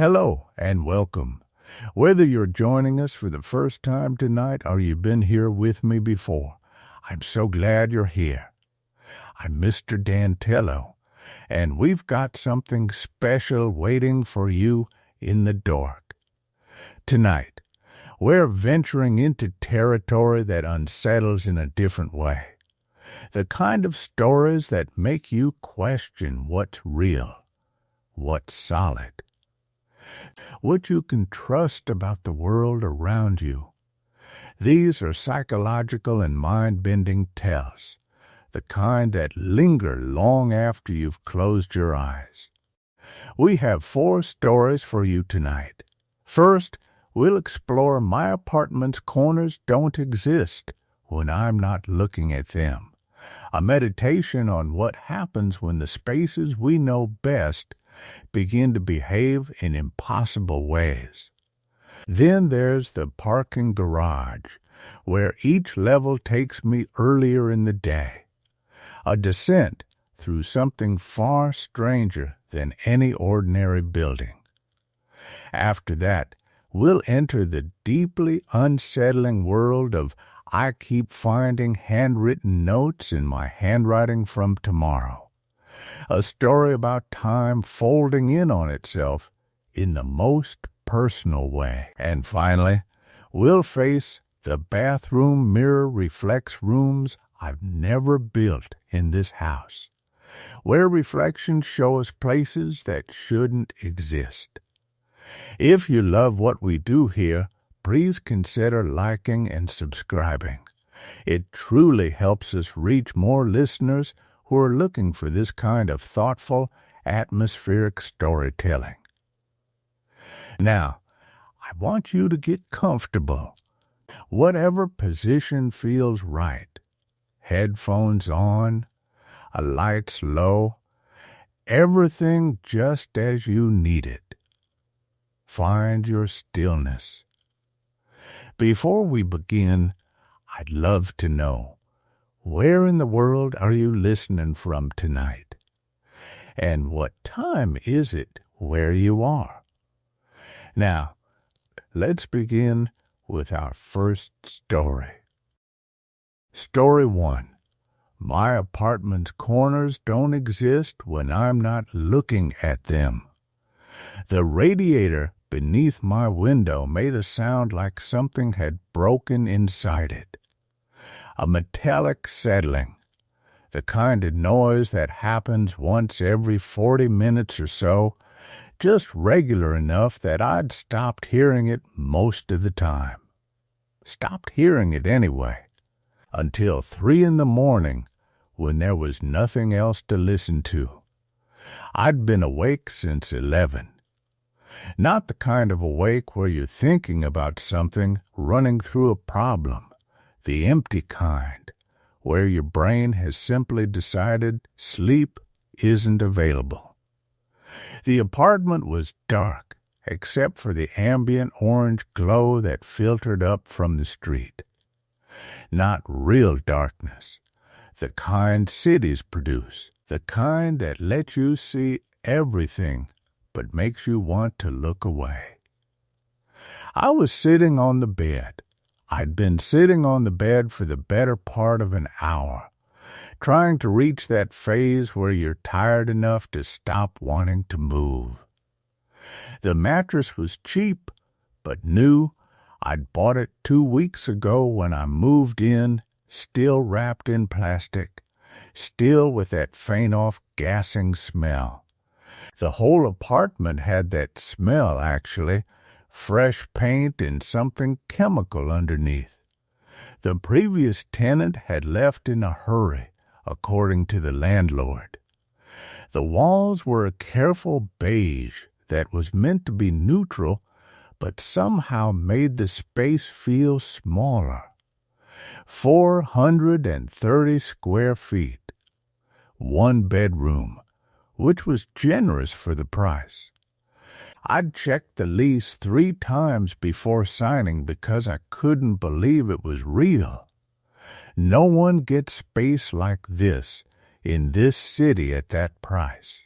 Hello and welcome. Whether you're joining us for the first time tonight or you've been here with me before, I'm so glad you're here. I'm Mr. Dantello, and we've got something special waiting for you in the dark. Tonight, we're venturing into territory that unsettles in a different way. The kind of stories that make you question what's real, what's solid, what you can trust about the world around you. These are psychological and mind-bending tales, the kind that linger long after you've closed your eyes. We have 4 stories for you tonight. First, we'll explore my apartment's corners don't exist when I'm not looking at them. A meditation on what happens when the spaces we know best begin to behave in impossible ways. Then there's the parking garage, where each level takes me earlier in the day. A descent through something far stranger than any ordinary building. After that, we'll enter the deeply unsettling world of I keep finding handwritten notes in my handwriting from tomorrow. A story about time folding in on itself in the most personal way. And finally, we'll face the bathroom mirror reflects rooms I've never built in this house, where reflections show us places that shouldn't exist. If you love what we do here, please consider liking and subscribing. It truly helps us reach more listeners who are looking for this kind of thoughtful, atmospheric storytelling. Now, I want you to get comfortable. Whatever position feels right. Headphones on, a lights low, everything just as you need it. Find your stillness. Before we begin, I'd love to know, where in the world are you listening from tonight? And what time is it where you are? Now, let's begin with our first story. Story 1. My apartment's corners don't exist when I'm not looking at them. The radiator beneath my window made a sound like something had broken inside it. A metallic settling, the kind of noise that happens once every 40 minutes or so, just regular enough that I'd stopped hearing it most of the time. Stopped hearing it anyway, until 3 in the morning when there was nothing else to listen to. I'd been awake since 11. Not the kind of awake where you're thinking about something, running through a problem. The empty kind, where your brain has simply decided sleep isn't available. The apartment was dark, except for the ambient orange glow that filtered up from the street. Not real darkness, the kind cities produce, the kind that lets you see everything but makes you want to look away. I was sitting on the bed. I'd been sitting on the bed for the better part of an hour, trying to reach that phase where you're tired enough to stop wanting to move. The mattress was cheap, but new. I'd bought it 2 weeks ago when I moved in, still wrapped in plastic, still with that faint-off gassing smell. The whole apartment had that smell, actually, fresh paint and something chemical underneath. The previous tenant had left in a hurry, according to the landlord. The walls were a careful beige that was meant to be neutral, but somehow made the space feel smaller. 430 square feet. 1 bedroom, which was generous for the price. I'd checked the lease 3 times before signing because I couldn't believe it was real. No one gets space like this in this city at that price.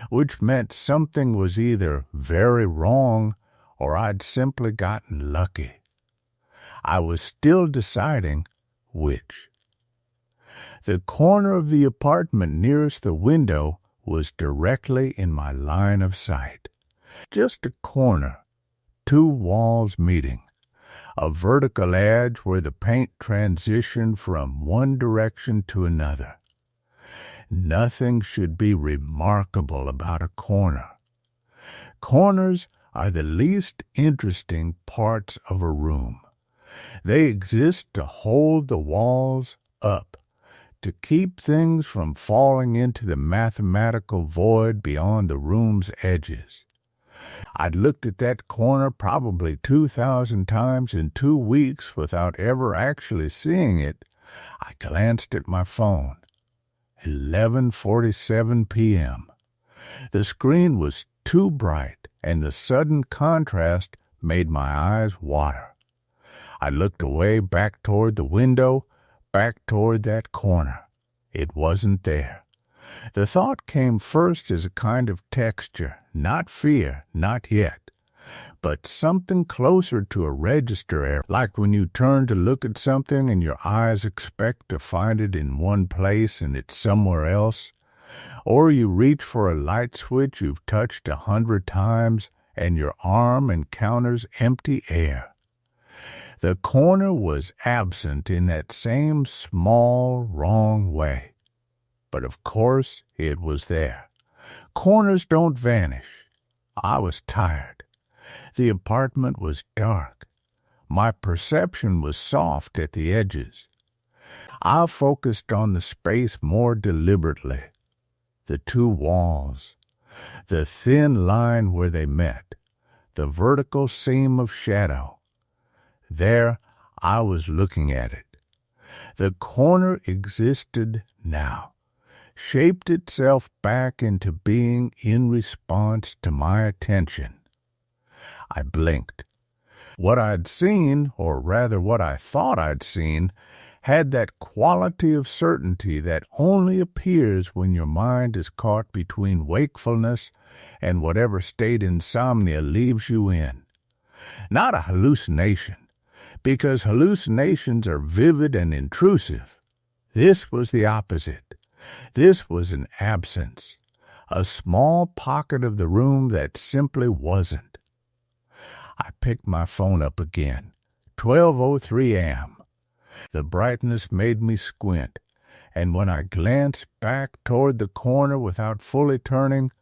which meant something was either very wrong or I'd simply gotten lucky. I was still deciding which. The corner of the apartment nearest the window was directly in my line of sight. Just a corner, two walls meeting, a vertical edge where the paint transitioned from one direction to another. Nothing should be remarkable about a corner. Corners are the least interesting parts of a room. They exist to hold the walls up, to keep things from falling into the mathematical void beyond the room's edges. I'd looked at that corner probably 2,000 times in 2 weeks without ever actually seeing it. I glanced at my phone. 11:47 p.m. The screen was too bright, and the sudden contrast made my eyes water. I looked away back toward the window, back toward that corner. It wasn't there. The thought came first as a kind of texture, not fear, not yet, but something closer to a register error, like when you turn to look at something and your eyes expect to find it in one place and it's somewhere else, or you reach for a light switch you've touched 100 times and your arm encounters empty air. The corner was absent in that same small, wrong way. But of course it was there. Corners don't vanish. I was tired. The apartment was dark. My perception was soft at the edges. I focused on the space more deliberately. The two walls, the thin line where they met, the vertical seam of shadow. There I was looking at it. The corner existed now, shaped itself back into being in response to my attention. I blinked. What I'd seen, or rather what I thought I'd seen, had that quality of certainty that only appears when your mind is caught between wakefulness and whatever state insomnia leaves you in. Not a hallucination, because hallucinations are vivid and intrusive. This was the opposite. This was an absence, a small pocket of the room that simply wasn't. I picked my phone up again. 12:03 a.m. The brightness made me squint, and when I glanced back toward the corner without fully turning,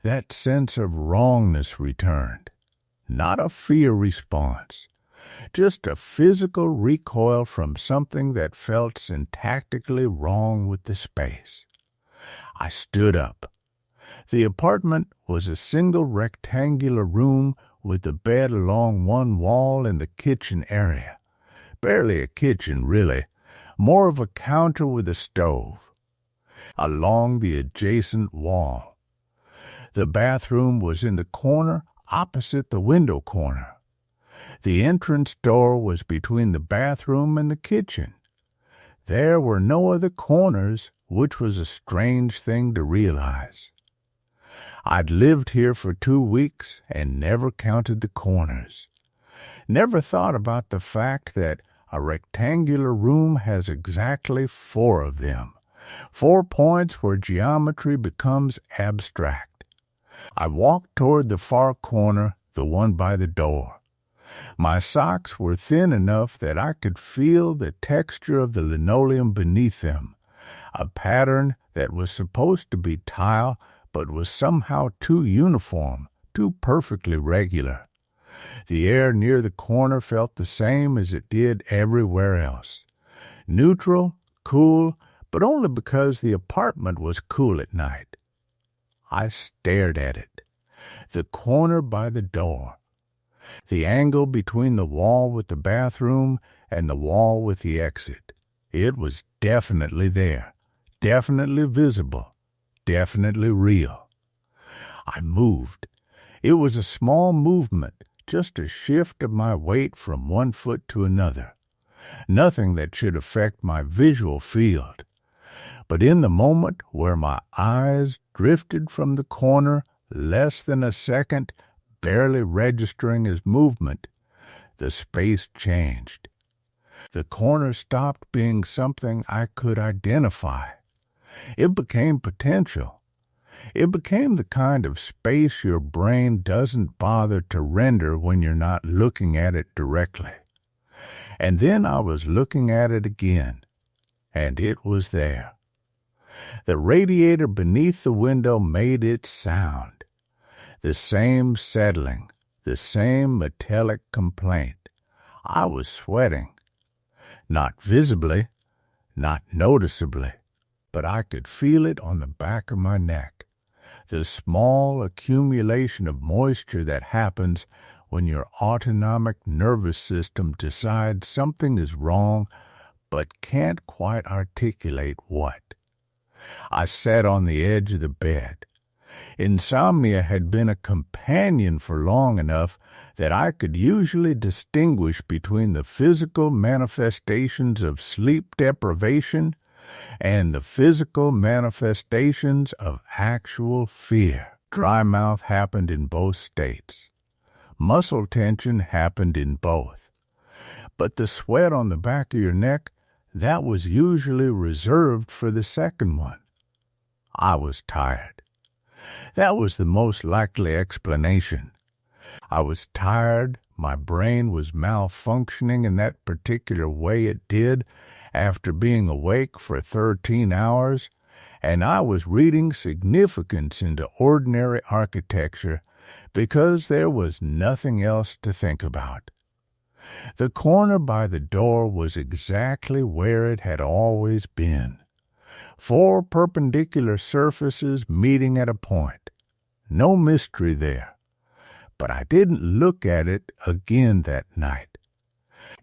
that sense of wrongness returned. Not a fear response, just a physical recoil from something that felt syntactically wrong with the space. I stood up. The apartment was a single rectangular room with the bed along one wall in the kitchen area. Barely a kitchen, really, more of a counter with a stove. Along the adjacent wall. The bathroom was in the corner opposite the window corner. The entrance door was between the bathroom and the kitchen. There were no other corners, which was a strange thing to realize. I'd lived here for 2 weeks and never counted the corners. Never thought about the fact that a rectangular room has exactly 4 of them, 4 points where geometry becomes abstract. I walked toward the far corner, the one by the door. My socks were thin enough that I could feel the texture of the linoleum beneath them, a pattern that was supposed to be tile but was somehow too uniform, too perfectly regular. The air near the corner felt the same as it did everywhere else. Neutral, cool, but only because the apartment was cool at night. I stared at it. The corner by the door. The angle between the wall with the bathroom and the wall with the exit. It was definitely there, definitely visible, definitely real. I moved. It was a small movement, just a shift of my weight from one foot to another. Nothing that should affect my visual field. But in the moment where my eyes drifted from the corner less than a second, barely registering his movement, the space changed. The corner stopped being something I could identify. It became potential. It became the kind of space your brain doesn't bother to render when you're not looking at it directly. And then I was looking at it again, and it was there. The radiator beneath the window made its sound. The same settling, the same metallic complaint. I was sweating. Not visibly, not noticeably, but I could feel it on the back of my neck. The small accumulation of moisture that happens when your autonomic nervous system decides something is wrong but can't quite articulate what. I sat on the edge of the bed. Insomnia had been a companion for long enough that I could usually distinguish between the physical manifestations of sleep deprivation and the physical manifestations of actual fear. Dry mouth happened in both states. Muscle tension happened in both. But the sweat on the back of your neck, that was usually reserved for the second one. I was tired. That was the most likely explanation. I was tired. My brain was malfunctioning in that particular way it did after being awake for 13 hours, and I was reading significance into ordinary architecture because there was nothing else to think about. The corner by the door was exactly where it had always been. 4 perpendicular surfaces meeting at a point. No mystery there. But I didn't look at it again that night.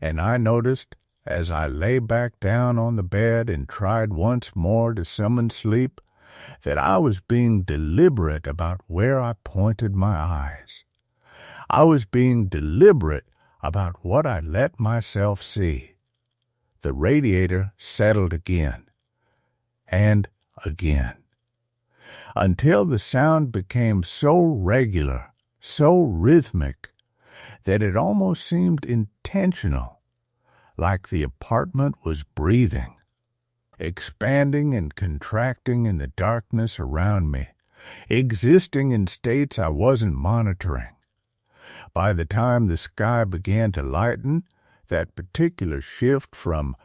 And I noticed, as I lay back down on the bed and tried once more to summon sleep, that I was being deliberate about where I pointed my eyes. I was being deliberate about what I let myself see. The radiator settled again. And again. Until the sound became so regular, so rhythmic, that it almost seemed intentional, like the apartment was breathing, expanding and contracting in the darkness around me, existing in states I wasn't monitoring. By the time the sky began to lighten, that particular shift from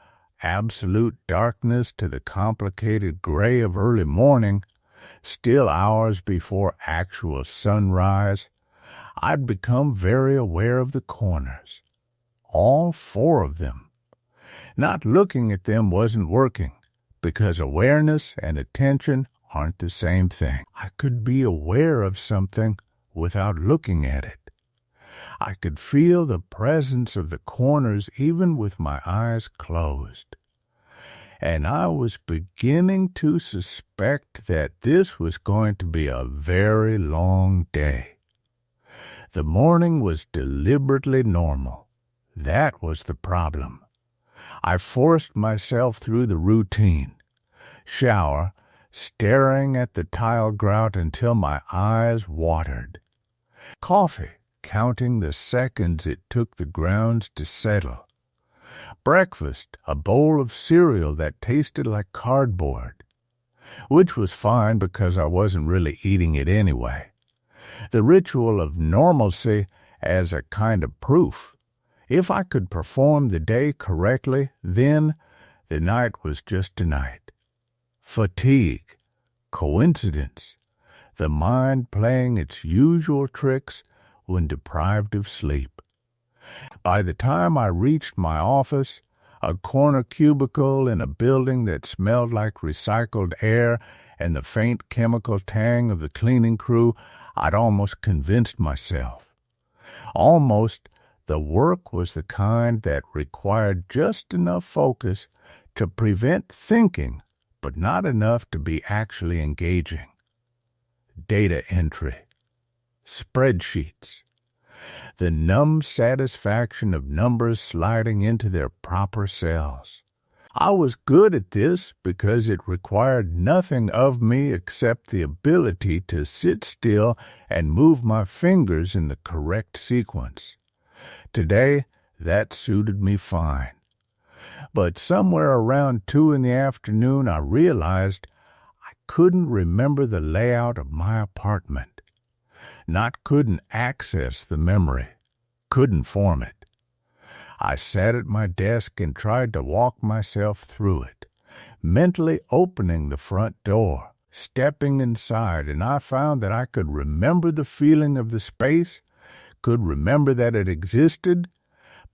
absolute darkness to the complicated gray of early morning, still hours before actual sunrise, I'd become very aware of the corners. All 4 of them. Not looking at them wasn't working, because awareness and attention aren't the same thing. I could be aware of something without looking at it. I could feel the presence of the corners even with my eyes closed. And I was beginning to suspect that this was going to be a very long day. The morning was deliberately normal. That was the problem. I forced myself through the routine. Shower, staring at the tile grout until my eyes watered. Coffee, counting the seconds it took the grounds to settle. Breakfast, a bowl of cereal that tasted like cardboard, which was fine because I wasn't really eating it anyway. The ritual of normalcy as a kind of proof. If I could perform the day correctly, then the night was just a night. Fatigue, coincidence, the mind playing its usual tricks when deprived of sleep. By the time I reached my office, a corner cubicle in a building that smelled like recycled air and the faint chemical tang of the cleaning crew, I'd almost convinced myself. Almost the work was the kind that required just enough focus to prevent thinking, but not enough to be actually engaging. Data entry. Spreadsheets. The numb satisfaction of numbers sliding into their proper cells. I was good at this because it required nothing of me except the ability to sit still and move my fingers in the correct sequence. Today, that suited me fine. But somewhere around 2 in the afternoon, I realized I couldn't remember the layout of my apartment. Not couldn't access the memory, couldn't form it. I sat at my desk and tried to walk myself through it, mentally opening the front door, stepping inside, and I found that I could remember the feeling of the space, could remember that it existed,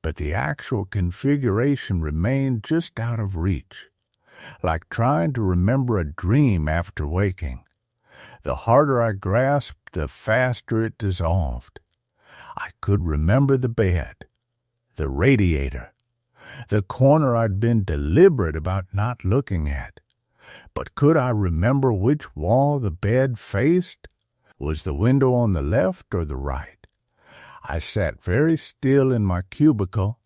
but the actual configuration remained just out of reach, like trying to remember a dream after waking. The harder I grasped, the faster it dissolved. I could remember the bed, the radiator, the corner I'd been deliberate about not looking at. But could I remember which wall the bed faced? Was the window on the left or the right? I sat very still in my cubicle,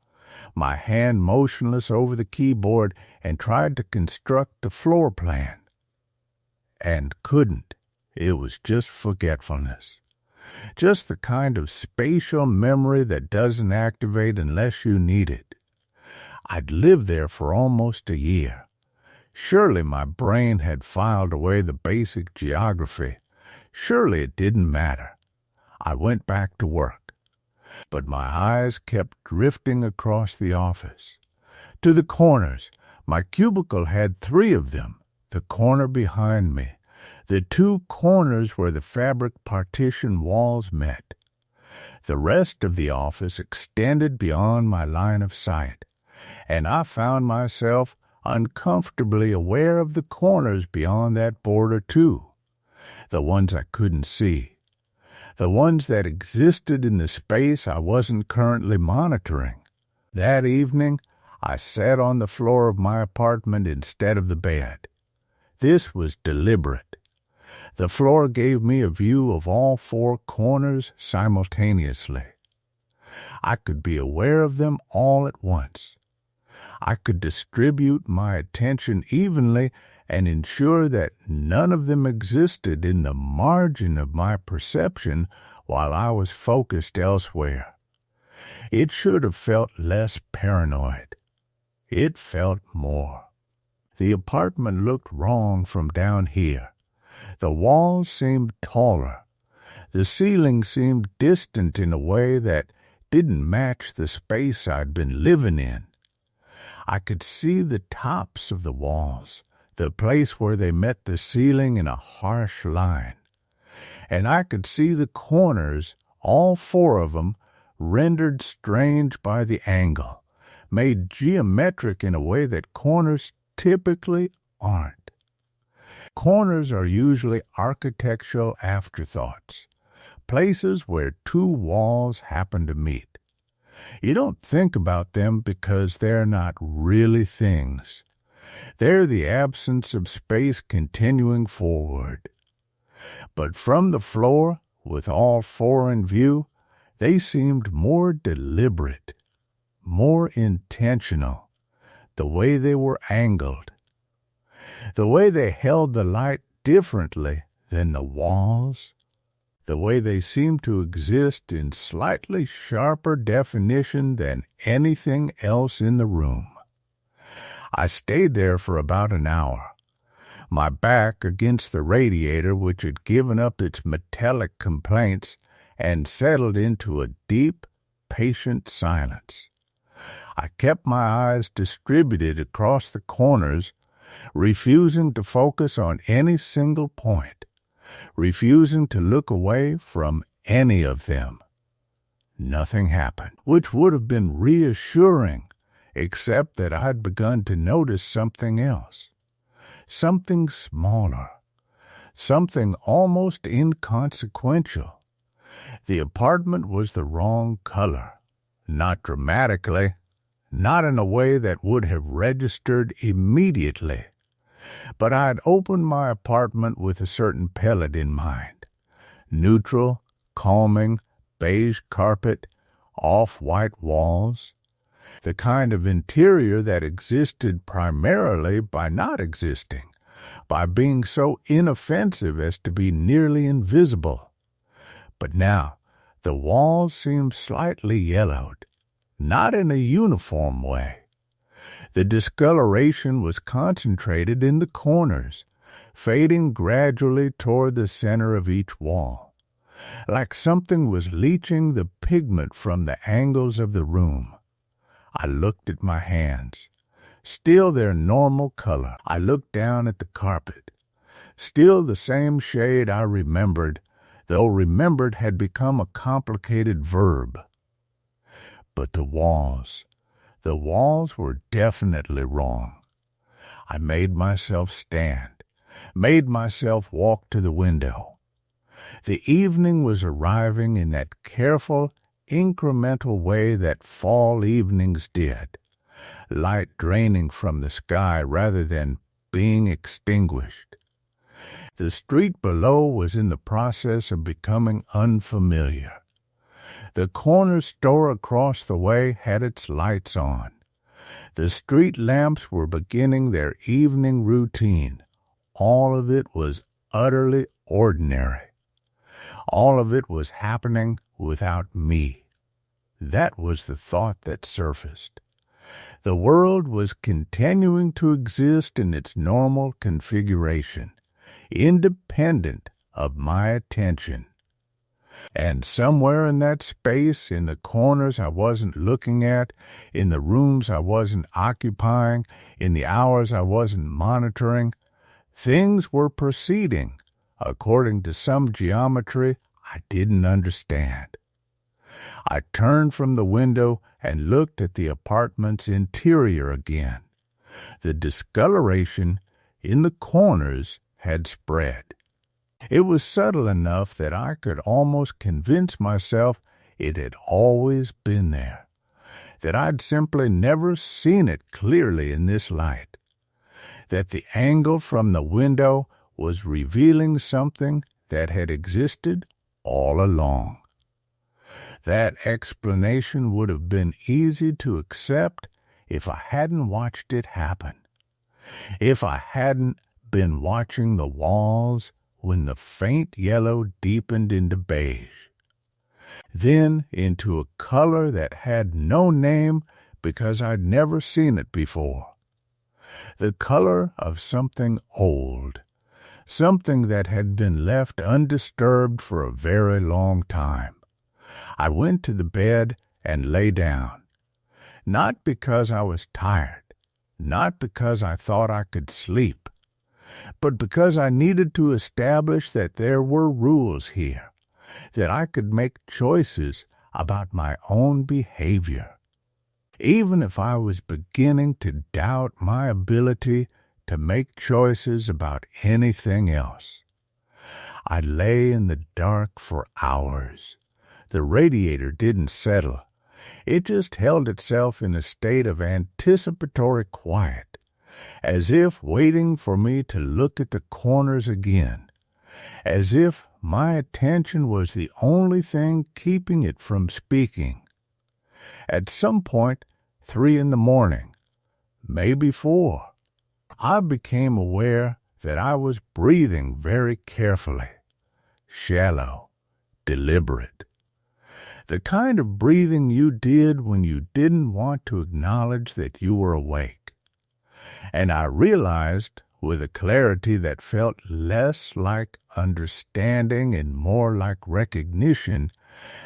my hand motionless over the keyboard, and tried to construct the floor plan. And couldn't. It was just forgetfulness. Just the kind of spatial memory that doesn't activate unless you need it. I'd lived there for almost a year. Surely my brain had filed away the basic geography. Surely it didn't matter. I went back to work. But my eyes kept drifting across the office. To the corners. My cubicle had 3 of them. The corner behind me. The 2 corners where the fabric partition walls met. The rest of the office extended beyond my line of sight, and I found myself uncomfortably aware of the corners beyond that border too, the ones I couldn't see, the ones that existed in the space I wasn't currently monitoring. That evening, I sat on the floor of my apartment instead of the bed. This was deliberate. The floor gave me a view of all 4 corners simultaneously. I could be aware of them all at once. I could distribute my attention evenly and ensure that none of them existed in the margin of my perception while I was focused elsewhere. It should have felt less paranoid. It felt more. The apartment looked wrong from down here. The walls seemed taller. The ceiling seemed distant in a way that didn't match the space I'd been living in. I could see the tops of the walls, the place where they met the ceiling in a harsh line. And I could see the corners, all 4 of them, rendered strange by the angle, made geometric in a way that corners typically aren't. Corners are usually architectural afterthoughts, places where 2 walls happen to meet. You don't think about them because they're not really things. They're the absence of space continuing forward. But from the floor, with all 4 in view, they seemed more deliberate, more intentional, the way they were angled, the way they held the light differently than the walls, the way they seemed to exist in slightly sharper definition than anything else in the room. I stayed there for about an hour, my back against the radiator which had given up its metallic complaints and settled into a deep, patient silence. I kept my eyes distributed across the corners, refusing to focus on any single point, refusing to look away from any of them. Nothing happened, which would have been reassuring, except that I'd begun to notice something else, something smaller, something almost inconsequential. The apartment was the wrong color, not dramatically, not in a way that would have registered immediately. But I had opened my apartment with a certain palette in mind. Neutral, calming, beige carpet, off-white walls. The kind of interior that existed primarily by not existing, by being so inoffensive as to be nearly invisible. But now the walls seemed slightly yellowed, not in a uniform way. The discoloration was concentrated in the corners, fading gradually toward the center of each wall, like something was leaching the pigment from the angles of the room. I looked at my hands, still their normal color. I looked down at the carpet, still the same shade I remembered, though remembered had become a complicated verb. But the walls were definitely wrong. I made myself stand, made myself walk to the window. The evening was arriving in that careful, incremental way that fall evenings did, light draining from the sky rather than being extinguished. The street below was in the process of becoming unfamiliar. The corner store across the way had its lights on. The street lamps were beginning their evening routine. All of it was utterly ordinary. All of it was happening without me. That was the thought that surfaced. The world was continuing to exist in its normal configuration, independent of my attention. And somewhere in that space, in the corners I wasn't looking at, in the rooms I wasn't occupying, in the hours I wasn't monitoring, things were proceeding according to some geometry I didn't understand. I turned from the window and looked at the apartment's interior again. The discoloration in the corners had spread. It was subtle enough that I could almost convince myself it had always been there, that I'd simply never seen it clearly in this light, that the angle from the window was revealing something that had existed all along. That explanation would have been easy to accept if I hadn't watched it happen, if I hadn't been watching the walls when the faint yellow deepened into beige, then into a color that had no name because I'd never seen it before. The color of something old, something that had been left undisturbed for a very long time. I went to the bed and lay down, not because I was tired, not because I thought I could sleep, but because I needed to establish that there were rules here, that I could make choices about my own behavior, even if I was beginning to doubt my ability to make choices about anything else. I lay in the dark for hours. The radiator didn't settle. It just held itself in a state of anticipatory quiet, as if waiting for me to look at the corners again, as if my attention was the only thing keeping it from speaking. At some point, 3 a.m, maybe 4, I became aware that I was breathing very carefully, shallow, deliberate. The kind of breathing you did when you didn't want to acknowledge that you were awake. And I realized, with a clarity that felt less like understanding and more like recognition,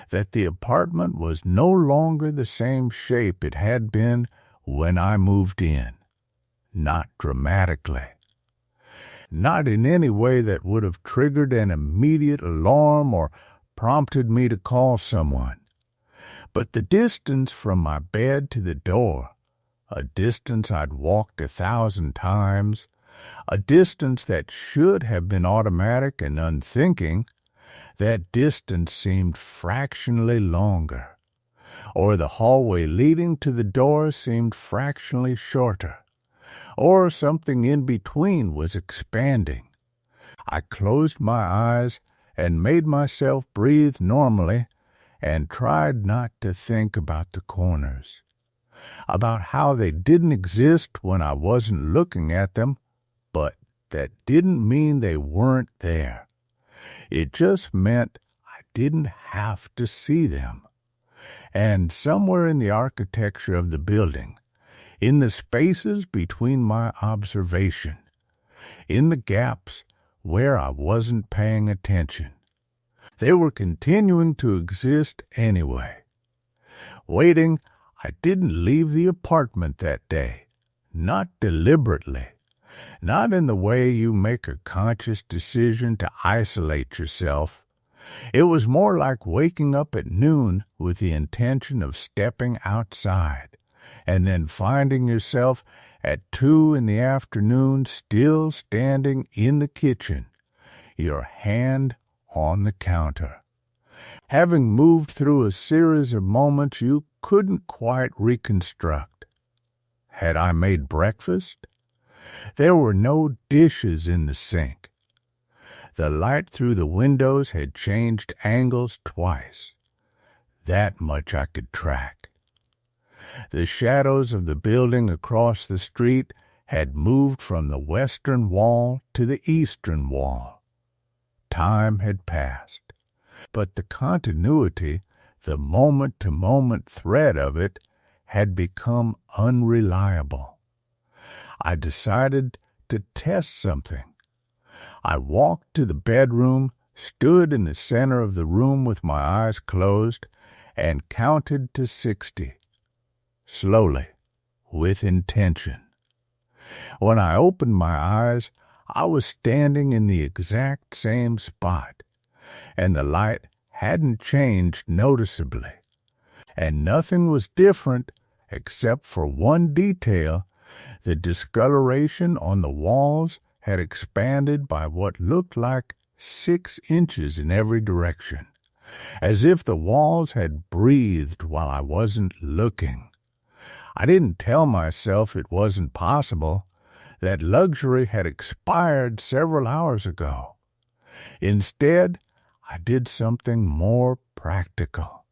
that the apartment was no longer the same shape it had been when I moved in. Not dramatically. Not in any way that would have triggered an immediate alarm or prompted me to call someone. But the distance from my bed to the door, a distance I'd walked 1,000 times, a distance that should have been automatic and unthinking, that distance seemed fractionally longer, or the hallway leading to the door seemed fractionally shorter, or something in between was expanding. I closed my eyes and made myself breathe normally and tried not to think about the corners. about how they didn't exist when I wasn't looking at them, but that didn't mean they weren't there. It just meant I didn't have to see them. And somewhere in the architecture of the building, in the spaces between my observation, in the gaps where I wasn't paying attention, they were continuing to exist anyway. Waiting, I didn't leave the apartment that day, not deliberately, not in the way you make a conscious decision to isolate yourself. It was more like waking up at noon with the intention of stepping outside, and then finding yourself at 2 in the afternoon still standing in the kitchen, your hand on the counter, having moved through a series of moments you couldn't quite reconstruct. Had I made breakfast? There were no dishes in the sink. The light through the windows had changed angles twice. That much I could track. The shadows of the building across the street had moved from the western wall to the eastern wall. Time had passed, but the continuity, the moment-to-moment thread of it, had become unreliable. I decided to test something. I walked to the bedroom, stood in the center of the room with my eyes closed, and counted to 60. Slowly, with intention. When I opened my eyes, I was standing in the exact same spot, and the light hadn't changed noticeably, and nothing was different except for one detail. The discoloration on the walls had expanded by what looked like 6 inches in every direction, as if the walls had breathed while I wasn't looking. I didn't tell myself it wasn't possible, that luxury had expired several hours ago. Instead, I did something more practical.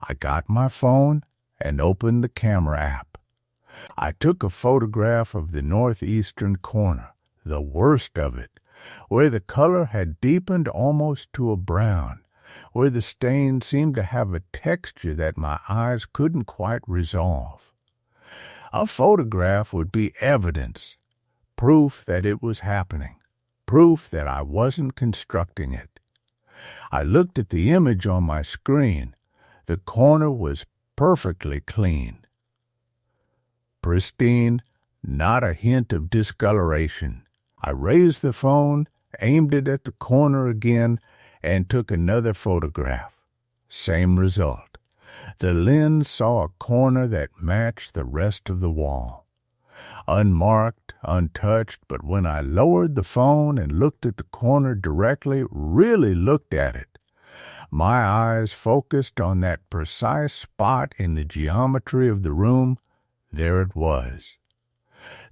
I got my phone and opened the camera app. I took a photograph of the northeastern corner, the worst of it, where the color had deepened almost to a brown, where the stain seemed to have a texture that my eyes couldn't quite resolve. A photograph would be evidence, proof that it was happening, proof that I wasn't constructing it. I looked at the image on my screen. The corner was perfectly clean. Pristine, not a hint of discoloration. I raised the phone, aimed it at the corner again, and took another photograph. Same result. The lens saw a corner that matched the rest of the wall. Unmarked, untouched, but when I lowered the phone and looked at the corner directly, really looked at it, my eyes focused on that precise spot in the geometry of the room. There it was.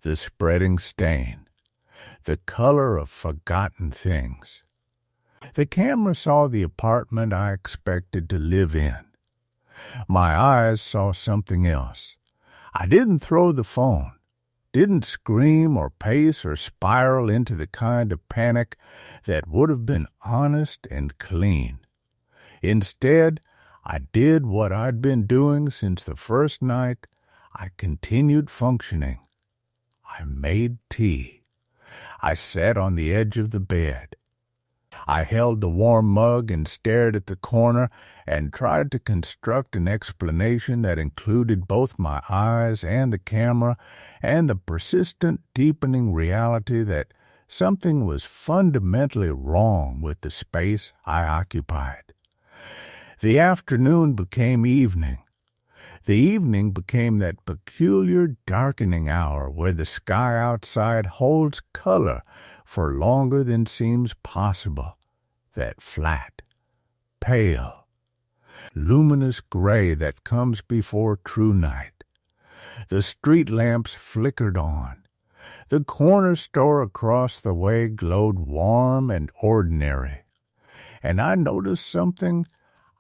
The spreading stain. The color of forgotten things. The camera saw the apartment I expected to live in. My eyes saw something else. I didn't throw the phone, didn't scream or pace or spiral into the kind of panic that would have been honest and clean. Instead, I did what I'd been doing since the first night. I continued functioning. I made tea. I sat on the edge of the bed. I held the warm mug and stared at the corner and tried to construct an explanation that included both my eyes and the camera and the persistent, deepening reality that something was fundamentally wrong with the space I occupied. The afternoon became evening. The evening became that peculiar darkening hour where the sky outside holds color for longer than seems possible. That flat, pale, luminous gray that comes before true night. The street lamps flickered on. The corner store across the way glowed warm and ordinary. And I noticed something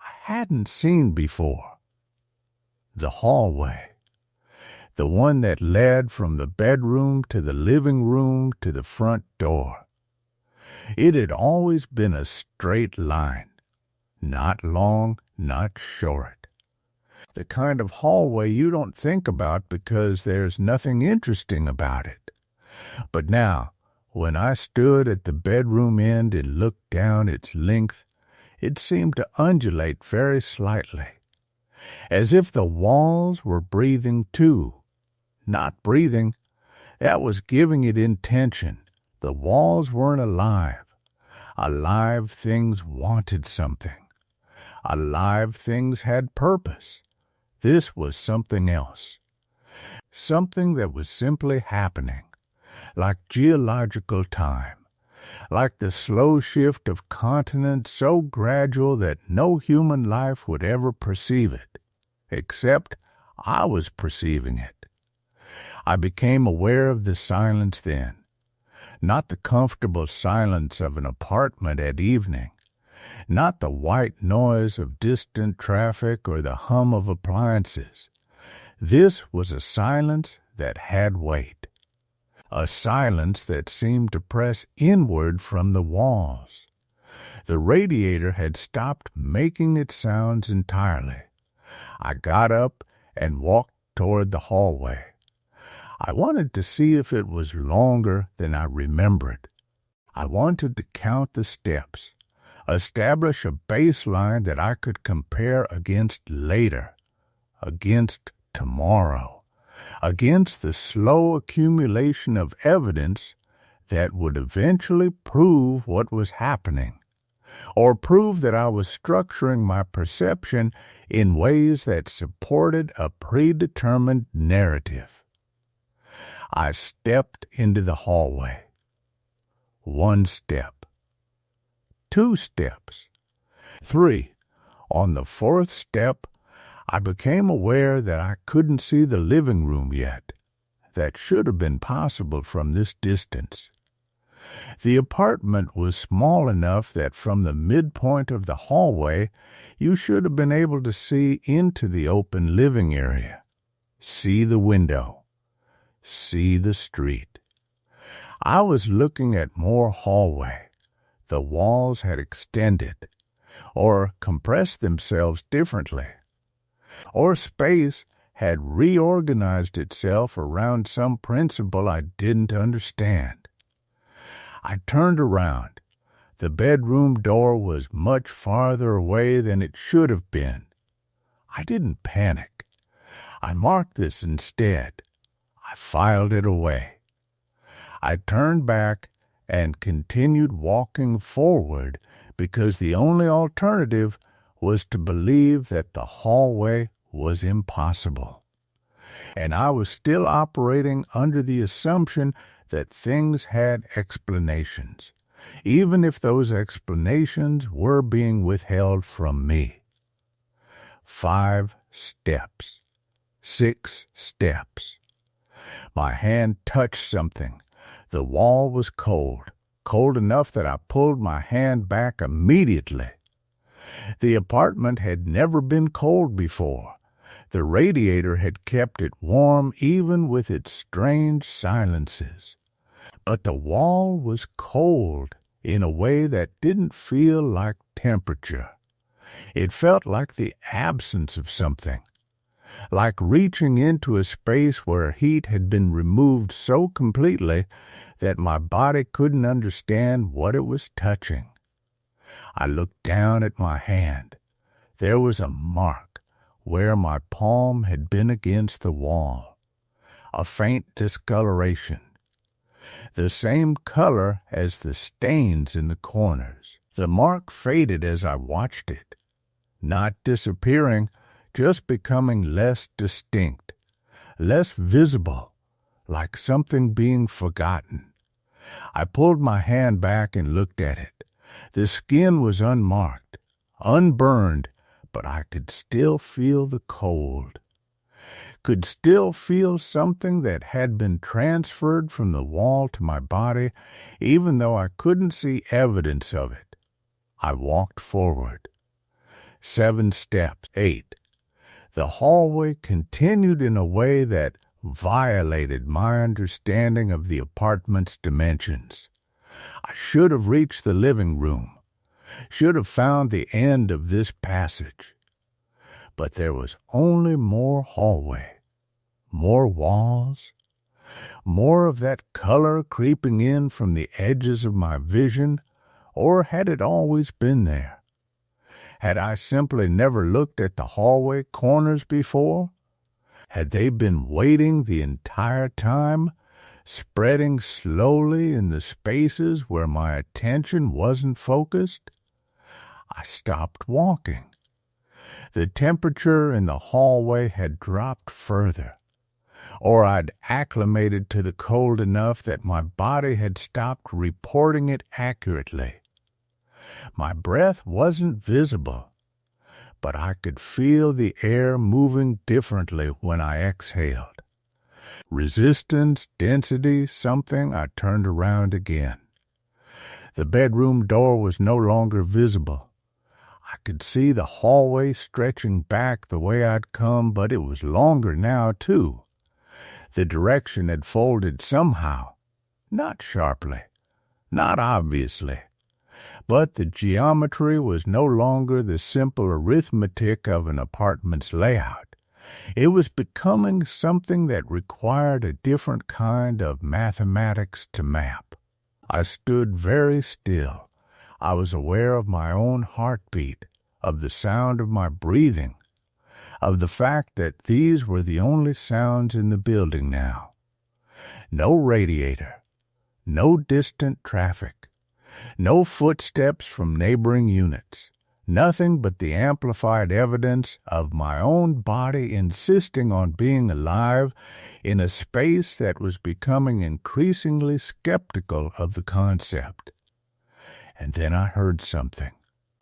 I hadn't seen before. The hallway. the one that led from the bedroom to the living room to the front door. It had always been a straight line, not long, not short. The kind of hallway you don't think about because there's nothing interesting about it. But now, when I stood at the bedroom end and looked down its length, it seemed to undulate very slightly, as if the walls were breathing too. Not breathing, that was giving it intention. The walls weren't alive. Alive things wanted something. Alive things had purpose. This was something else. Something that was simply happening, like geological time, like the slow shift of continents so gradual that no human life would ever perceive it, except I was perceiving it. I became aware of the silence then, not the comfortable silence of an apartment at evening, not the white noise of distant traffic or the hum of appliances. This was a silence that had weight, a silence that seemed to press inward from the walls. The radiator had stopped making its sounds entirely. I got up and walked toward the hallway. I wanted to see if it was longer than I remembered. I wanted to count the steps, establish a baseline that I could compare against later, against tomorrow, against the slow accumulation of evidence that would eventually prove what was happening, or prove that I was structuring my perception in ways that supported a predetermined narrative. I stepped into the hallway. 1 step. 2 steps. 3. On the 4th step, I became aware that I couldn't see the living room yet. That should have been possible from this distance. The apartment was small enough that from the midpoint of the hallway, you should have been able to see into the open living area, see the window, see the street. I was looking at more hallway. The walls had extended, or compressed themselves differently, or space had reorganized itself around some principle I didn't understand. I turned around. The bedroom door was much farther away than it should have been. I didn't panic. I marked this instead. I filed it away. I turned back and continued walking forward because the only alternative was to believe that the hallway was impossible. And I was still operating under the assumption that things had explanations, even if those explanations were being withheld from me. 5 steps. 6 steps. My hand touched something. The wall was cold, cold enough that I pulled my hand back immediately. The apartment had never been cold before. The radiator had kept it warm even with its strange silences. But the wall was cold in a way that didn't feel like temperature. It felt like the absence of something, like reaching into a space where heat had been removed so completely that my body couldn't understand what it was touching. I looked down at my hand. There was a mark where my palm had been against the wall, a faint discoloration, the same color as the stains in the corners. The mark faded as I watched it, not disappearing, just becoming less distinct, less visible, like something being forgotten. I pulled my hand back and looked at it. The skin was unmarked, unburned, but I could still feel the cold. Could still feel something that had been transferred from the wall to my body, even though I couldn't see evidence of it. I walked forward. 7 steps. 8. The hallway continued in a way that violated my understanding of the apartment's dimensions. I should have reached the living room, should have found the end of this passage. But there was only more hallway, more walls, more of that color creeping in from the edges of my vision, or had it always been there? Had I simply never looked at the hallway corners before? Had they been waiting the entire time, spreading slowly in the spaces where my attention wasn't focused? I stopped walking. The temperature in the hallway had dropped further, or I'd acclimated to the cold enough that my body had stopped reporting it accurately. My breath wasn't visible, but I could feel the air moving differently when I exhaled. Resistance, density, something. I turned around again. The bedroom door was no longer visible. I could see the hallway stretching back the way I'd come, but it was longer now, too. The direction had folded somehow, not sharply, not obviously. But the geometry was no longer the simple arithmetic of an apartment's layout. It was becoming something that required a different kind of mathematics to map. I stood very still. I was aware of my own heartbeat, of the sound of my breathing, of the fact that these were the only sounds in the building now. No radiator, no distant traffic, no footsteps from neighboring units, nothing but the amplified evidence of my own body insisting on being alive in a space that was becoming increasingly skeptical of the concept. And then I heard something.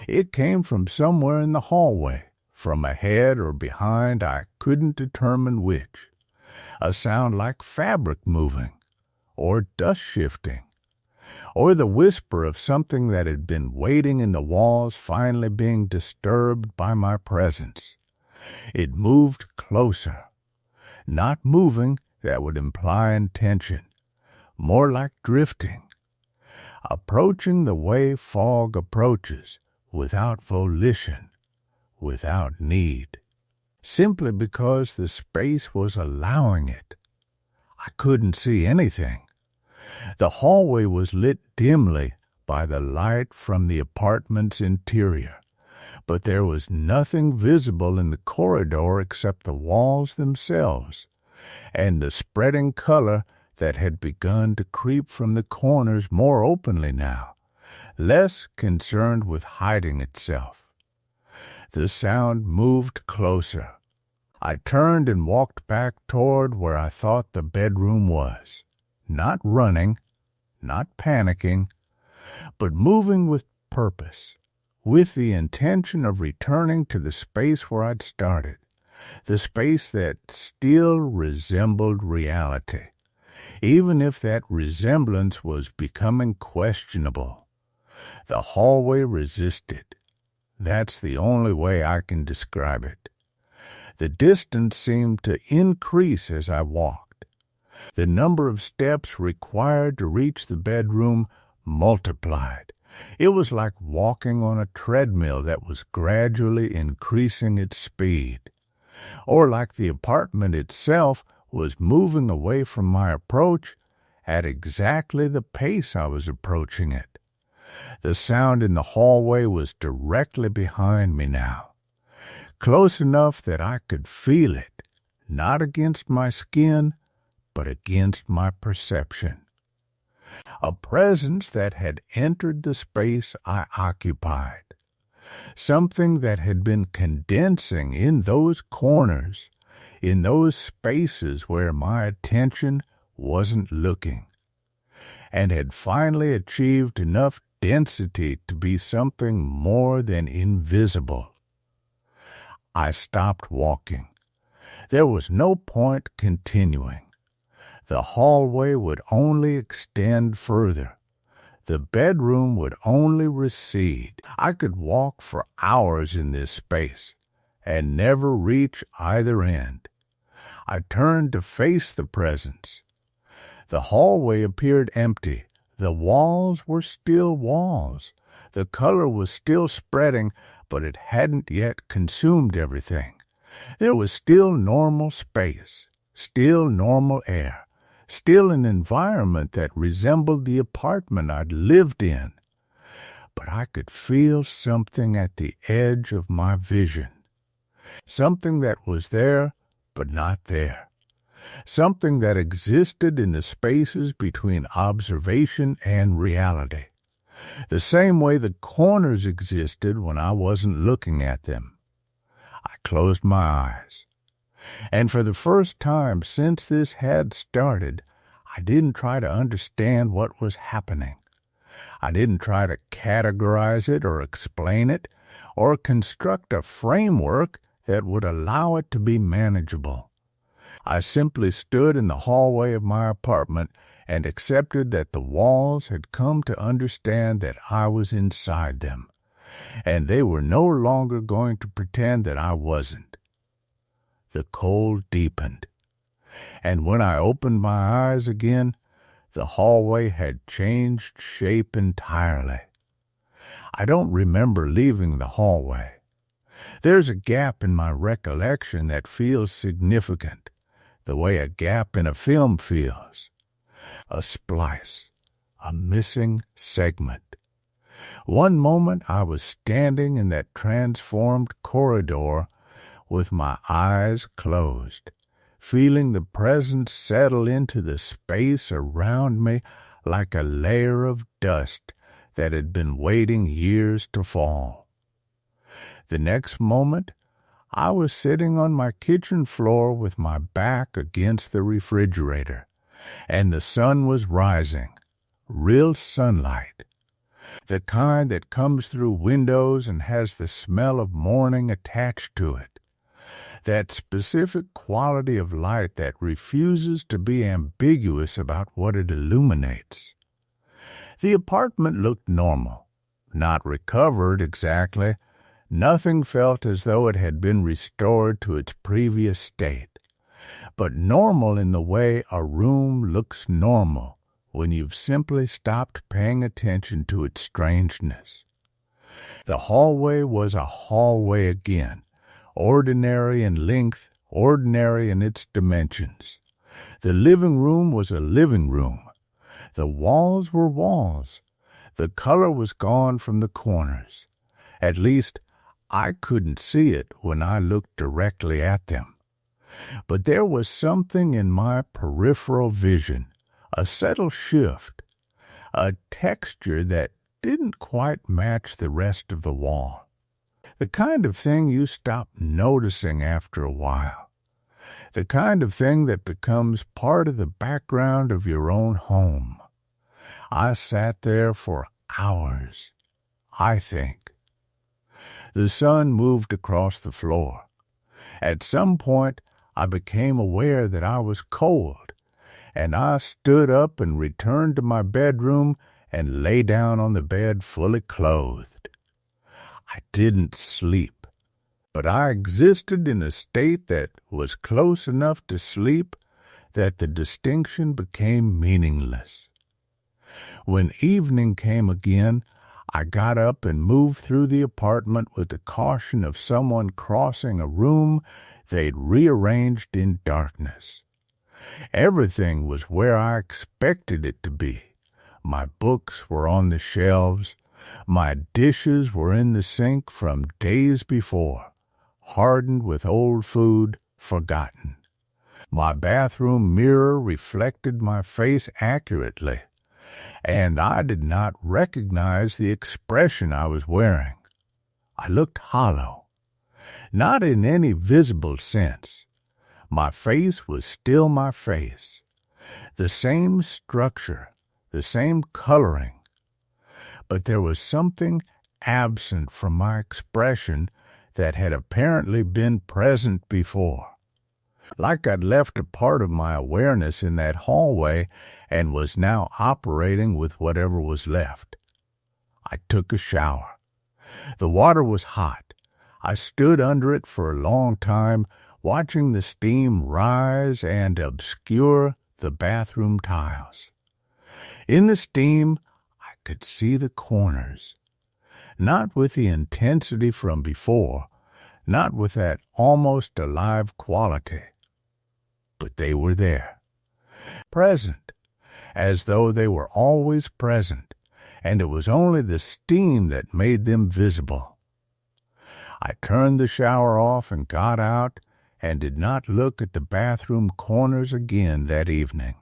It came from somewhere in the hallway, from ahead or behind, I couldn't determine which. A sound like fabric moving, or dust shifting, or the whisper of something that had been waiting in the walls finally being disturbed by my presence. It moved closer. Not moving, that would imply intention. More like drifting. Approaching the way fog approaches, without volition, without need. Simply because the space was allowing it. I couldn't see anything. The hallway was lit dimly by the light from the apartment's interior, but there was nothing visible in the corridor except the walls themselves, and the spreading color that had begun to creep from the corners more openly now, less concerned with hiding itself. The sound moved closer. I turned and walked back toward where I thought the bedroom was. Not running, not panicking, but moving with purpose, with the intention of returning to the space where I'd started, the space that still resembled reality, even if that resemblance was becoming questionable. The hallway resisted. That's the only way I can describe it. The distance seemed to increase as I walked. The number of steps required to reach the bedroom multiplied. It was like walking on a treadmill that was gradually increasing its speed, or like the apartment itself was moving away from my approach at exactly the pace I was approaching it. The sound in the hallway was directly behind me now, close enough that I could feel it, not against my skin, but against my perception. A presence that had entered the space I occupied, something that had been condensing in those corners, in those spaces where my attention wasn't looking, and had finally achieved enough density to be something more than invisible. I stopped walking. There was no point continuing. The hallway would only extend further. The bedroom would only recede. I could walk for hours in this space and never reach either end. I turned to face the presence. The hallway appeared empty. The walls were still walls. The color was still spreading, but it hadn't yet consumed everything. There was still normal space, still normal air, still an environment that resembled the apartment I'd lived in. But I could feel something at the edge of my vision. Something that was there, but not there. Something that existed in the spaces between observation and reality. The same way the corners existed when I wasn't looking at them. I closed my eyes. And for the first time since this had started, I didn't try to understand what was happening. I didn't try to categorize it or explain it or construct a framework that would allow it to be manageable. I simply stood in the hallway of my apartment and accepted that the walls had come to understand that I was inside them, and they were no longer going to pretend that I wasn't. The cold deepened, and when I opened my eyes again, the hallway had changed shape entirely. I don't remember leaving the hallway. There's a gap in my recollection that feels significant, the way a gap in a film feels. A splice, a missing segment. One moment I was standing in that transformed corridor with my eyes closed, feeling the presence settle into the space around me like a layer of dust that had been waiting years to fall. The next moment, I was sitting on my kitchen floor with my back against the refrigerator, and the sun was rising, real sunlight, the kind that comes through windows and has the smell of morning attached to it, that specific quality of light that refuses to be ambiguous about what it illuminates. The apartment looked normal, not recovered exactly. Nothing felt as though it had been restored to its previous state, but normal in the way a room looks normal when you've simply stopped paying attention to its strangeness. The hallway was a hallway again, ordinary in length, ordinary in its dimensions. The living room was a living room. The walls were walls. The color was gone from the corners. At least, I couldn't see it when I looked directly at them. But there was something in my peripheral vision, a subtle shift, a texture that didn't quite match the rest of the wall. The kind of thing you stop noticing after a while. The kind of thing that becomes part of the background of your own home. I sat there for hours, I think. The sun moved across the floor. At some point, I became aware that I was cold, and I stood up and returned to my bedroom and lay down on the bed fully clothed. I didn't sleep, but I existed in a state that was close enough to sleep that the distinction became meaningless. When evening came again, I got up and moved through the apartment with the caution of someone crossing a room they'd rearranged in darkness. Everything was where I expected it to be. My books were on the shelves. My dishes were in the sink from days before, hardened with old food, forgotten. My bathroom mirror reflected my face accurately, and I did not recognize the expression I was wearing. I looked hollow, not in any visible sense. My face was still my face, the same structure, the same coloring, but there was something absent from my expression that had apparently been present before. Like I'd left a part of my awareness in that hallway and was now operating with whatever was left. I took a shower. The water was hot. I stood under it for a long time, watching the steam rise and obscure the bathroom tiles. In the steam, I could see the corners, not with the intensity from before, not with that almost alive quality, but they were there, present, as though they were always present, and it was only the steam that made them visible. I turned the shower off and got out and did not look at the bathroom corners again that evening.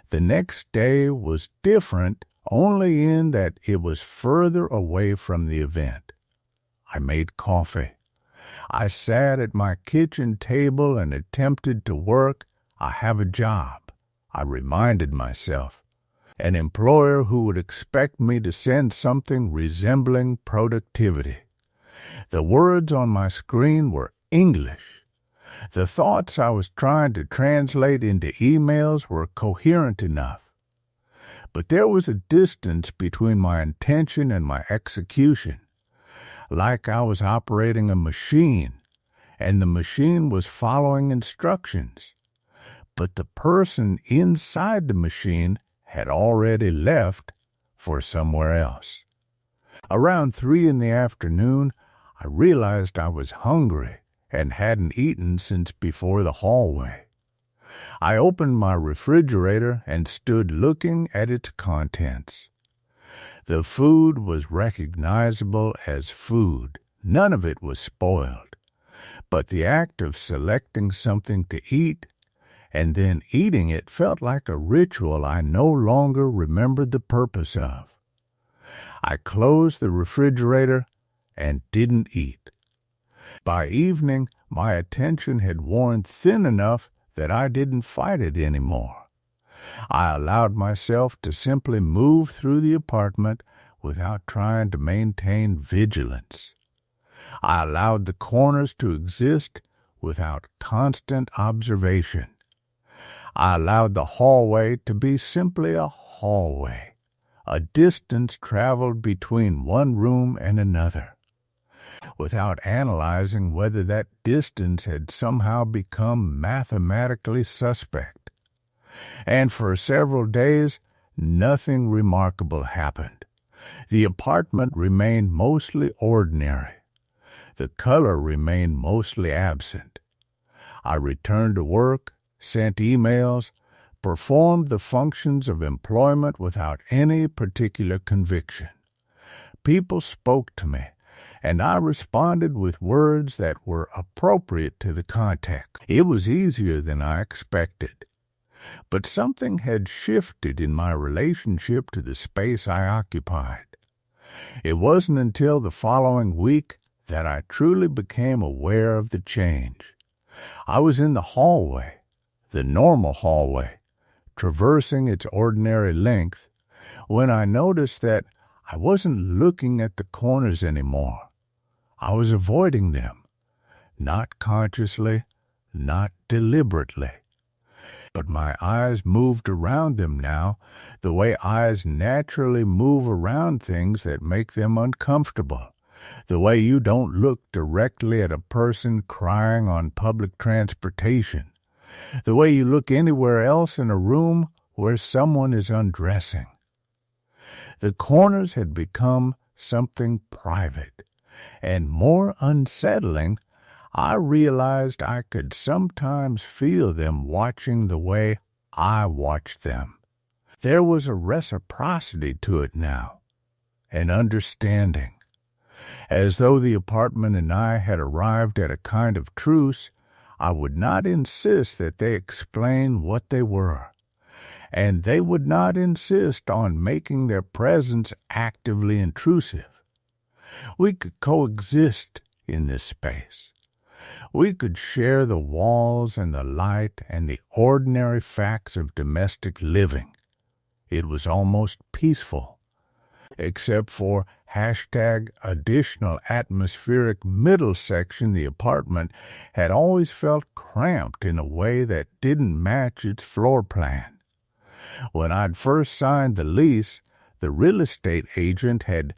The next day was different only in that it was further away from the event. I made coffee. I sat at my kitchen table and attempted to work. I have a job, I reminded myself. An employer who would expect me to send something resembling productivity. The words on my screen were English. The thoughts I was trying to translate into emails were coherent enough. But there was a distance between my intention and my execution, like I was operating a machine, and the machine was following instructions. But the person inside the machine had already left for somewhere else. Around 3 p.m, I realized I was hungry and hadn't eaten since before the hallway. I opened my refrigerator and stood looking at its contents. The food was recognizable as food. None of it was spoiled. But the act of selecting something to eat and then eating it felt like a ritual I no longer remembered the purpose of. I closed the refrigerator and didn't eat. By evening, my attention had worn thin enough that I didn't fight it anymore. I allowed myself to simply move through the apartment without trying to maintain vigilance. I allowed the corners to exist without constant observation. I allowed the hallway to be simply a hallway, a distance traveled between one room and another, without analyzing whether that distance had somehow become mathematically suspect. And for several days, nothing remarkable happened. The apartment remained mostly ordinary. The color remained mostly absent. I returned to work, sent emails, performed the functions of employment without any particular conviction. People spoke to me, and I responded with words that were appropriate to the context. It was easier than I expected. But something had shifted in my relationship to the space I occupied. It wasn't until the following week that I truly became aware of the change. I was in the hallway, the normal hallway, traversing its ordinary length, when I noticed that I wasn't looking at the corners anymore. I was avoiding them, not consciously, not deliberately. But my eyes moved around them now, the way eyes naturally move around things that make them uncomfortable, the way you don't look directly at a person crying on public transportation, the way you look anywhere else in a room where someone is undressing. The corners had become something private, and more unsettling, I realized I could sometimes feel them watching the way I watched them. There was a reciprocity to it now, an understanding. As though the apartment and I had arrived at a kind of truce, I would not insist that they explain what they were, and they would not insist on making their presence actively intrusive. We could coexist in this space. We could share the walls and the light and the ordinary facts of domestic living. It was almost peaceful, except for #additional atmospheric middle section. The apartment had always felt cramped in a way that didn't match its floor plan. When I'd first signed the lease, the real estate agent had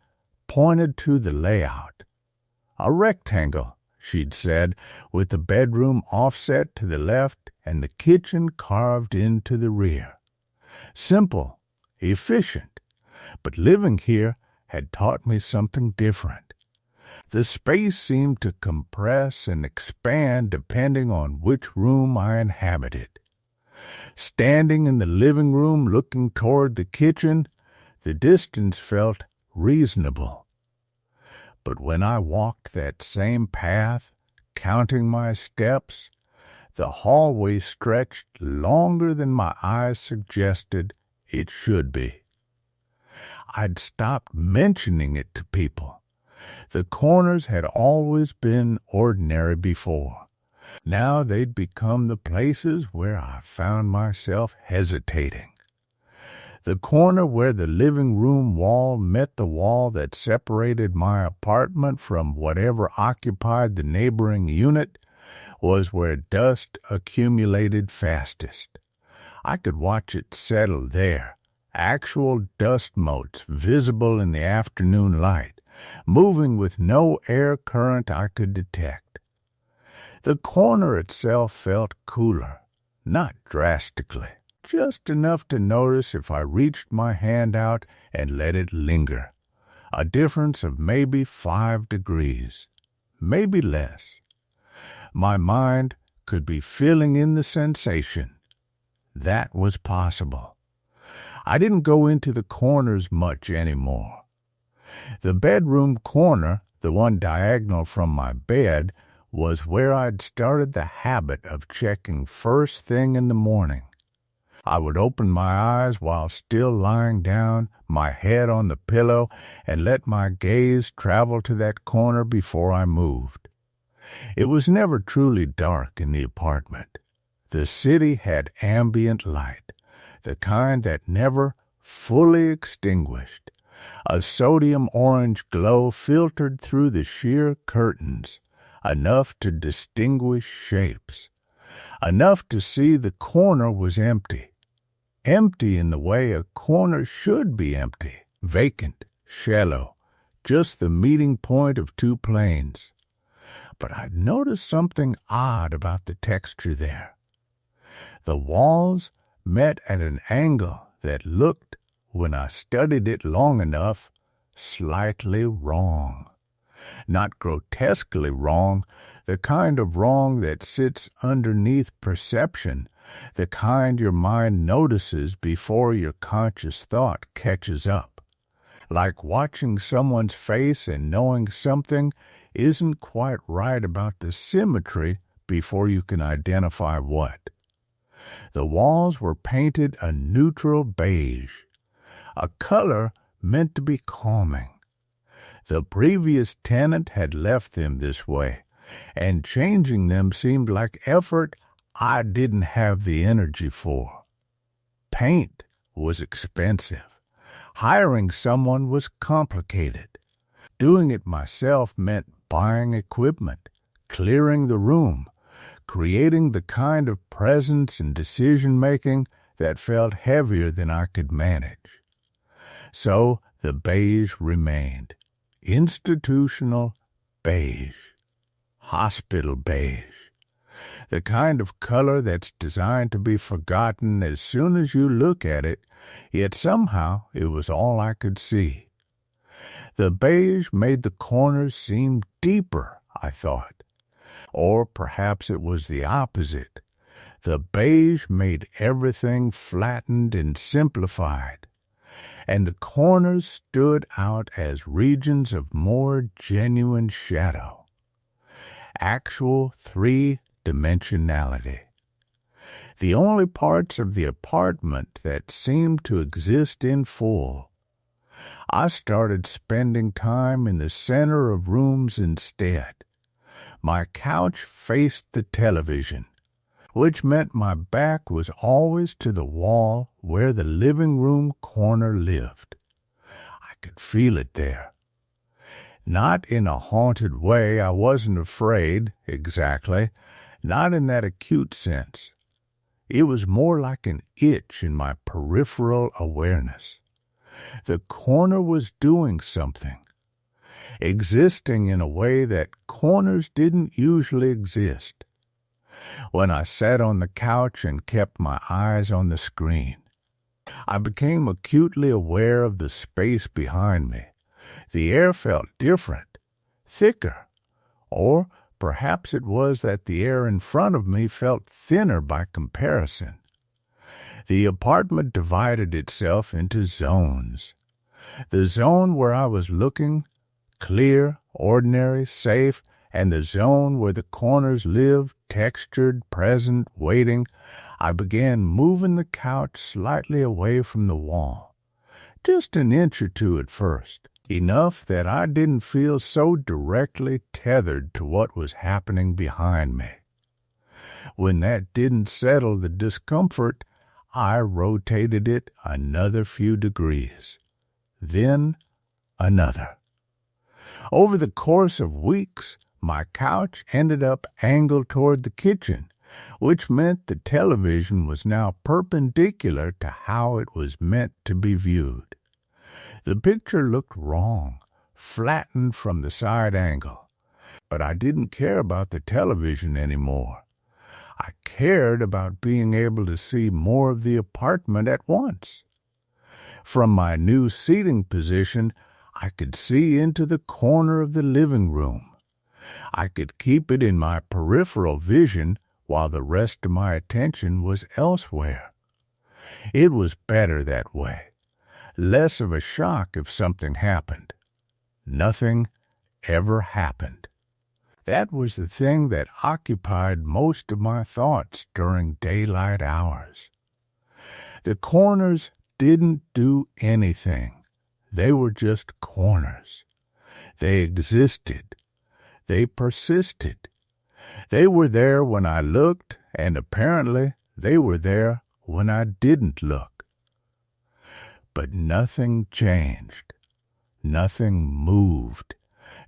pointed to the layout. A rectangle she'd said, with the bedroom offset to the left and the kitchen carved into the rear. Simple, efficient, but living here had taught me something different. The space seemed to compress and expand depending on which room I inhabited. Standing in the living room looking toward the kitchen, the distance felt reasonable. But when I walked that same path, counting my steps, the hallway stretched longer than my eyes suggested it should be. I'd stopped mentioning it to people. The corners had always been ordinary before. Now they'd become the places where I found myself hesitating. The corner where the living room wall met the wall that separated my apartment from whatever occupied the neighboring unit was where dust accumulated fastest. I could watch it settle there, actual dust motes visible in the afternoon light, moving with no air current I could detect. The corner itself felt cooler, not drastically, just enough to notice if I reached my hand out and let it linger. A difference of maybe 5 degrees, maybe less. My mind could be filling in the sensation. That was possible. I didn't go into the corners much anymore. The bedroom corner, the one diagonal from my bed, was where I'd started the habit of checking first thing in the morning. I would open my eyes while still lying down, my head on the pillow, and let my gaze travel to that corner before I moved. It was never truly dark in the apartment. The city had ambient light, the kind that never fully extinguished. A sodium orange glow filtered through the sheer curtains, enough to distinguish shapes, enough to see the corner was empty. Empty in the way a corner should be empty, vacant, shallow, just the meeting point of two planes. But I'd noticed something odd about the texture there. The walls met at an angle that looked, when I studied it long enough, slightly wrong. Not grotesquely wrong, the kind of wrong that sits underneath perception, the kind your mind notices before your conscious thought catches up. Like watching someone's face and knowing something isn't quite right about the symmetry before you can identify what. The walls were painted a neutral beige, a color meant to be calming. The previous tenant had left them this way, and changing them seemed like effort I didn't have the energy for. Paint was expensive. Hiring someone was complicated. Doing it myself meant buying equipment, clearing the room, creating the kind of presence and decision-making that felt heavier than I could manage. So the beige remained. Institutional beige. Hospital beige. The kind of color that's designed to be forgotten as soon as you look at it, yet somehow it was all I could see. The beige made the corners seem deeper, I thought. Or perhaps it was the opposite. The beige made everything flattened and simplified, and the corners stood out as regions of more genuine shadow. Actual three-dimensionality. The only parts of the apartment that seemed to exist in full. I started spending time in the center of rooms instead. My couch faced the television, which meant my back was always to the wall where the living room corner lived. I could feel it there. Not in a haunted way. I wasn't afraid, exactly, not in that acute sense. It was more like an itch in my peripheral awareness. The corner was doing something. existing in a way that corners didn't usually exist. When I sat on the couch and kept my eyes on the screen, I became acutely aware of the space behind me. The air felt different, thicker, or perhaps it was that the air in front of me felt thinner by comparison. The apartment divided itself into zones. The zone where I was looking, clear, ordinary, safe, and the zone where the corners lived, textured, present, waiting. I began moving the couch slightly away from the wall, just an inch or two at first, enough that I didn't feel so directly tethered to what was happening behind me. When that didn't settle the discomfort, I rotated it another few degrees, then another. Over the course of weeks, my couch ended up angled toward the kitchen, which meant the television was now perpendicular to how it was meant to be viewed. The picture looked wrong, flattened from the side angle, but I didn't care about the television anymore. I cared about being able to see more of the apartment at once. From my new seating position, I could see into the corner of the living room. I could keep it in my peripheral vision while the rest of my attention was elsewhere. It was better that way, less of a shock if something happened. Nothing ever happened. That was the thing that occupied most of my thoughts during daylight hours. The corners didn't do anything. They were just corners. They existed. They persisted. They were there when I looked, and apparently they were there when I didn't look. But nothing changed. Nothing moved.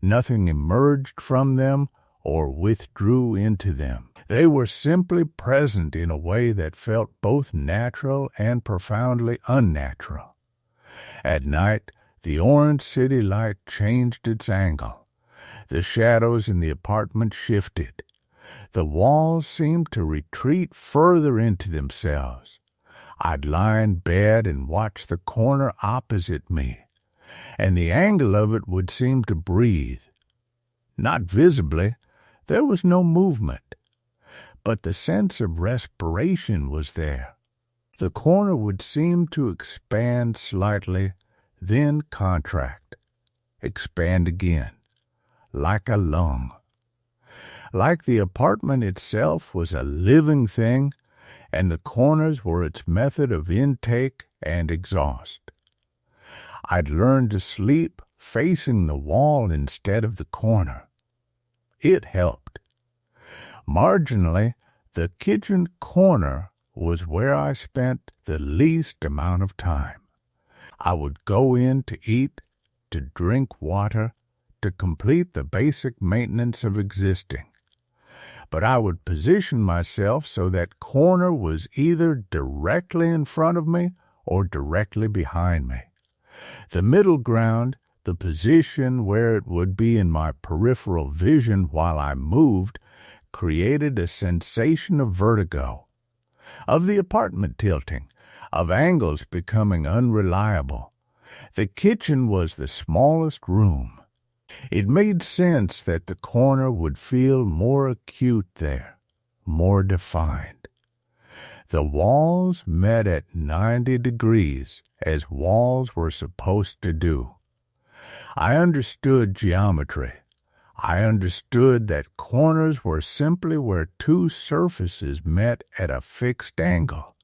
Nothing emerged from them or withdrew into them. They were simply present in a way that felt both natural and profoundly unnatural. At night, the orange city light changed its angle. The shadows in the apartment shifted. The walls seemed to retreat further into themselves. I'd lie in bed and watch the corner opposite me, and the angle of it would seem to breathe. Not visibly, there was no movement, but the sense of respiration was there. The corner would seem to expand slightly, then contract, expand again, like a lung. Like the apartment itself was a living thing, and the corners were its method of intake and exhaust. I'd learned to sleep facing the wall instead of the corner. It helped. Marginally, the kitchen corner was where I spent the least amount of time. I would go in to eat, to drink water, to complete the basic maintenance of existing. But I would position myself so that corner was either directly in front of me or directly behind me. The middle ground, the position where it would be in my peripheral vision while I moved, created a sensation of vertigo, of the apartment tilting, of angles becoming unreliable. The kitchen was the smallest room. It made sense that the corner would feel more acute there, more defined. The walls met at 90 degrees, as walls were supposed to do. I understood geometry. I understood that corners were simply where two surfaces met at a fixed angle.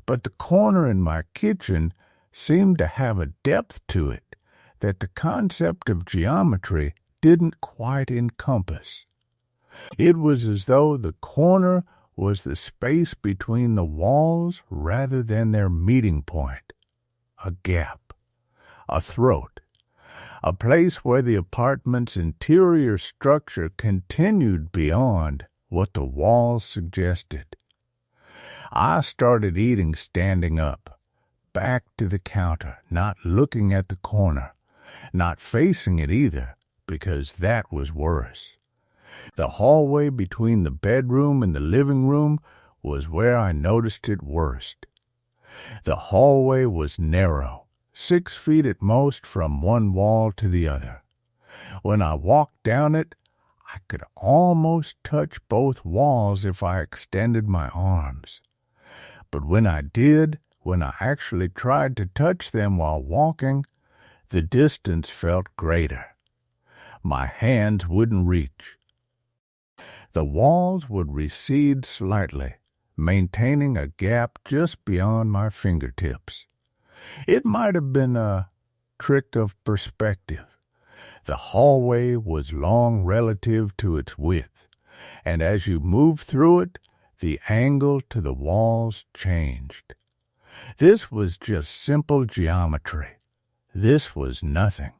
But the corner in my kitchen seemed to have a depth to it that the concept of geometry didn't quite encompass. It was as though the corner was the space between the walls rather than their meeting point, a gap, a throat, a place where the apartment's interior structure continued beyond what the walls suggested. I started eating standing up, back to the counter, not looking at the corner, Not facing it either, because that was worse. The hallway between the bedroom and the living room was where I noticed it worst. The hallway was narrow, 6 feet at most from one wall to the other. When I walked down it, I could almost touch both walls if I extended my arms. But when I actually tried to touch them while walking, the distance felt greater. My hands wouldn't reach. The walls would recede slightly, maintaining a gap just beyond my fingertips. It might have been a trick of perspective. The hallway was long relative to its width, and as you moved through it, the angle to the walls changed. This was just simple geometry. This was nothing.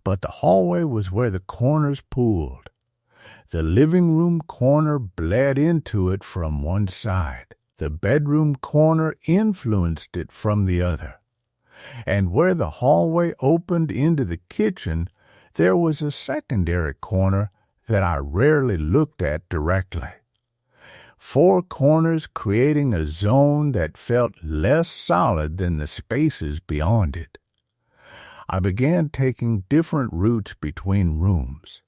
But the hallway was where the corners pooled. The living room corner bled into it from one side. The bedroom corner influenced it from the other. And where the hallway opened into the kitchen, there was a secondary corner that I rarely looked at directly. 4 corners creating a zone that felt less solid than the spaces beyond it. I began taking different routes between rooms.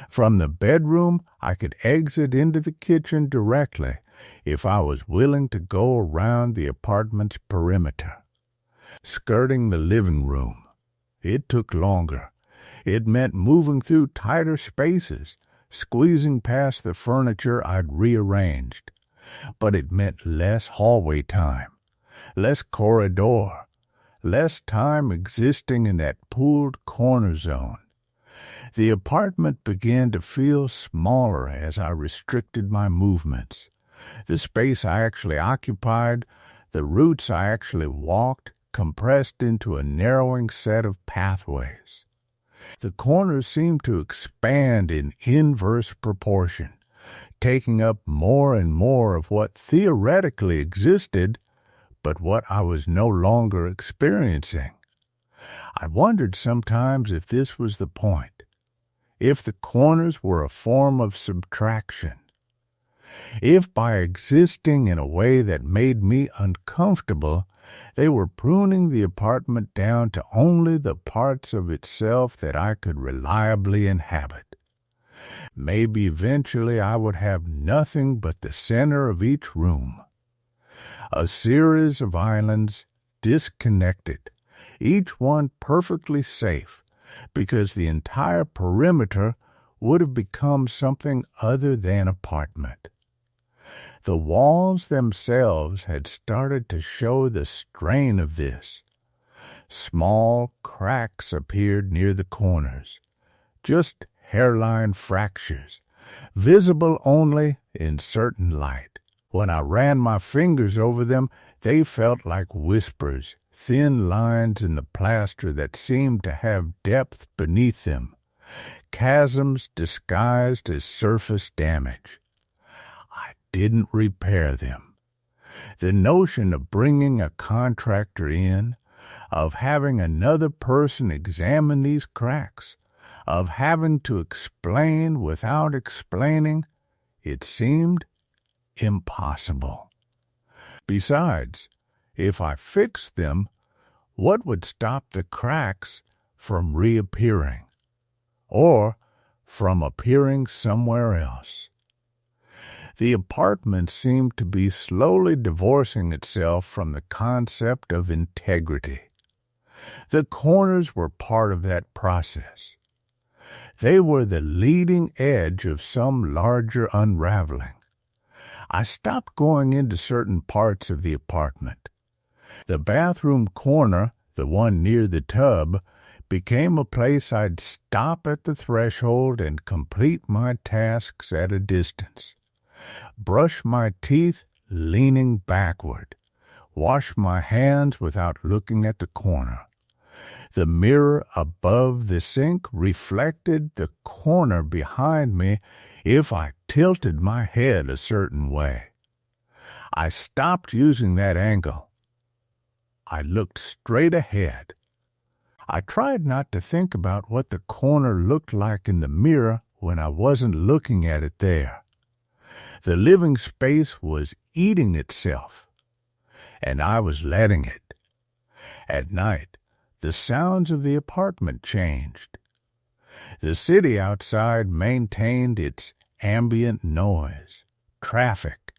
From the bedroom, I could exit into the kitchen directly if I was willing to go around the apartment's perimeter. Skirting the living room, it took longer. It meant moving through tighter spaces, squeezing past the furniture I'd rearranged. But it meant less hallway time, less corridor, less time existing in that pooled corner zone. The apartment began to feel smaller as I restricted my movements. The space I actually occupied, the routes I actually walked, compressed into a narrowing set of pathways. The corners seemed to expand in inverse proportion, taking up more and more of what theoretically existed, but what I was no longer experiencing. I wondered sometimes if this was the point, if the corners were a form of subtraction, if by existing in a way that made me uncomfortable, they were pruning the apartment down to only the parts of itself that I could reliably inhabit. Maybe eventually I would have nothing but the center of each room. A series of islands, disconnected, each one perfectly safe, because the entire perimeter would have become something other than apartment. The walls themselves had started to show the strain of this. Small cracks appeared near the corners, just hairline fractures, visible only in certain light. When I ran my fingers over them, they felt like whispers, thin lines in the plaster that seemed to have depth beneath them, chasms disguised as surface damage. I didn't repair them. The notion of bringing a contractor in, of having another person examine these cracks, of having to explain without explaining, it seemed impossible. Besides, if I fixed them, what would stop the cracks from reappearing, or from appearing somewhere else? The apartment seemed to be slowly divorcing itself from the concept of integrity. The corners were part of that process. They were the leading edge of some larger unraveling. I stopped going into certain parts of the apartment. The bathroom corner, the one near the tub, became a place I'd stop at the threshold and complete my tasks at a distance. Brush my teeth leaning backward. Wash my hands without looking at the corner. The mirror above the sink reflected the corner behind me if I tilted my head a certain way. I stopped using that angle. I looked straight ahead. I tried not to think about what the corner looked like in the mirror when I wasn't looking at it there. The living space was eating itself, and I was letting it. At night, the sounds of the apartment changed. The city outside maintained its ambient noise, traffic,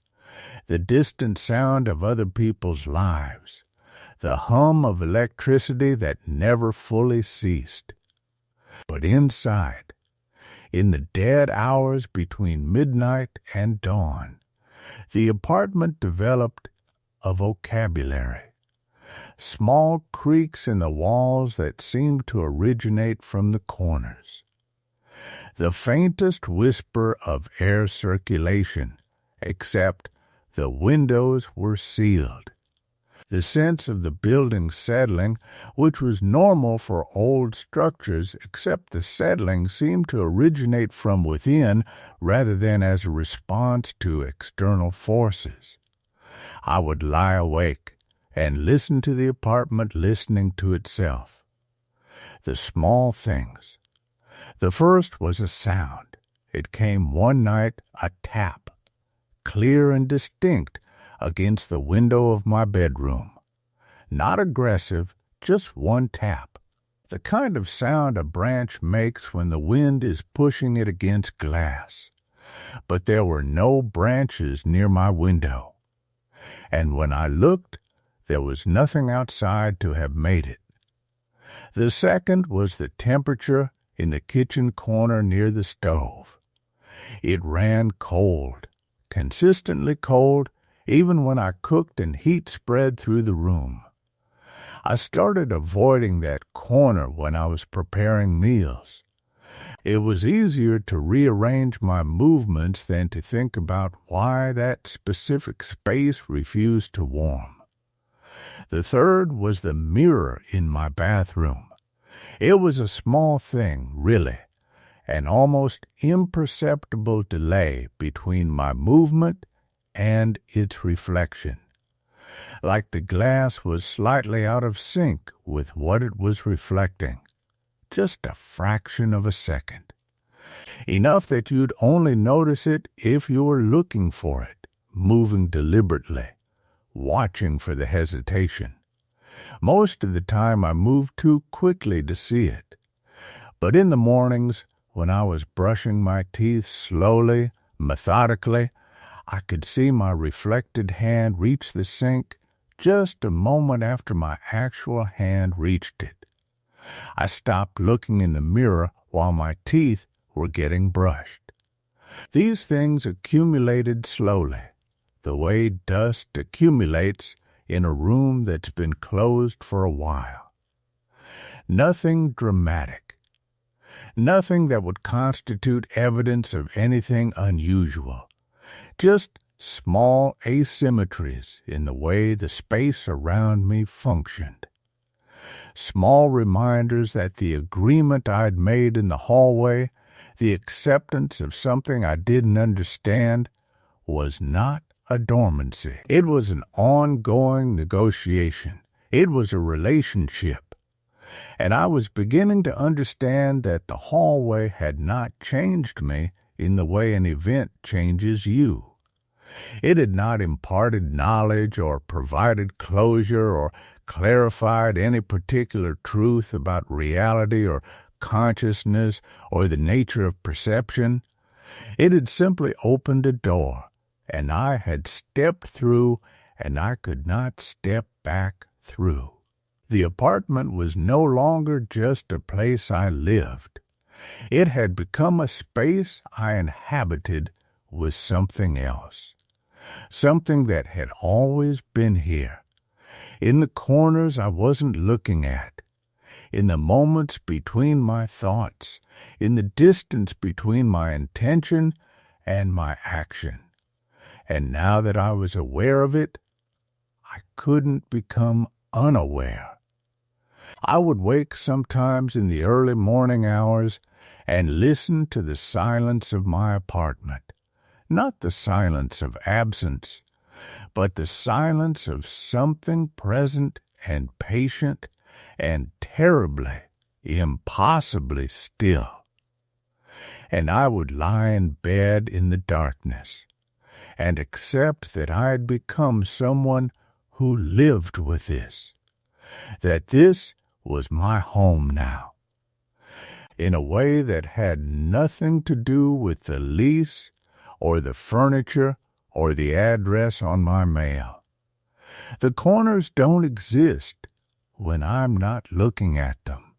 the distant sound of other people's lives, the hum of electricity that never fully ceased. But inside, in the dead hours between midnight and dawn, the apartment developed a vocabulary. Small creaks in the walls that seemed to originate from the corners. The faintest whisper of air circulation, except the windows were sealed. The sense of the building settling, which was normal for old structures, except the settling seemed to originate from within rather than as a response to external forces. I would lie awake and listen to the apartment listening to itself. The small things. The first was a sound. It came one night, a tap, clear and distinct, against the window of my bedroom. Not aggressive, just one tap. The kind of sound a branch makes when the wind is pushing it against glass. But there were no branches near my window. And when I looked, there was nothing outside to have made it. The second was the temperature in the kitchen corner near the stove. It ran cold, consistently cold, even when I cooked and heat spread through the room. I started avoiding that corner when I was preparing meals. It was easier to rearrange my movements than to think about why that specific space refused to warm. The third was the mirror in my bathroom. It was a small thing, really, an almost imperceptible delay between my movement and its reflection. Like the glass was slightly out of sync with what it was reflecting. Just a fraction of a second. Enough that you'd only notice it if you were looking for it, moving deliberately, watching for the hesitation. Most of the time I moved too quickly to see it. But in the mornings, when I was brushing my teeth slowly, methodically, I could see my reflected hand reach the sink just a moment after my actual hand reached it. I stopped looking in the mirror while my teeth were getting brushed. These things accumulated slowly, the way dust accumulates in a room that's been closed for a while. Nothing dramatic. Nothing that would constitute evidence of anything unusual. Just small asymmetries in the way the space around me functioned. Small reminders that the agreement I'd made in the hallway, the acceptance of something I didn't understand, was not a dormancy. It was an ongoing negotiation. It was a relationship. And I was beginning to understand that the hallway had not changed me in the way an event changes you. It had not imparted knowledge or provided closure or clarified any particular truth about reality or consciousness or the nature of perception. It had simply opened a door, and I had stepped through, and I could not step back through. The apartment was no longer just a place I lived. It had become a space I inhabited with something else. Something that had always been here. In the corners I wasn't looking at. In the moments between my thoughts. In the distance between my intention and my action. And now that I was aware of it, I couldn't become unaware. I would wake sometimes in the early morning hours and listen to the silence of my apartment. Not the silence of absence, but the silence of something present and patient and terribly, impossibly still. And I would lie in bed in the darkness and accept that I had become someone who lived with this, that this was my home now, in a way that had nothing to do with the lease or the furniture or the address on my mail. The corners don't exist when I'm not looking at them,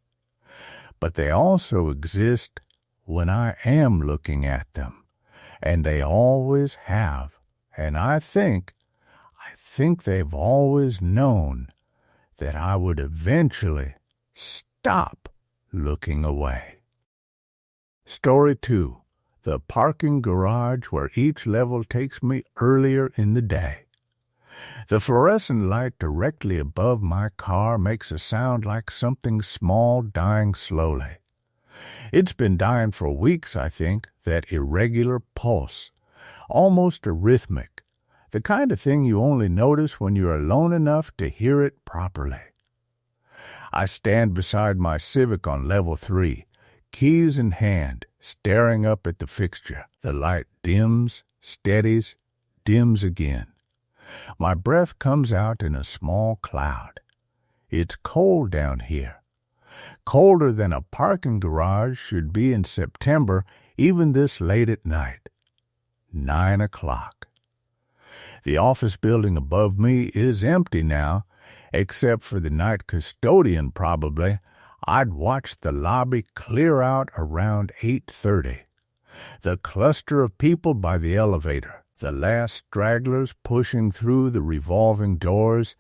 but they also exist when I am looking at them, and they always have, and I think they've always known that I would eventually stop looking away. Story 2. The parking garage where each level takes me earlier in the day. The fluorescent light directly above my car makes a sound like something small dying slowly. It's been dying for weeks, I think, that irregular pulse, almost arrhythmic, the kind of thing you only notice when you're alone enough to hear it properly. I stand beside my Civic on level 3, keys in hand, staring up at the fixture. The light dims, steadies, dims again. My breath comes out in a small cloud. It's cold down here. Colder than a parking garage should be in September, even this late at night. 9 o'clock. The office building above me is empty now, except for the night custodian probably. I'd watched the lobby clear out around 8:30. The cluster of people by the elevator, the last stragglers pushing through the revolving doors,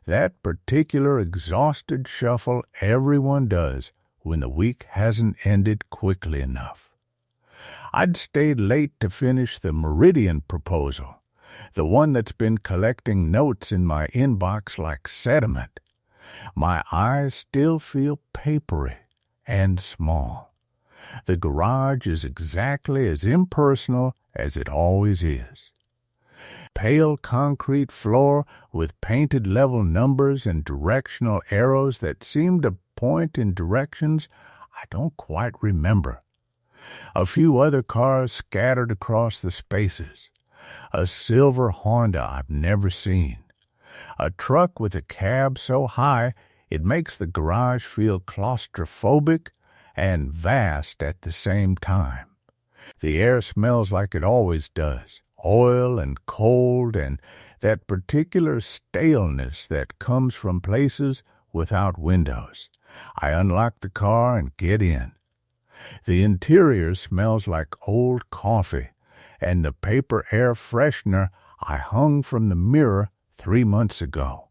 that particular exhausted shuffle everyone does when the week hasn't ended quickly enough. I'd stayed late to finish the Meridian proposal, the one that's been collecting notes in my inbox like sediment. My eyes still feel papery and small. The garage is exactly as impersonal as it always is. Pale concrete floor with painted level numbers and directional arrows that seem to point in directions I don't quite remember. A few other cars scattered across the spaces. A silver Honda I've never seen. A truck with a cab so high it makes the garage feel claustrophobic and vast at the same time. The air smells like it always does, oil and cold and that particular staleness that comes from places without windows. I unlock the car and get in. The interior smells like old coffee and the paper air freshener I hung from the mirror 3 months ago.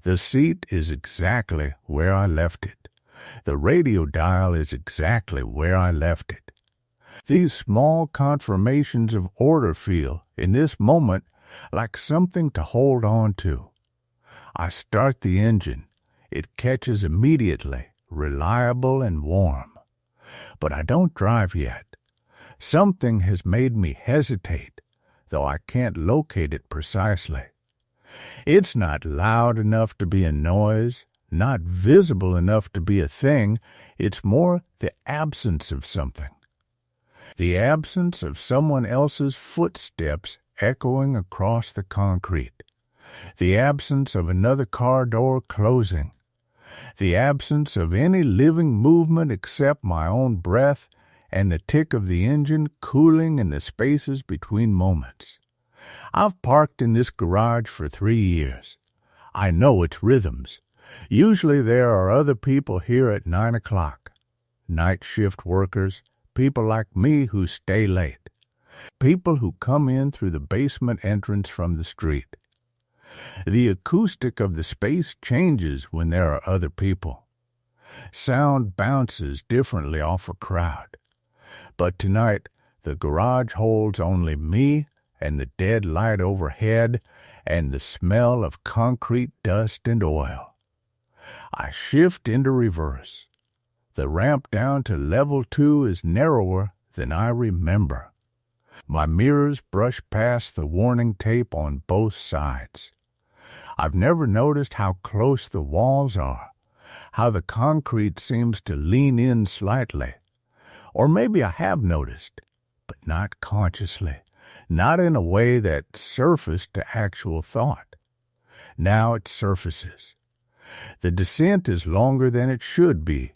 The seat is exactly where I left it. The radio dial is exactly where I left it. These small confirmations of order feel, in this moment, like something to hold on to. I start the engine. It catches immediately, reliable and warm. But I don't drive yet. Something has made me hesitate, though I can't locate it precisely. It's not loud enough to be a noise, not visible enough to be a thing. It's more the absence of something. The absence of someone else's footsteps echoing across the concrete. The absence of another car door closing. The absence of any living movement except my own breath and the tick of the engine cooling in the spaces between moments. I've parked in this garage for 3 years. I know its rhythms. Usually there are other people here at 9 o'clock. Night shift workers, people like me who stay late. People who come in through the basement entrance from the street. The acoustic of the space changes when there are other people. Sound bounces differently off a crowd. But tonight, the garage holds only me and the dead light overhead and the smell of concrete dust and oil. I shift into reverse. The ramp down to level 2 is narrower than I remember. My mirrors brush past the warning tape on both sides. I've never noticed how close the walls are, how the concrete seems to lean in slightly. Or maybe I have noticed, but not consciously, not in a way that surfaced to actual thought. Now it surfaces. The descent is longer than it should be.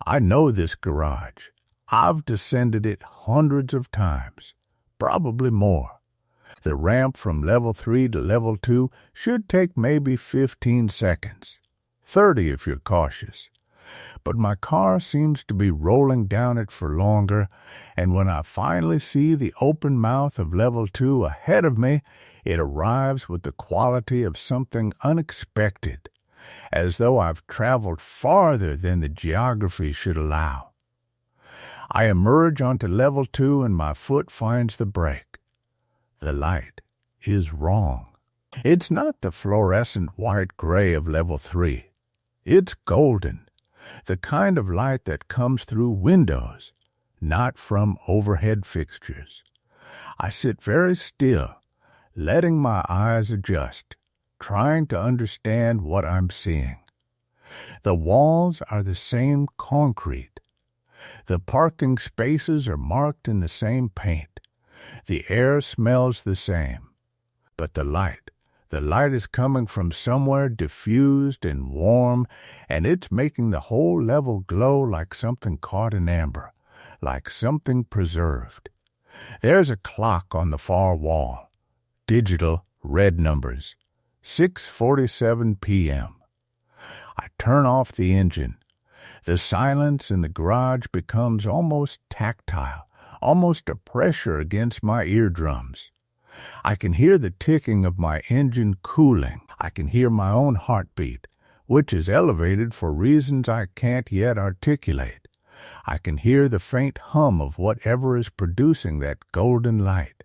I know this garage. I've descended it hundreds of times, probably more. The ramp from level 3 to level 2 should take maybe 15 seconds, 30 if you're cautious. But my car seems to be rolling down it for longer, and when I finally see the open mouth of level 2 ahead of me, it arrives with the quality of something unexpected, as though I've traveled farther than the geography should allow. I emerge onto level 2 and my foot finds the brake. The light is wrong. It's not the fluorescent white-gray of level 3. It's golden, the kind of light that comes through windows, not from overhead fixtures. I sit very still, letting my eyes adjust, trying to understand what I'm seeing. The walls are the same concrete. The parking spaces are marked in the same paint. The air smells the same. But the light is coming from somewhere diffused and warm, and it's making the whole level glow like something caught in amber, like something preserved. There's a clock on the far wall. Digital red numbers. 6:47 p.m. I turn off the engine. The silence in the garage becomes almost tactile, almost a pressure against my eardrums. I can hear the ticking of my engine cooling. I can hear my own heartbeat, which is elevated for reasons I can't yet articulate. I can hear the faint hum of whatever is producing that golden light.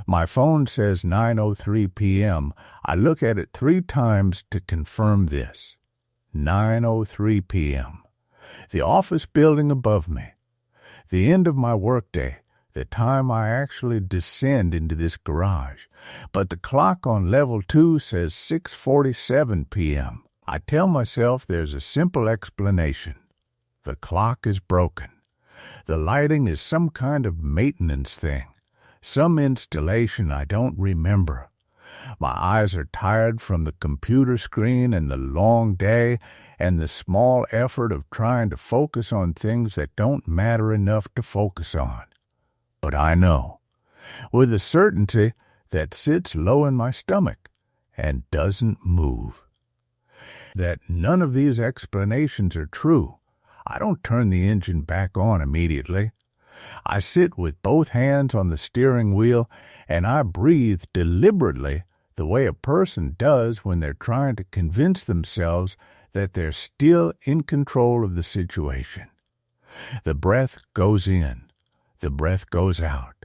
My phone says 9:03 p.m. I look at it 3 times to confirm this. 9:03 p.m. The office building above me. The end of my workday, the time I actually descend into this garage. But the clock on level 2 says 6:47 p.m. I tell myself there's a simple explanation. The clock is broken. The lighting is some kind of maintenance thing, some installation I don't remember. My eyes are tired from the computer screen and the long day and the small effort of trying to focus on things that don't matter enough to focus on. But I know, with a certainty that sits low in my stomach and doesn't move, that none of these explanations are true. I don't turn the engine back on immediately. I sit with both hands on the steering wheel, and I breathe deliberately the way a person does when they're trying to convince themselves that they're still in control of the situation. The breath goes in. The breath goes out.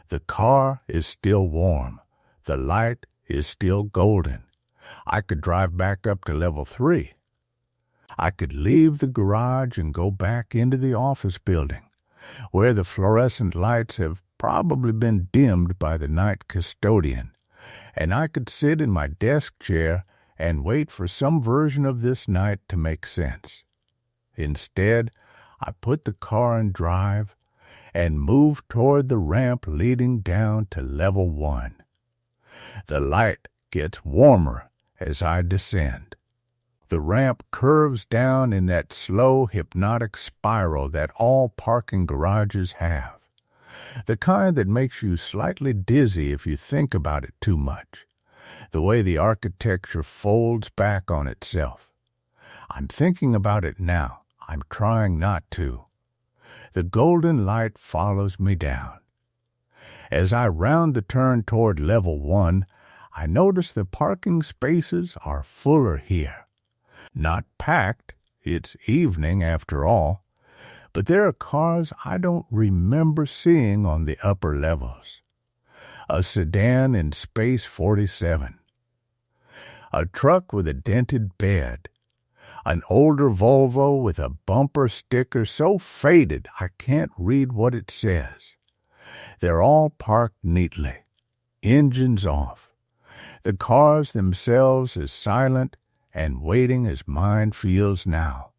The car is still warm. The light is still golden. I could drive back up to level 3. I could leave the garage and go back into the office building, where the fluorescent lights have probably been dimmed by the night custodian, and I could sit in my desk chair and wait for some version of this night to make sense. Instead, I put the car in drive and moved toward the ramp leading down to level 1. The light gets warmer as I descend. The ramp curves down in that slow, hypnotic spiral that all parking garages have, the kind that makes you slightly dizzy if you think about it too much, the way the architecture folds back on itself. I'm thinking about it now. I'm trying not to. The golden light follows me down. As I round the turn toward level 1, I notice the parking spaces are fuller here. Not packed, it's evening after all, but there are cars I don't remember seeing on the upper levels. A sedan in space 47. A truck with a dented bed. An older Volvo with a bumper sticker so faded I can't read what it says. They're all parked neatly, engines off. The cars themselves as silent and waiting as mine feels now.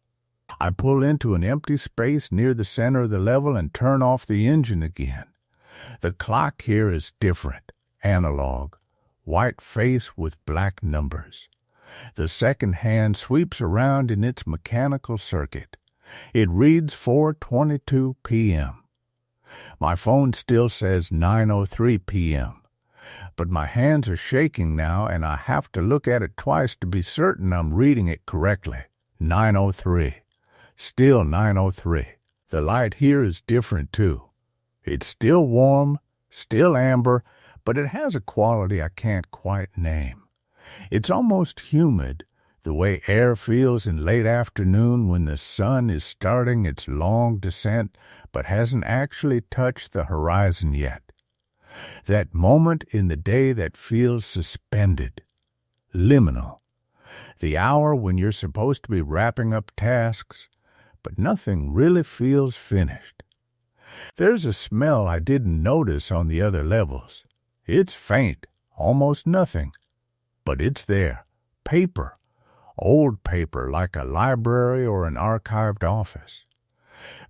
I pull into an empty space near the center of the level and turn off the engine again. The clock here is different, analog, white face with black numbers. The second hand sweeps around in its mechanical circuit. It reads 4:22 p.m. My phone still says 9:03 p.m., but my hands are shaking now and I have to look at it twice to be certain I'm reading it correctly. 9:03. Still 9:03. The light here is different too. It's still warm, still amber, but it has a quality I can't quite name. It's almost humid, the way air feels in late afternoon when the sun is starting its long descent but hasn't actually touched the horizon yet. That moment in the day that feels suspended. Liminal. The hour when you're supposed to be wrapping up tasks, but nothing really feels finished. There's a smell I didn't notice on the other levels. It's faint, almost nothing. But it's there. Paper. Old paper like a library or an archived office.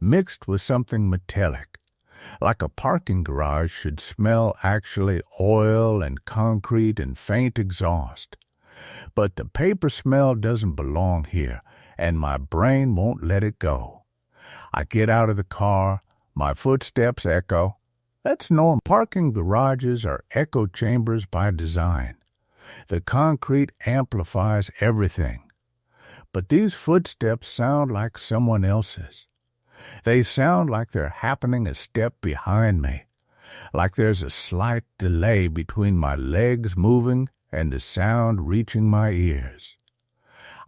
Mixed with something metallic. Like a parking garage should smell actually oil and concrete and faint exhaust. But the paper smell doesn't belong here, and my brain won't let it go. I get out of the car. My footsteps echo. That's normal. Parking garages are echo chambers by design. The concrete amplifies everything. But these footsteps sound like someone else's. They sound like they're happening a step behind me, like there's a slight delay between my legs moving and the sound reaching my ears.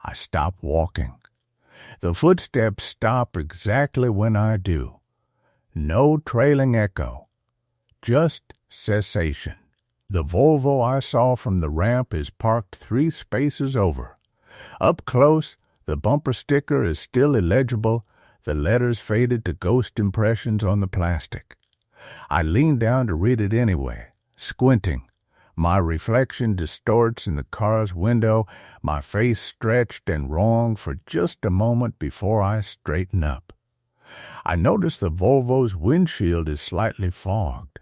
I stop walking. The footsteps stop exactly when I do. No trailing echo, just cessation. The Volvo I saw from the ramp is parked 3 spaces over. Up close, the bumper sticker is still illegible, the letters faded to ghost impressions on the plastic. I lean down to read it anyway, squinting. My reflection distorts in the car's window, my face stretched and wrong for just a moment before I straighten up. I notice the Volvo's windshield is slightly fogged.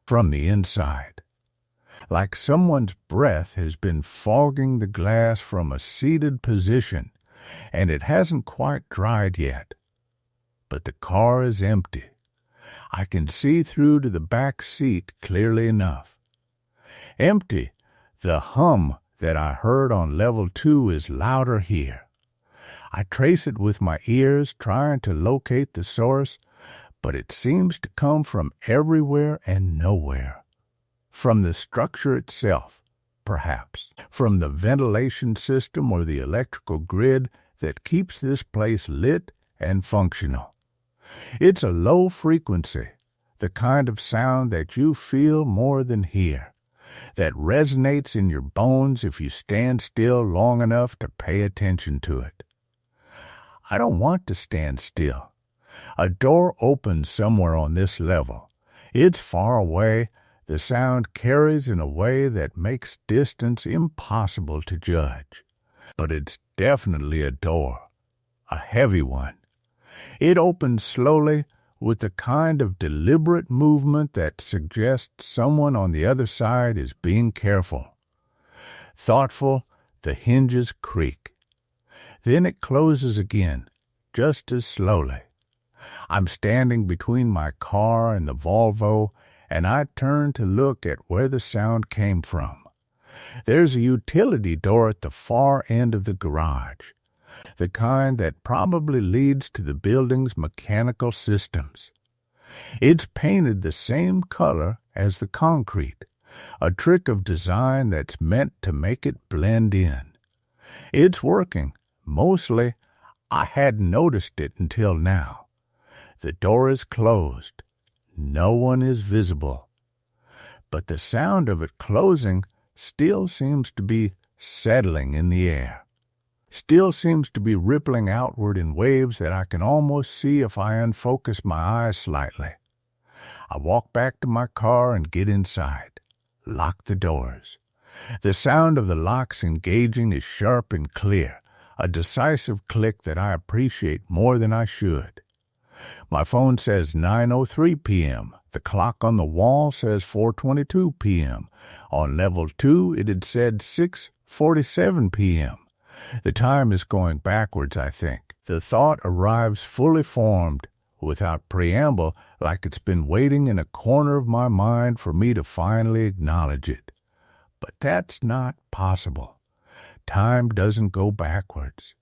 From the inside, like someone's breath has been fogging the glass from a seated position, and it hasn't quite dried yet. But the car is empty. I can see through to the back seat clearly enough. Empty. The hum that I heard on level 2 is louder here. I trace it with my ears, trying to locate the source, but it seems to come from everywhere and nowhere. From the structure itself, perhaps. From the ventilation system or the electrical grid that keeps this place lit and functional. It's a low frequency, the kind of sound that you feel more than hear, that resonates in your bones if you stand still long enough to pay attention to it. I don't want to stand still. A door opens somewhere on this level. It's far away. The sound carries in a way that makes distance impossible to judge. But it's definitely a door, a heavy one. It opens slowly with the kind of deliberate movement that suggests someone on the other side is being careful. Thoughtful, the hinges creak. Then it closes again, just as slowly. I'm standing between my car and the Volvo, and I turn to look at where the sound came from. There's a utility door at the far end of the garage, the kind that probably leads to the building's mechanical systems. It's painted the same color as the concrete, a trick of design that's meant to make it blend in. It's working, mostly. I hadn't noticed it until now. The door is closed. No one is visible. But the sound of it closing still seems to be settling in the air. Still seems to be rippling outward in waves that I can almost see if I unfocus my eyes slightly. I walk back to my car and get inside. Lock the doors. The sound of the locks engaging is sharp and clear, a decisive click that I appreciate more than I should. My phone says 9:03 p.m. The clock on the wall says 4:22 p.m. On level 2, it had said 6:47 p.m. The time is going backwards, I think. The thought arrives fully formed, without preamble, like it's been waiting in a corner of my mind for me to finally acknowledge it. But that's not possible. Time doesn't go backwards.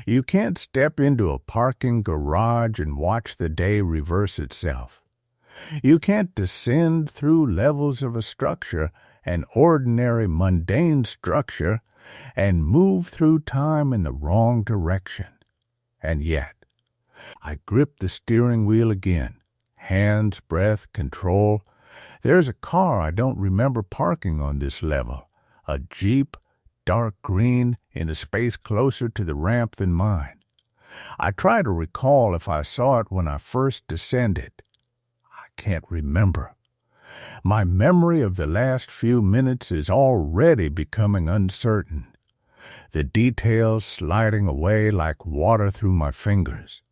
You can't step into a parking garage and watch the day reverse itself. You can't descend through levels of a structure, an ordinary mundane structure, and move through time in the wrong direction. And yet, I grip the steering wheel again. Hands, breath, control. There's a car I don't remember parking on this level. A Jeep, dark green, in a space closer to the ramp than mine. I try to recall if I saw it when I first descended. I can't remember. My memory of the last few minutes is already becoming uncertain, the details sliding away like water through my fingers.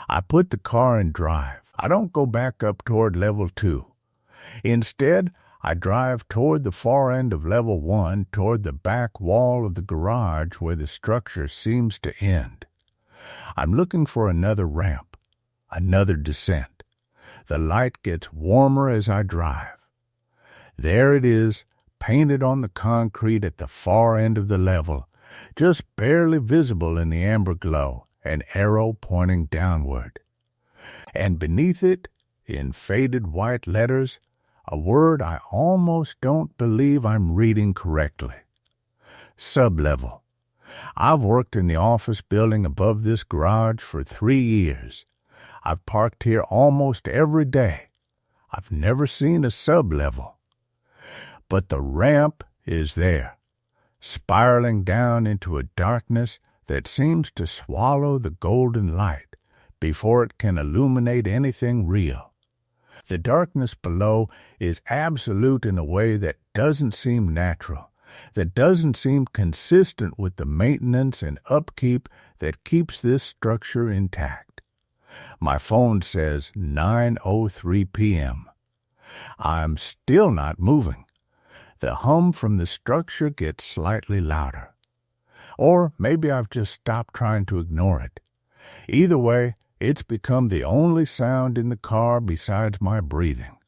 I put the car in drive. I don't go back up toward level 2. Instead, I drive toward the far end of level 1, toward the back wall of the garage where the structure seems to end. I'm looking for another ramp, another descent. The light gets warmer as I drive. There it is, painted on the concrete at the far end of the level, just barely visible in the amber glow, an arrow pointing downward. And beneath it, in faded white letters, a word I almost don't believe I'm reading correctly. Sublevel. I've worked in the office building above this garage for 3 years. I've parked here almost every day. I've never seen a sublevel. But the ramp is there, spiraling down into a darkness that seems to swallow the golden light before it can illuminate anything real. The darkness below is absolute in a way that doesn't seem natural, that doesn't seem consistent with the maintenance and upkeep that keeps this structure intact. My phone says 9:03 p.m. I'm still not moving. The hum from the structure gets slightly louder. Or maybe I've just stopped trying to ignore it. Either way, it's become the only sound in the car besides my breathing.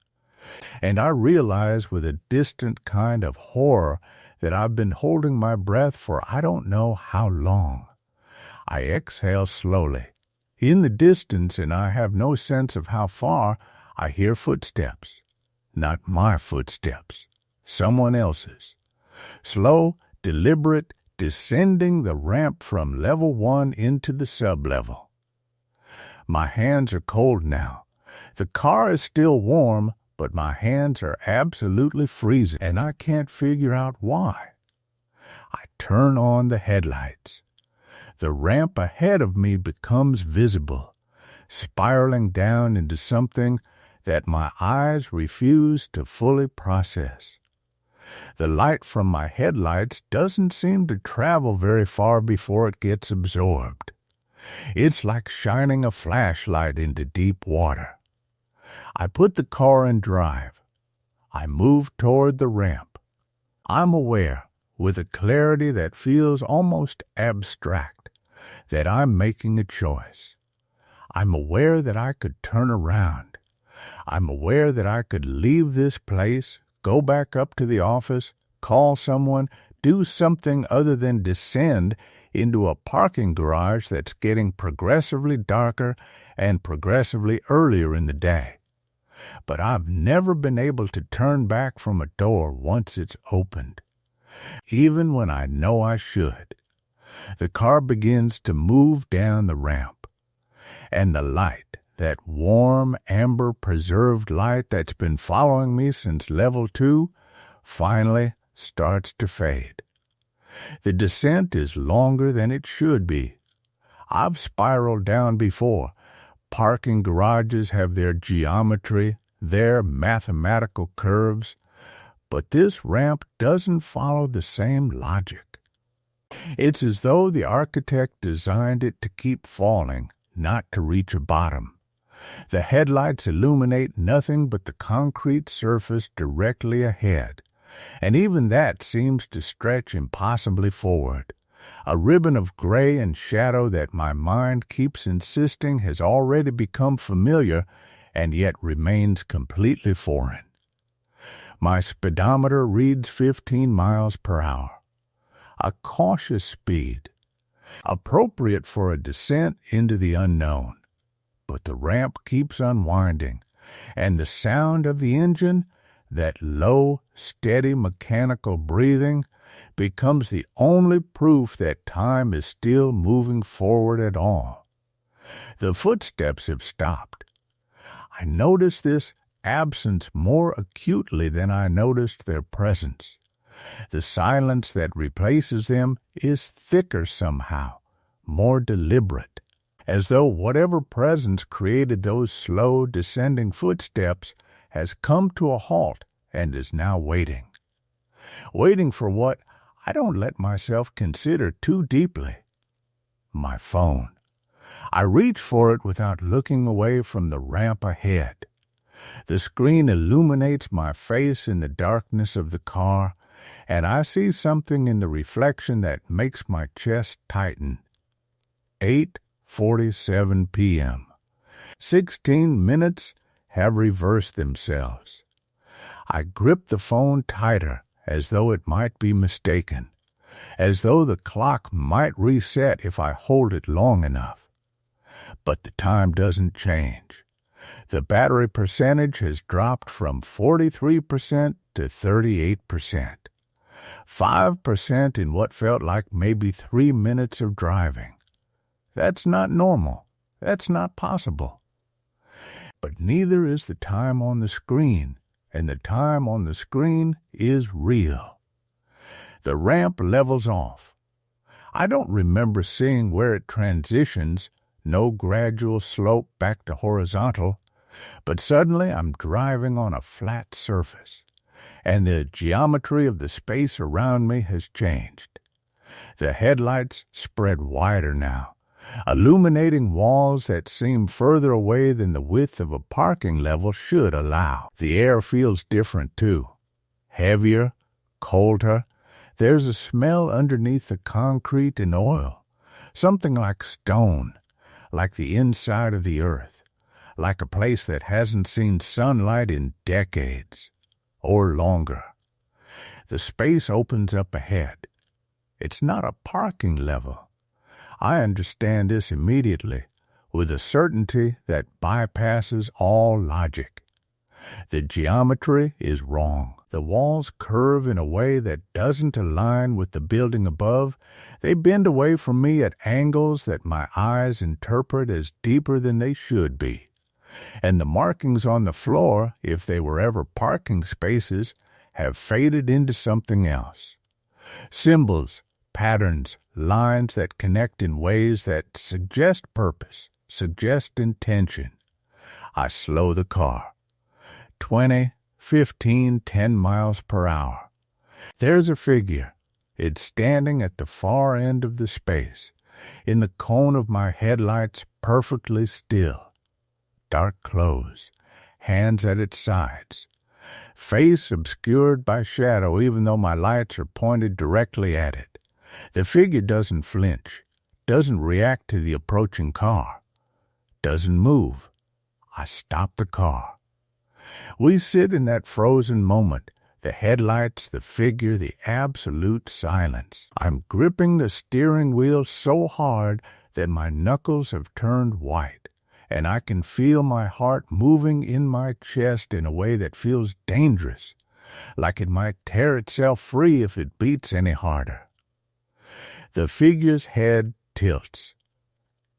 And I realize with a distant kind of horror that I've been holding my breath for I don't know how long. I exhale slowly. In the distance, and I have no sense of how far, I hear footsteps. Not my footsteps. Someone else's. Slow, deliberate, descending the ramp from level 1 into the sublevel. My hands are cold now. The car is still warm, but my hands are absolutely freezing, and I can't figure out why. I turn on the headlights. The ramp ahead of me becomes visible, spiraling down into something that my eyes refuse to fully process. The light from my headlights doesn't seem to travel very far before it gets absorbed. It's like shining a flashlight into deep water. I put the car in drive. I move toward the ramp. I'm aware, with a clarity that feels almost abstract, that I'm making a choice. I'm aware that I could turn around. I'm aware that I could leave this place, go back up to the office, call someone, do something other than descend into a parking garage that's getting progressively darker and progressively earlier in the day. But I've never been able to turn back from a door once it's opened, even when I know I should. The car begins to move down the ramp, and the light, that warm, amber, preserved light that's been following me since level 2, finally starts to fade. The descent is longer than it should be. I've spiraled down before. Parking garages have their geometry, their mathematical curves. But this ramp doesn't follow the same logic. It's as though the architect designed it to keep falling, not to reach a bottom. The headlights illuminate nothing but the concrete surface directly ahead, and even that seems to stretch impossibly forward, a ribbon of gray and shadow that my mind keeps insisting has already become familiar and yet remains completely foreign. My speedometer reads 15 miles per hour, a cautious speed, appropriate for a descent into the unknown. But the ramp keeps unwinding, and the sound of the engine, that low, steady mechanical breathing, becomes the only proof that time is still moving forward at all. The footsteps have stopped. I notice this absence more acutely than I noticed their presence. The silence that replaces them is thicker somehow, more deliberate, as though whatever presence created those slow, descending footsteps has come to a halt and is now waiting. Waiting for what I don't let myself consider too deeply. My phone. I reach for it without looking away from the ramp ahead. The screen illuminates my face in the darkness of the car, and I see something in the reflection that makes my chest tighten. 8:47 p.m. 16 minutes have reversed themselves. I grip the phone tighter as though it might be mistaken, as though the clock might reset if I hold it long enough. But the time doesn't change. The battery percentage has dropped from 43% to 38%. 5% in what felt like maybe 3 minutes of driving. That's not normal. That's not possible. But neither is the time on the screen, and the time on the screen is real. The ramp levels off. I don't remember seeing where it transitions, no gradual slope back to horizontal, but suddenly I'm driving on a flat surface, and the geometry of the space around me has changed. The headlights spread wider now, illuminating walls that seem further away than the width of a parking level should allow. The air feels different, too. Heavier, colder. There's a smell underneath the concrete and oil, something like stone, like the inside of the earth, like a place that hasn't seen sunlight in decades, or longer. The space opens up ahead. It's not a parking level. I understand this immediately, with a certainty that bypasses all logic. The geometry is wrong. The walls curve in a way that doesn't align with the building above. They bend away from me at angles that my eyes interpret as deeper than they should be. And the markings on the floor, if they were ever parking spaces, have faded into something else. Symbols, patterns, lines that connect in ways that suggest purpose, suggest intention. I slow the car. 20, 15, 10 miles per hour. There's a figure. It's standing at the far end of the space, in the cone of my headlights, perfectly still. Dark clothes, hands at its sides. Face obscured by shadow even though my lights are pointed directly at it. The figure doesn't flinch, doesn't react to the approaching car, doesn't move. I stop the car. We sit in that frozen moment, the headlights, the figure, the absolute silence. I'm gripping the steering wheel so hard that my knuckles have turned white, and I can feel my heart moving in my chest in a way that feels dangerous, like it might tear itself free if it beats any harder. The figure's head tilts,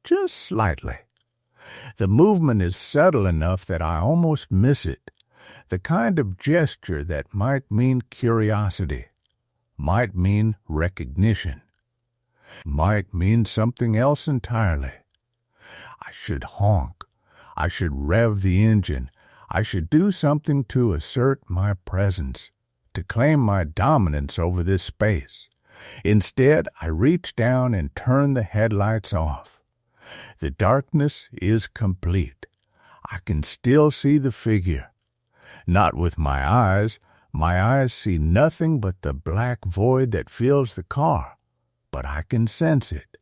just slightly. The movement is subtle enough that I almost miss it, the kind of gesture that might mean curiosity, might mean recognition, might mean something else entirely. I should honk. I should rev the engine. I should do something to assert my presence, to claim my dominance over this space. Instead, I reach down and turn the headlights off. The darkness is complete. I can still see the figure. Not with my eyes. My eyes see nothing but the black void that fills the car. But I can sense it.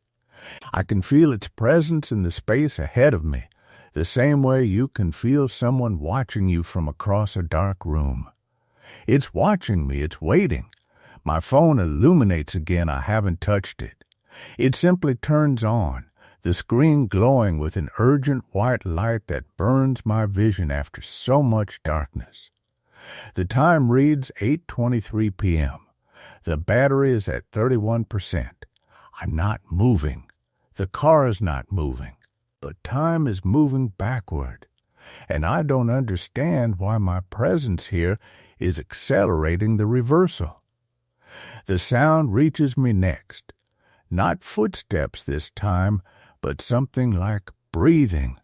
I can feel its presence in the space ahead of me, the same way you can feel someone watching you from across a dark room. It's watching me. It's waiting. My phone illuminates again. I haven't touched it. It simply turns on, the screen glowing with an urgent white light that burns my vision after so much darkness. The time reads 8:23 p.m. The battery is at 31%. I'm not moving. The car is not moving. But time is moving backward. And I don't understand why my presence here is accelerating the reversal. The sound reaches me next. Not footsteps this time, but something like breathing.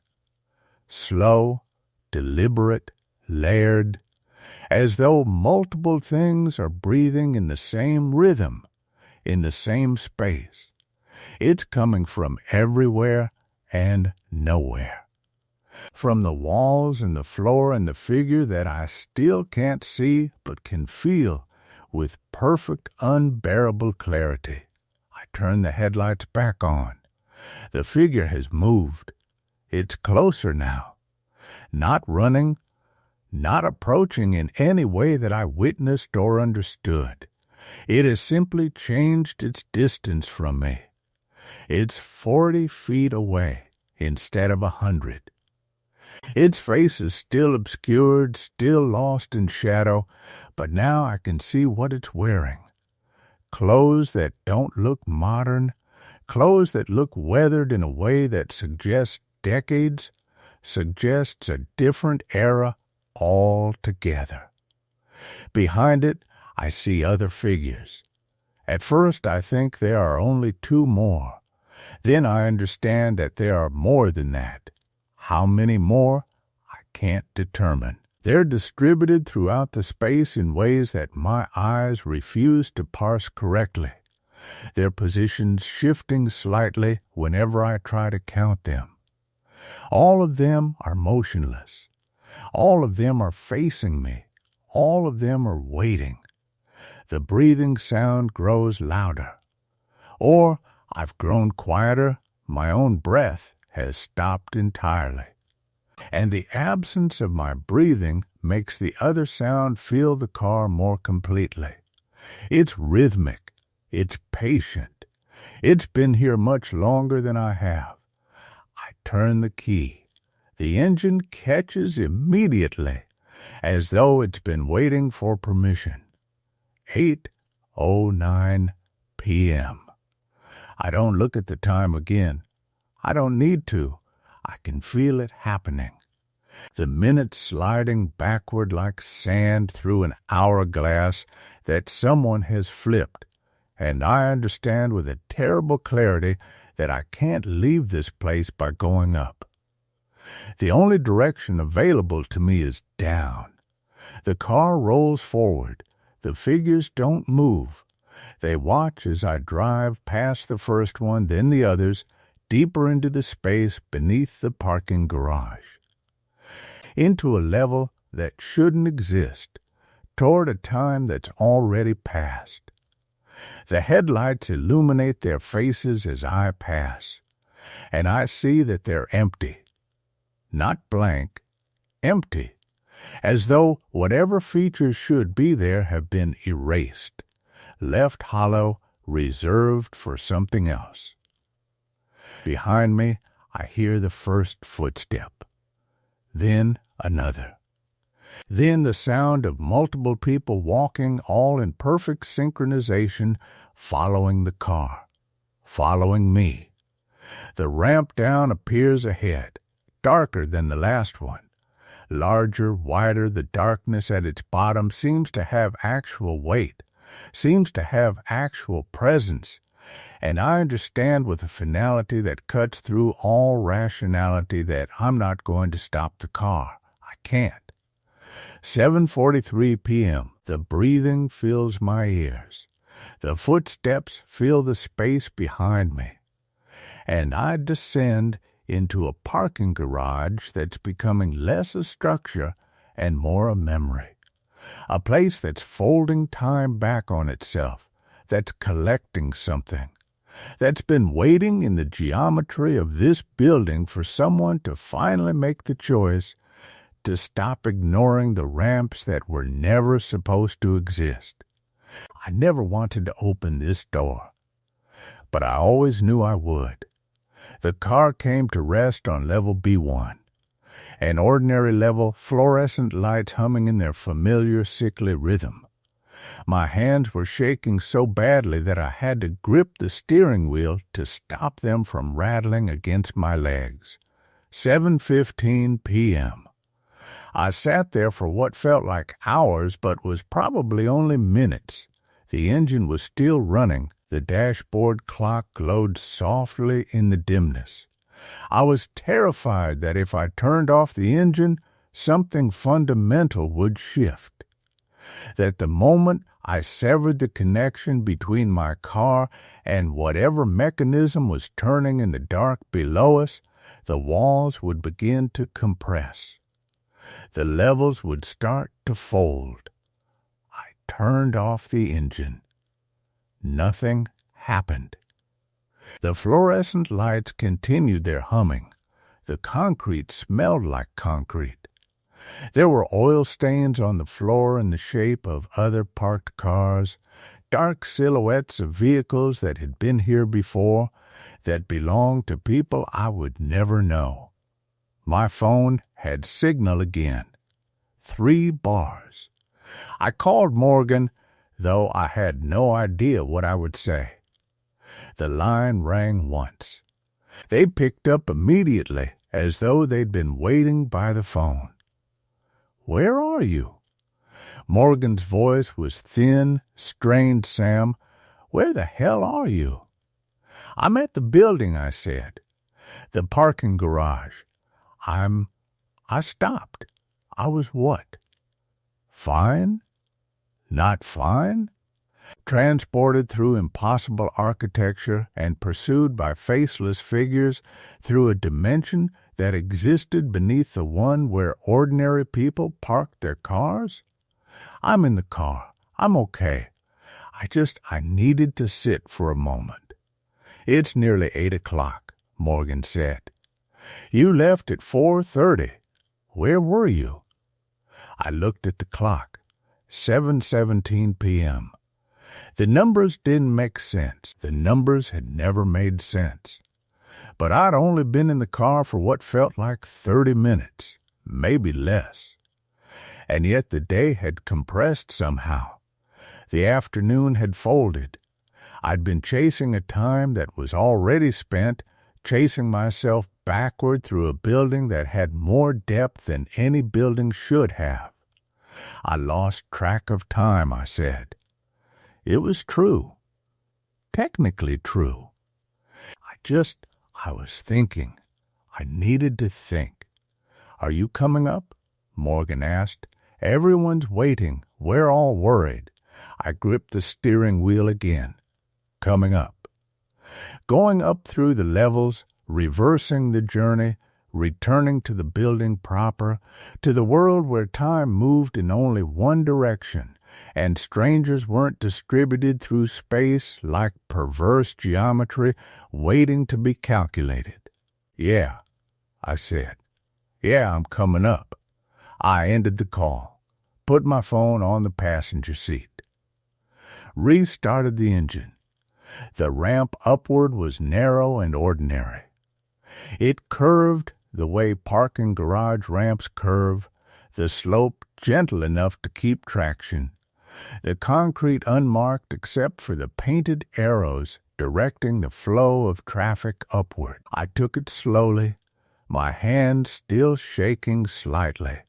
Slow, deliberate, layered, as though multiple things are breathing in the same rhythm, in the same space. It's coming from everywhere and nowhere. From the walls and the floor and the figure that I still can't see but can feel with perfect, unbearable clarity. I turn the headlights back on. The figure has moved. It's closer now. Not running, not approaching in any way that I witnessed or understood. It has simply changed its distance from me. It's 40 feet away instead of 100. Its face is still obscured, still lost in shadow, but now I can see what it's wearing. Clothes that don't look modern, clothes that look weathered in a way that suggests decades, suggests a different era altogether. Behind it, I see other figures. At first, I think there are only two more. Then I understand that there are more than that. How many more, I can't determine. They're distributed throughout the space in ways that my eyes refuse to parse correctly, their positions shifting slightly whenever I try to count them. All of them are motionless. All of them are facing me. All of them are waiting. The breathing sound grows louder. Or I've grown quieter. My own breath has stopped entirely. And the absence of my breathing makes the other sound fill the car more completely. It's rhythmic. It's patient. It's been here much longer than I have. I turn the key. The engine catches immediately, as though it's been waiting for permission. 8:09 p.m. I don't look at the time again. I don't need to. I can feel it happening. The minutes sliding backward like sand through an hourglass that someone has flipped, and I understand with a terrible clarity that I can't leave this place by going up. The only direction available to me is down. The car rolls forward. The figures don't move. They watch as I drive past the first one, then the others, deeper into the space beneath the parking garage. Into a level that shouldn't exist, toward a time that's already passed. The headlights illuminate their faces as I pass, and I see that they're empty. Not blank, empty, as though whatever features should be there have been erased, left hollow, reserved for something else. Behind me, I hear the first footstep, then another. Then the sound of multiple people walking all in perfect synchronization, following the car, following me. The ramp down appears ahead, darker than the last one. Larger, wider, the darkness at its bottom seems to have actual weight, seems to have actual presence, and I understand with a finality that cuts through all rationality that I'm not going to stop the car. I can't. 7:43 p.m. The breathing fills my ears. The footsteps fill the space behind me. And I descend into a parking garage that's becoming less a structure and more a memory. A place that's folding time back on itself, that's collecting something, that's been waiting in the geometry of this building for someone to finally make the choice to stop ignoring the ramps that were never supposed to exist. I never wanted to open this door, but I always knew I would. The car came to rest on level B1, an ordinary level, fluorescent lights humming in their familiar sickly rhythm. My hands were shaking so badly that I had to grip the steering wheel to stop them from rattling against my legs. 7:15 p.m. I sat there for what felt like hours but was probably only minutes. The engine was still running. The dashboard clock glowed softly in the dimness. I was terrified that if I turned off the engine, something fundamental would shift. That the moment I severed the connection between my car and whatever mechanism was turning in the dark below us, the walls would begin to compress. The levels would start to fold. I turned off the engine. Nothing happened. The fluorescent lights continued their humming. The concrete smelled like concrete. There were oil stains on the floor in the shape of other parked cars, dark silhouettes of vehicles that had been here before, that belonged to people I would never know. My phone had signal again. 3 bars. I called Morgan, though I had no idea what I would say. The line rang once. They picked up immediately, as though they'd been waiting by the phone. "Where are you?" Morgan's voice was thin, strained. "Sam, where the hell are you?" "I'm at the building," I said. "The parking garage. I stopped. I was what? Fine? Not fine?" Transported through impossible architecture and pursued by faceless figures through a dimension that existed beneath the one where ordinary people parked their cars? "I'm in the car. I'm okay. I needed to sit for a moment." "It's nearly 8 o'clock, Morgan said. "You left at 4:30. Where were you?" I looked at the clock. 7:17 p.m. The numbers didn't make sense. The numbers had never made sense. But I'd only been in the car for what felt like 30 minutes, maybe less. And yet the day had compressed somehow. The afternoon had folded. I'd been chasing a time that was already spent, chasing myself backward through a building that had more depth than any building should have. I lost track of time, I said. It was true. Technically true. I was thinking. I needed to think. "Are you coming up?" Morgan asked. "Everyone's waiting. We're all worried." I gripped the steering wheel again. Coming up. Going up through the levels, reversing the journey, returning to the building proper, to the world where time moved in only one direction, and strangers weren't distributed through space like perverse geometry waiting to be calculated. "Yeah," I said. "Yeah, I'm coming up." I ended the call, put my phone on the passenger seat. Restarted the engine. The ramp upward was narrow and ordinary. It curved the way parking garage ramps curve, the slope gentle enough to keep traction, the concrete unmarked except for the painted arrows directing the flow of traffic upward. I took it slowly, my hand still shaking slightly,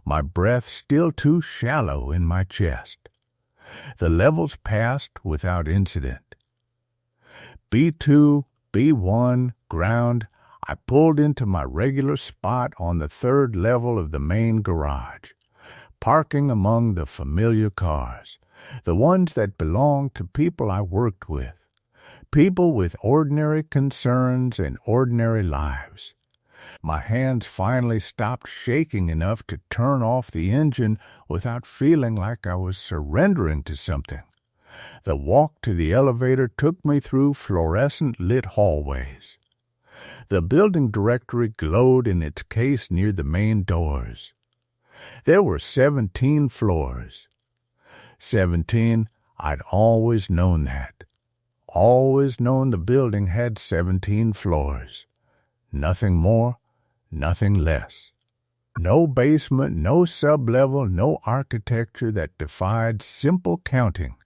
my breath still too shallow in my chest. The levels passed without incident. B2, B1, ground. I pulled into my regular spot on the 3rd level of the main garage. parking among the familiar cars, the ones that belonged to people I worked with, people with ordinary concerns and ordinary lives. My hands finally stopped shaking enough to turn off the engine without feeling like I was surrendering to something. The walk to the elevator took me through fluorescent-lit hallways. The building directory glowed in its case near the main doors. There were 17 floors. 17, I'd always known that. Always known the building had 17 floors. Nothing more, nothing less. No basement, no sublevel, no architecture that defied simple counting.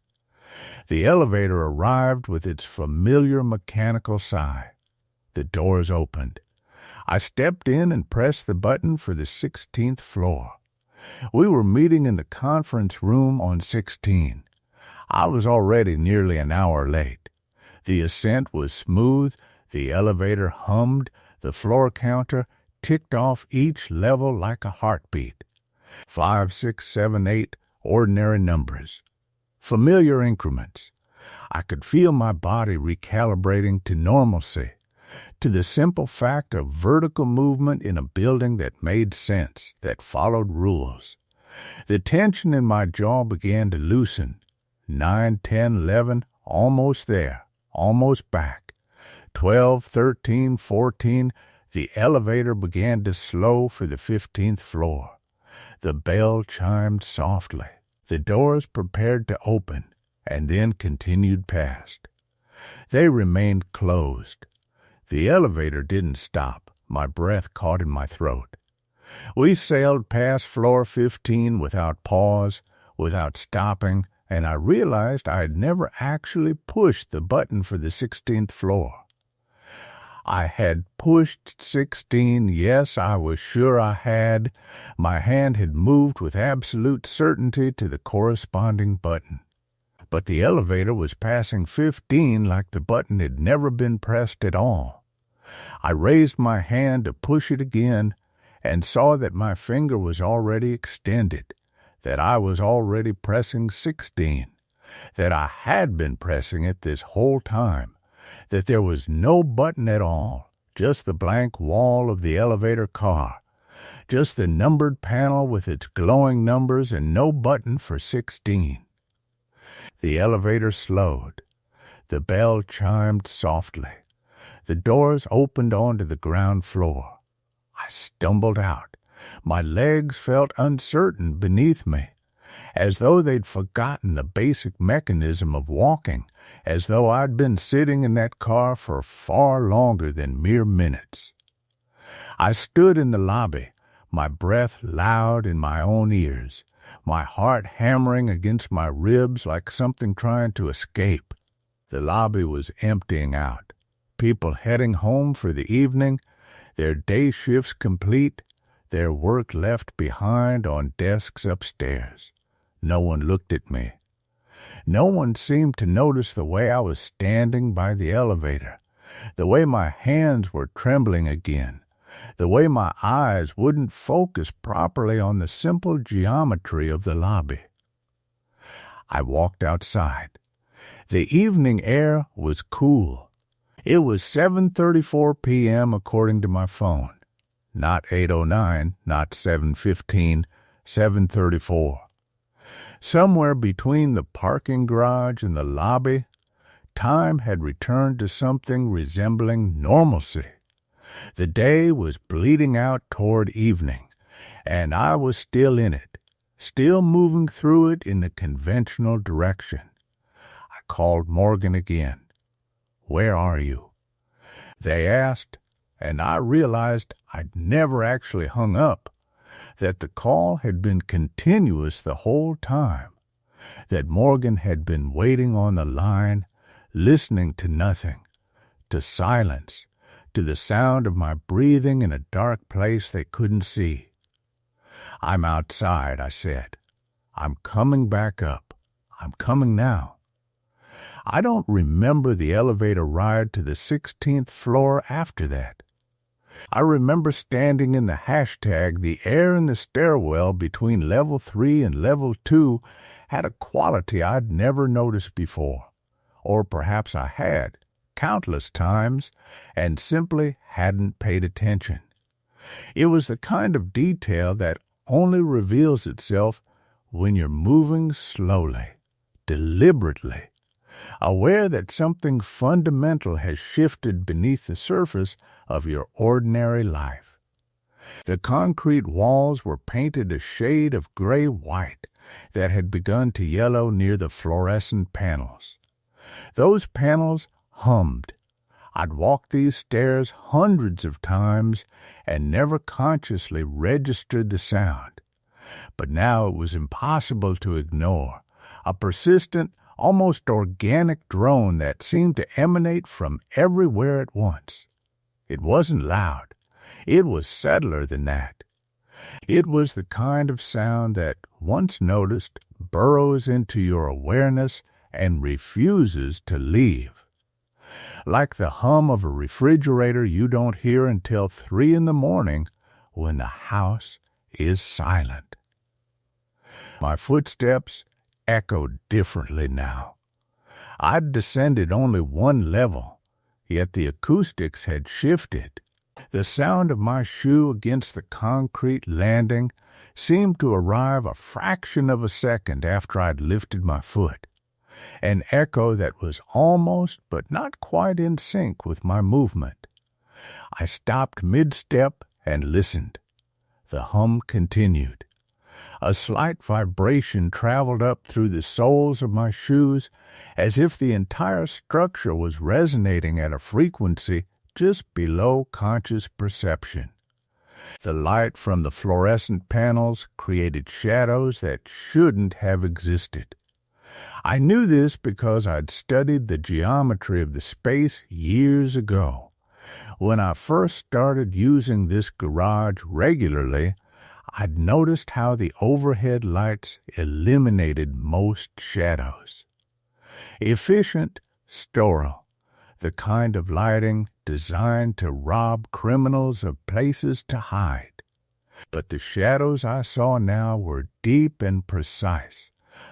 The elevator arrived with its familiar mechanical sigh. The doors opened. I stepped in and pressed the button for the 16th floor. We were meeting in the conference room on 16. I was already nearly an hour late. The ascent was smooth, the elevator hummed, the floor counter ticked off each level like a heartbeat. 5, 6, 7, 8, ordinary numbers. Familiar increments. I could feel my body recalibrating to normalcy, to the simple fact of vertical movement in a building that made sense, that followed rules. The tension in my jaw began to loosen. 9, 10, 11, almost there, almost back. 12, 13, 14, the elevator began to slow for the 15th floor. The bell chimed softly. The doors prepared to open, and then continued past. They remained closed. The elevator didn't stop. My breath caught in my throat. We sailed past floor 15 without pause, without stopping, and I realized I had never actually pushed the button for the 16th floor. I had pushed 16, yes, I was sure I had. My hand had moved with absolute certainty to the corresponding button. But the elevator was passing 15 like the button had never been pressed at all. I raised my hand to push it again and saw that my finger was already extended, that I was already pressing 16, that I had been pressing it this whole time, that there was no button at all, just the blank wall of the elevator car, just the numbered panel with its glowing numbers and no button for 16. The elevator slowed. The bell chimed softly. The doors opened onto the ground floor. I stumbled out. My legs felt uncertain beneath me, as though they'd forgotten the basic mechanism of walking, as though I'd been sitting in that car for far longer than mere minutes. I stood in the lobby, my breath loud in my own ears, my heart hammering against my ribs like something trying to escape. The lobby was emptying out. People heading home for the evening, their day shifts complete, their work left behind on desks upstairs. No one looked at me. No one seemed to notice the way I was standing by the elevator, the way my hands were trembling again, the way my eyes wouldn't focus properly on the simple geometry of the lobby. I walked outside. The evening air was cool. It was 7:34 p.m. according to my phone. Not 8:09, not 7:15, 7:34. Somewhere between the parking garage and the lobby, time had returned to something resembling normalcy. The day was bleeding out toward evening, and I was still in it, still moving through it in the conventional direction. I called Morgan again. "Where are you?" They asked, and I realized I'd never actually hung up, that the call had been continuous the whole time, that Morgan had been waiting on the line, listening to nothing, to silence, to the sound of my breathing in a dark place they couldn't see. "I'm outside," I said. "I'm coming back up. I'm coming now." I don't remember the elevator ride to the 16th floor after that. I remember standing in the hashtag. The air in the stairwell between level 3 and level 2 had a quality I'd never noticed before. Or perhaps I had, countless times, and simply hadn't paid attention. It was the kind of detail that only reveals itself when you're moving slowly, deliberately, aware that something fundamental has shifted beneath the surface of your ordinary life. The concrete walls were painted a shade of gray-white that had begun to yellow near the fluorescent panels. Those panels hummed. I'd walked these stairs hundreds of times and never consciously registered the sound. But now it was impossible to ignore, a persistent, almost organic drone that seemed to emanate from everywhere at once. It wasn't loud. It was subtler than that. It was the kind of sound that, once noticed, burrows into your awareness and refuses to leave. Like the hum of a refrigerator you don't hear until 3 a.m. when the house is silent. My footsteps echoed differently now. I'd descended only one level, yet the acoustics had shifted. The sound of my shoe against the concrete landing seemed to arrive a fraction of a second after I'd lifted my foot, an echo that was almost but not quite in sync with my movement. I stopped mid-step and listened. The hum continued. A slight vibration traveled up through the soles of my shoes, as if the entire structure was resonating at a frequency just below conscious perception. The light from the fluorescent panels created shadows that shouldn't have existed. I knew this because I'd studied the geometry of the space years ago. When I first started using this garage regularly, I'd noticed how the overhead lights eliminated most shadows. Efficient, sterile, the kind of lighting designed to rob criminals of places to hide. But the shadows I saw now were deep and precise,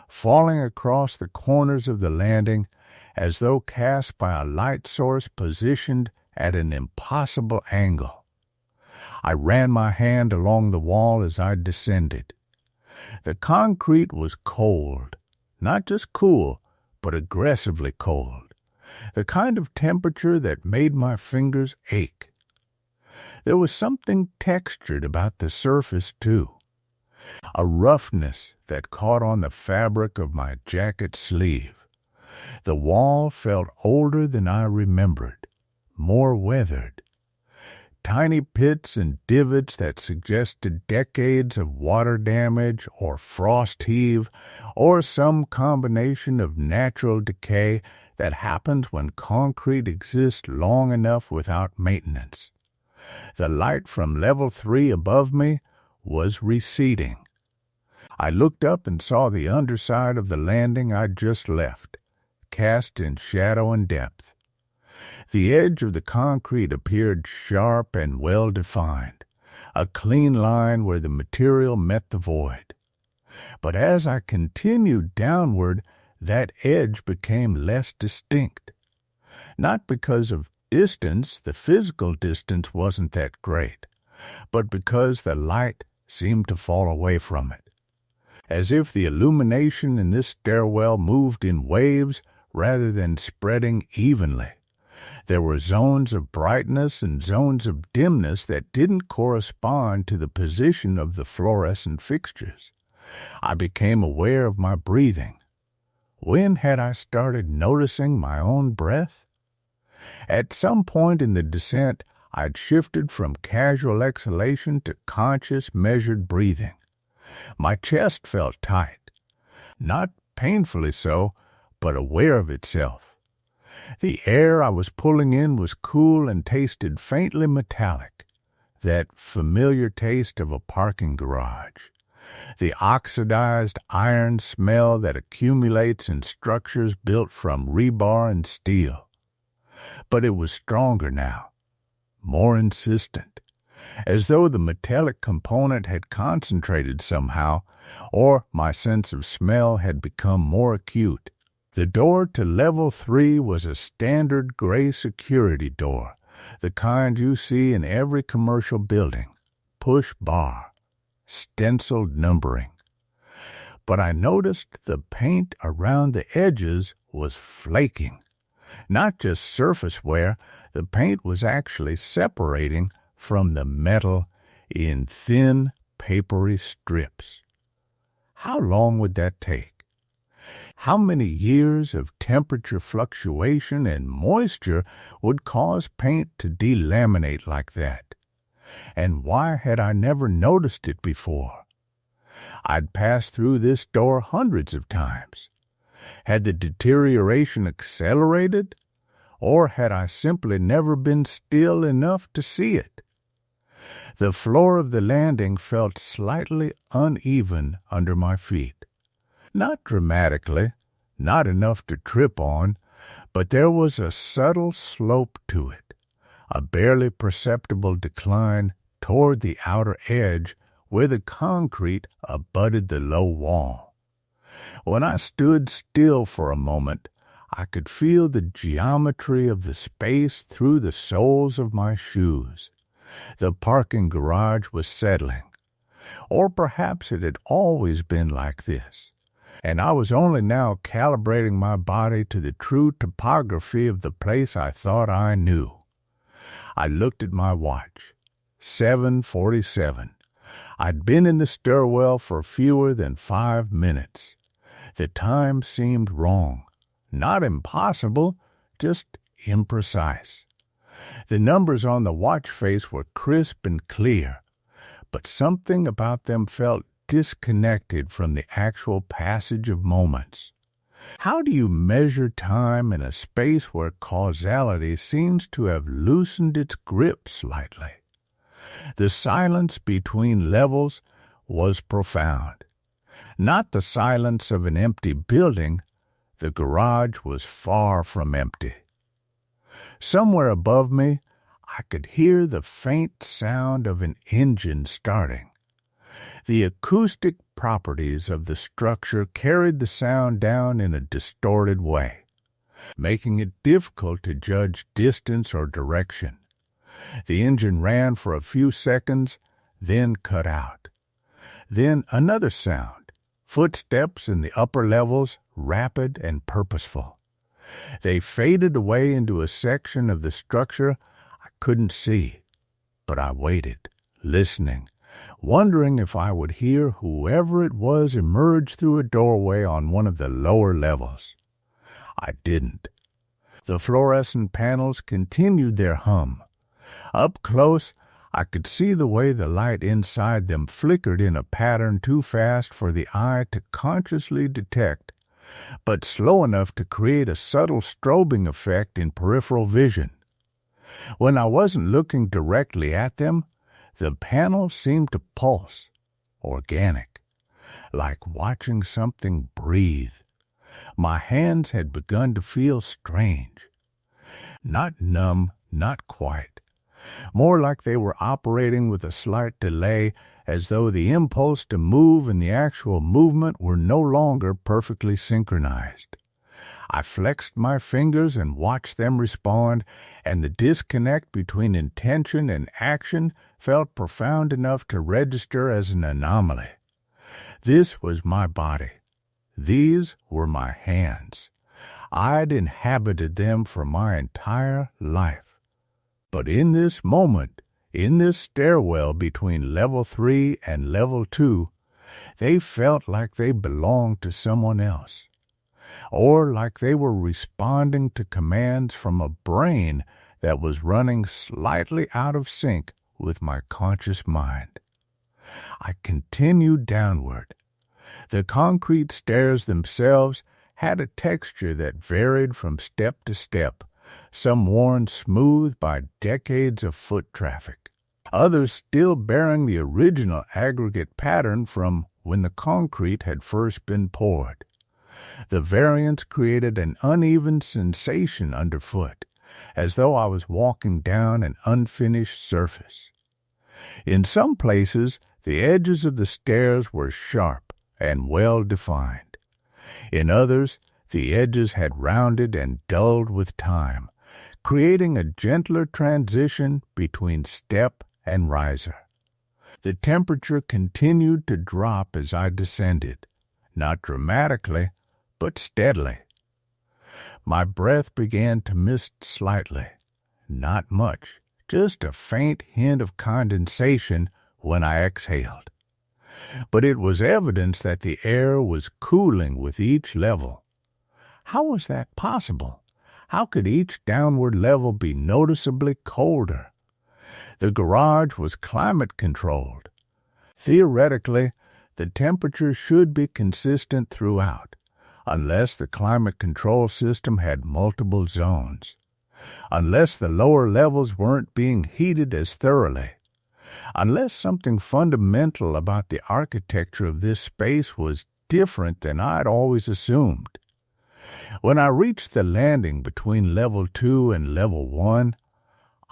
falling across the corners of the landing as though cast by a light source positioned at an impossible angle. I ran my hand along the wall as I descended. The concrete was cold, not just cool, but aggressively cold, the kind of temperature that made my fingers ache. There was something textured about the surface, too, a roughness that caught on the fabric of my jacket sleeve. The wall felt older than I remembered, more weathered. Tiny pits and divots that suggested decades of water damage or frost heave or some combination of natural decay that happens when concrete exists long enough without maintenance. The light from level 3 above me was receding. I looked up and saw the underside of the landing I'd just left, cast in shadow and depth. The edge of the concrete appeared sharp and well-defined, a clean line where the material met the void. But as I continued downward, that edge became less distinct. Not because of distance, the physical distance wasn't that great, but because the light seemed to fall away from it, as if the illumination in this stairwell moved in waves rather than spreading evenly. There were zones of brightness and zones of dimness that didn't correspond to the position of the fluorescent fixtures. I became aware of my breathing. When had I started noticing my own breath? At some point in the descent, I'd shifted from casual exhalation to conscious, measured breathing. My chest felt tight, not painfully so, but aware of itself. The air I was pulling in was cool and tasted faintly metallic, that familiar taste of a parking garage, the oxidized iron smell that accumulates in structures built from rebar and steel. But it was stronger now. more insistent, as though the metallic component had concentrated somehow, or my sense of smell had become more acute. The door to level 3 was a standard gray security door, the kind you see in every commercial building. Push bar, stenciled numbering. But I noticed the paint around the edges was flaking. Not just surface wear, the paint was actually separating from the metal in thin, papery strips. How long would that take? How many years of temperature fluctuation and moisture would cause paint to delaminate like that? And why had I never noticed it before? I'd passed through this door hundreds of times. Had the deterioration accelerated, or had I simply never been still enough to see it? The floor of the landing felt slightly uneven under my feet. Not dramatically, not enough to trip on, but there was a subtle slope to it, a barely perceptible decline toward the outer edge where the concrete abutted the low wall. When I stood still for a moment, I could feel the geometry of the space through the soles of my shoes. The parking garage was settling. Or perhaps it had always been like this, and I was only now calibrating my body to the true topography of the place I thought I knew. I looked at my watch. 7:47. I'd been in the stairwell for fewer than 5 minutes. The time seemed wrong. Not impossible, just imprecise. The numbers on the watch face were crisp and clear, but something about them felt disconnected from the actual passage of moments. How do you measure time in a space where causality seems to have loosened its grip slightly? The silence between levels was profound. Not the silence of an empty building. The garage was far from empty. Somewhere above me, I could hear the faint sound of an engine starting. The acoustic properties of the structure carried the sound down in a distorted way, making it difficult to judge distance or direction. The engine ran for a few seconds, then cut out. Then another sound, footsteps in the upper levels, rapid and purposeful. They faded away into a section of the structure I couldn't see, but I waited, listening, wondering if I would hear whoever it was emerge through a doorway on one of the lower levels. I didn't. The fluorescent panels continued their hum. Up close, I could see the way the light inside them flickered in a pattern too fast for the eye to consciously detect, but slow enough to create a subtle strobing effect in peripheral vision. When I wasn't looking directly at them, the panel seemed to pulse, organic, like watching something breathe. My hands had begun to feel strange. Not numb, not quite. More like they were operating with a slight delay, as though the impulse to move and the actual movement were no longer perfectly synchronized. I flexed my fingers and watched them respond, and the disconnect between intention and action felt profound enough to register as an anomaly. This was my body. These were my hands. I'd inhabited them for my entire life. But in this moment, in this stairwell between level 3 and level 2, they felt like they belonged to someone else, or like they were responding to commands from a brain that was running slightly out of sync with my conscious mind. I continued downward. The concrete stairs themselves had a texture that varied from step to step, some worn smooth by decades of foot traffic, others still bearing the original aggregate pattern from when the concrete had first been poured. The variance created an uneven sensation underfoot, as though I was walking down an unfinished surface. In some places, the edges of the stairs were sharp and well defined. In others, the edges had rounded and dulled with time, creating a gentler transition between step and riser. The temperature continued to drop as I descended, not dramatically, but steadily. My breath began to mist slightly, not much, just a faint hint of condensation when I exhaled. But it was evidence that the air was cooling with each level. How was that possible? How could each downward level be noticeably colder? The garage was climate-controlled. Theoretically, the temperature should be consistent throughout, unless the climate control system had multiple zones, unless the lower levels weren't being heated as thoroughly, unless something fundamental about the architecture of this space was different than I'd always assumed. When I reached the landing between level 2 and level 1,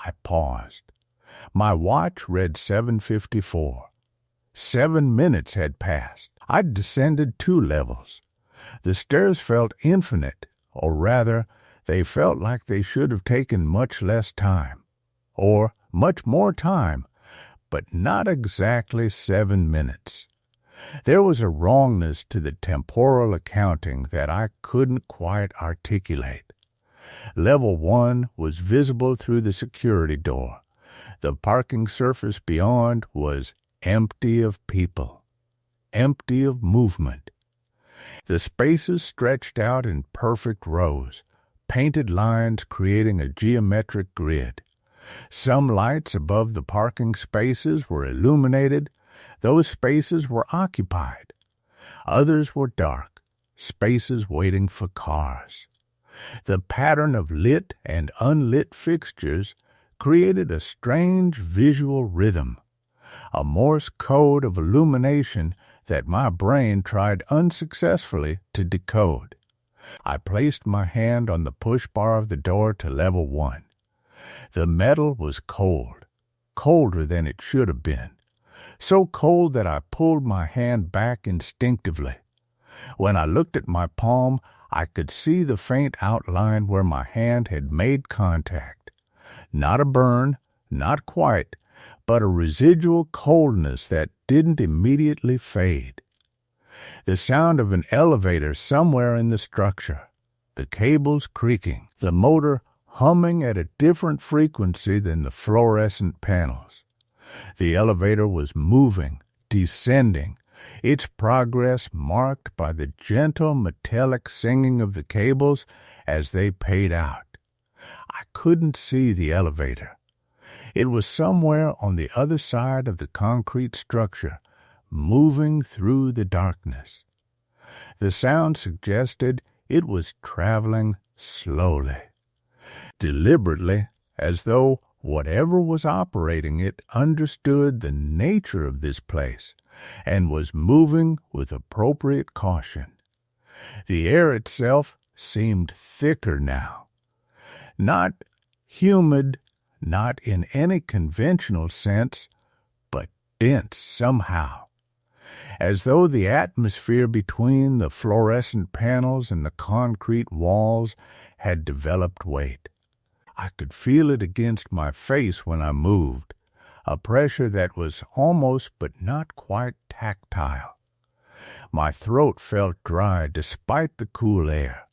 I paused. My watch read 7:54. 7 minutes had passed. I'd descended 2 levels. The stairs felt infinite, or rather, they felt like they should have taken much less time, or much more time, but not exactly 7 minutes. There was a wrongness to the temporal accounting that I couldn't quite articulate. Level 1 was visible through the security door. The parking surface beyond was empty of people, empty of movement. The spaces stretched out in perfect rows, painted lines creating a geometric grid. Some lights above the parking spaces were illuminated. Those spaces were occupied. Others were dark, spaces waiting for cars. The pattern of lit and unlit fixtures created a strange visual rhythm, a Morse code of illumination that my brain tried unsuccessfully to decode. I placed my hand on the push bar of the door to level 1. The metal was cold, colder than it should have been, so cold that I pulled my hand back instinctively. When I looked at my palm, I could see the faint outline where my hand had made contact. Not a burn, not quite, but a residual coldness that didn't immediately fade. The sound of an elevator somewhere in the structure, the cables creaking, the motor humming at a different frequency than the fluorescent panels. The elevator was moving, descending, its progress marked by the gentle metallic singing of the cables as they paid out. I couldn't see the elevator. It was somewhere on the other side of the concrete structure, moving through the darkness. The sound suggested it was traveling slowly, deliberately, as though whatever was operating it understood the nature of this place and was moving with appropriate caution. The air itself seemed thicker now. Not humid, not in any conventional sense, but dense somehow, as though the atmosphere between the fluorescent panels and the concrete walls had developed weight. I could feel it against my face when I moved, a pressure that was almost but not quite tactile. My throat felt dry despite the cool air.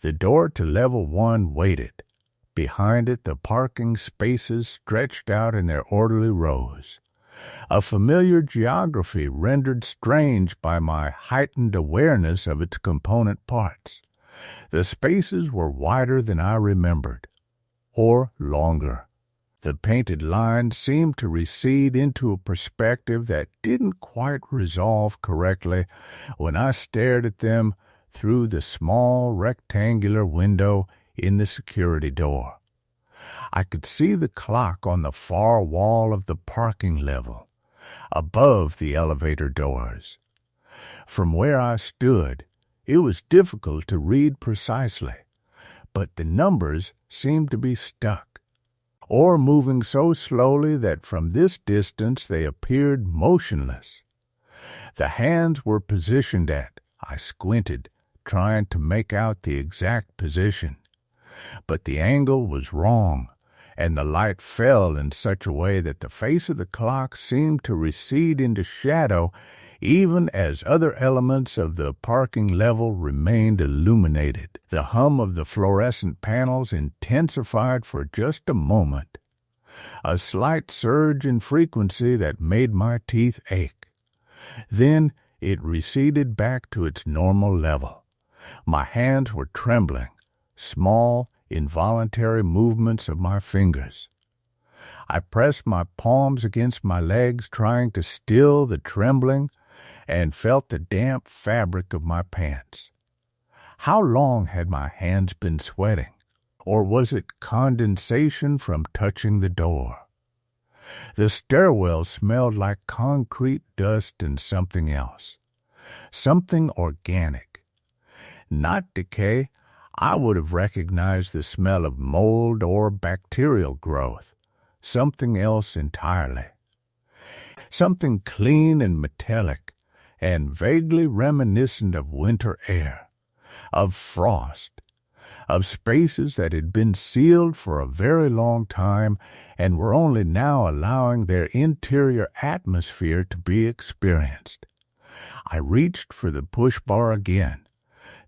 The door to level 1 waited. Behind it, the parking spaces stretched out in their orderly rows. A familiar geography rendered strange by my heightened awareness of its component parts. The spaces were wider than I remembered, or longer. The painted lines seemed to recede into a perspective that didn't quite resolve correctly when I stared at them through the small rectangular window in the security door. I could see the clock on the far wall of the parking level, above the elevator doors. From where I stood, it was difficult to read precisely, but the numbers seemed to be stuck, or moving so slowly that from this distance they appeared motionless. The hands were positioned at, I squinted, trying to make out the exact position. But the angle was wrong, and the light fell in such a way that the face of the clock seemed to recede into shadow even as other elements of the parking level remained illuminated. The hum of the fluorescent panels intensified for just a moment, a slight surge in frequency that made my teeth ache. Then it receded back to its normal level. My hands were trembling, small, involuntary movements of my fingers. I pressed my palms against my legs, trying to still the trembling, and felt the damp fabric of my pants. How long had my hands been sweating? Or was it condensation from touching the door? The stairwell smelled like concrete dust and something else. Something organic. Not decay. I would have recognized the smell of mold or bacterial growth. Something else entirely. Something clean and metallic, and vaguely reminiscent of winter air, of frost, of spaces that had been sealed for a very long time and were only now allowing their interior atmosphere to be experienced. I reached for the push bar again.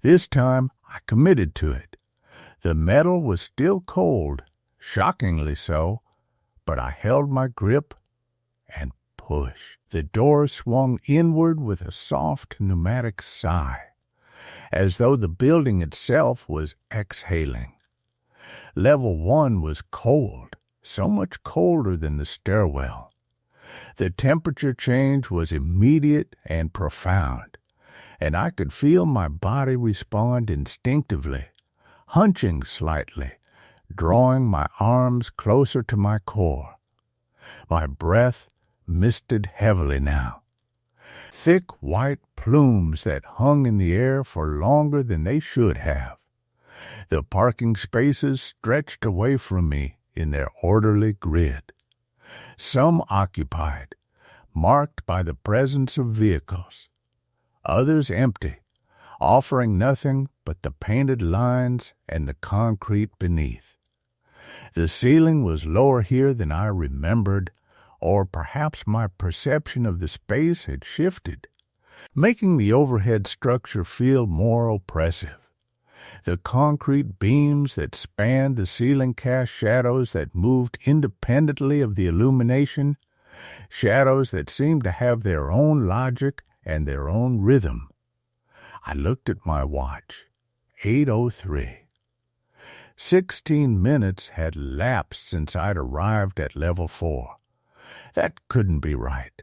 This time I committed to it. The metal was still cold, shockingly so, but I held my grip and pushed. The door swung inward with a soft pneumatic sigh, as though the building itself was exhaling. Level 1 was cold, so much colder than the stairwell. The temperature change was immediate and profound, and I could feel my body respond instinctively, hunching slightly, drawing my arms closer to my core. My breath misted heavily now. Thick white plumes that hung in the air for longer than they should have. The parking spaces stretched away from me in their orderly grid. Some occupied, marked by the presence of vehicles. Others empty, offering nothing but the painted lines and the concrete beneath. The ceiling was lower here than I remembered, or perhaps my perception of the space had shifted, making the overhead structure feel more oppressive. The concrete beams that spanned the ceiling cast shadows that moved independently of the illumination, shadows that seemed to have their own logic and their own rhythm. I looked at my watch. 8:03. 16 minutes had lapsed since I'd arrived at level 4. That couldn't be right.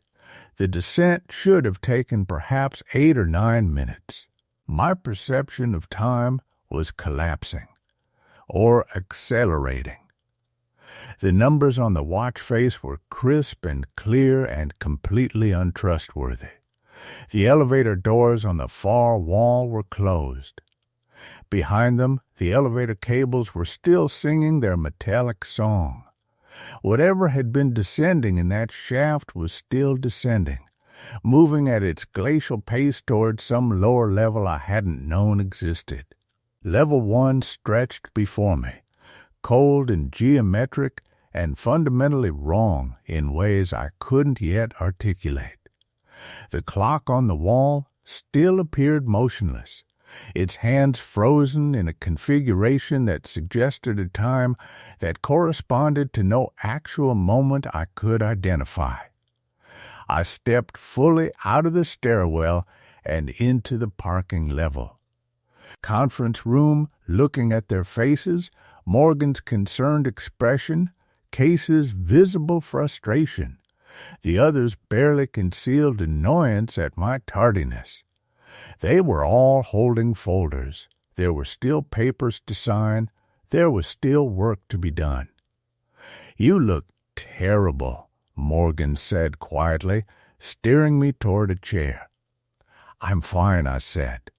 The descent should have taken perhaps 8 or 9 minutes. My perception of time was collapsing, or accelerating. The numbers on the watch face were crisp and clear and completely untrustworthy. The elevator doors on the far wall were closed. Behind them, the elevator cables were still singing their metallic song. Whatever had been descending in that shaft was still descending, moving at its glacial pace toward some lower level I hadn't known existed. Level 1 stretched before me, cold and geometric and fundamentally wrong in ways I couldn't yet articulate. The clock on the wall still appeared motionless, its hands frozen in a configuration that suggested a time that corresponded to no actual moment I could identify. I stepped fully out of the stairwell and into the parking level. Conference room, looking at their faces, Morgan's concerned expression, Case's visible frustration. The others barely concealed annoyance at my tardiness. They were all holding folders. There were still papers to sign. There was still work to be done. "You look terrible," Morgan said quietly, steering me toward a chair. "I'm fine," I said.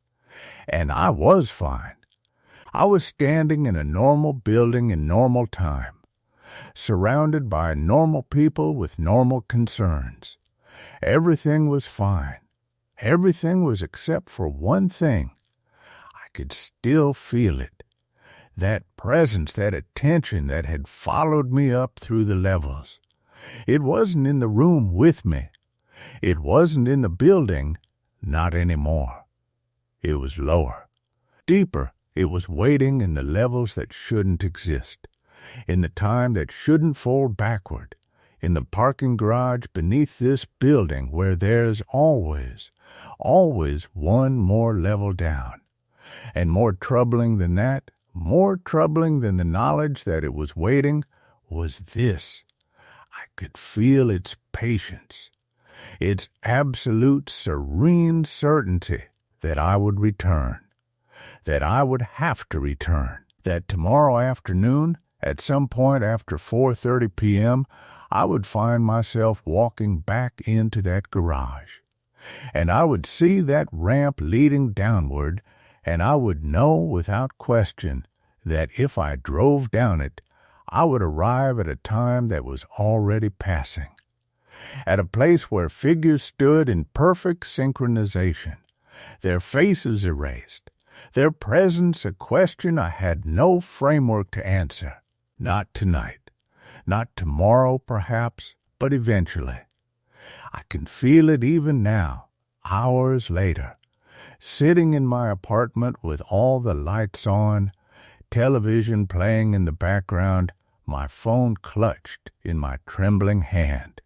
And I was fine. I was standing in a normal building in normal time, surrounded by normal people with normal concerns. Everything was fine. Everything was except for one thing. I could still feel it. That presence, that attention that had followed me up through the levels. It wasn't in the room with me. It wasn't in the building, not anymore. It was lower, deeper. It was waiting in the levels that shouldn't exist, in the time that shouldn't fold backward, in the parking garage beneath this building where there's always one more level down. And more troubling than that, more troubling than the knowledge that it was waiting, was this. I could feel its patience, its absolute serene certainty that I would return, that I would have to return, that tomorrow afternoon, at some point after 4:30 p.m., I would find myself walking back into that garage, and I would see that ramp leading downward, and I would know without question that if I drove down it, I would arrive at a time that was already passing, at a place where figures stood in perfect synchronization, their faces erased, their presence a question I had no framework to answer. Not tonight, not tomorrow perhaps, but eventually. I can feel it even now, hours later, sitting in my apartment with all the lights on, television playing in the background, my phone clutched in my trembling hand.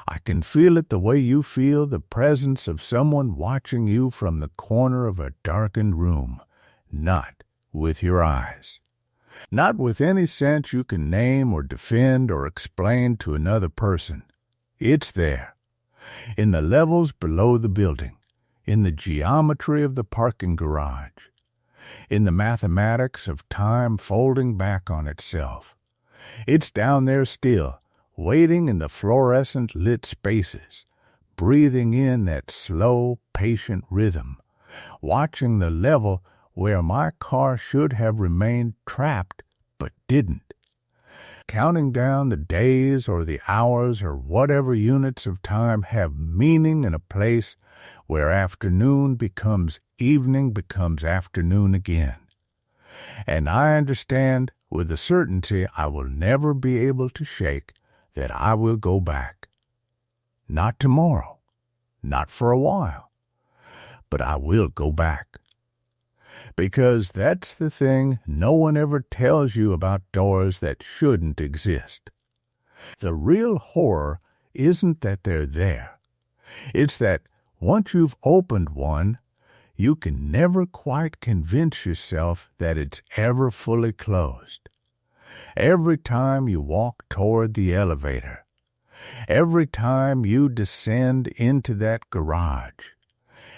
I can feel it the way you feel the presence of someone watching you from the corner of a darkened room, not with your eyes, not with any sense you can name or defend or explain to another person. It's there, in the levels below the building, in the geometry of the parking garage, in the mathematics of time folding back on itself. It's down there still, waiting in the fluorescent lit spaces, breathing in that slow, patient rhythm, watching the level where my car should have remained trapped but didn't, counting down the days or the hours or whatever units of time have meaning in a place where afternoon becomes evening becomes afternoon again. And I understand with a certainty I will never be able to shake that I will go back. Not tomorrow, not for a while, but I will go back. Because that's the thing no one ever tells you about doors that shouldn't exist. The real horror isn't that they're there. It's that once you've opened one, you can never quite convince yourself that it's ever fully closed. Every time you walk toward the elevator, every time you descend into that garage,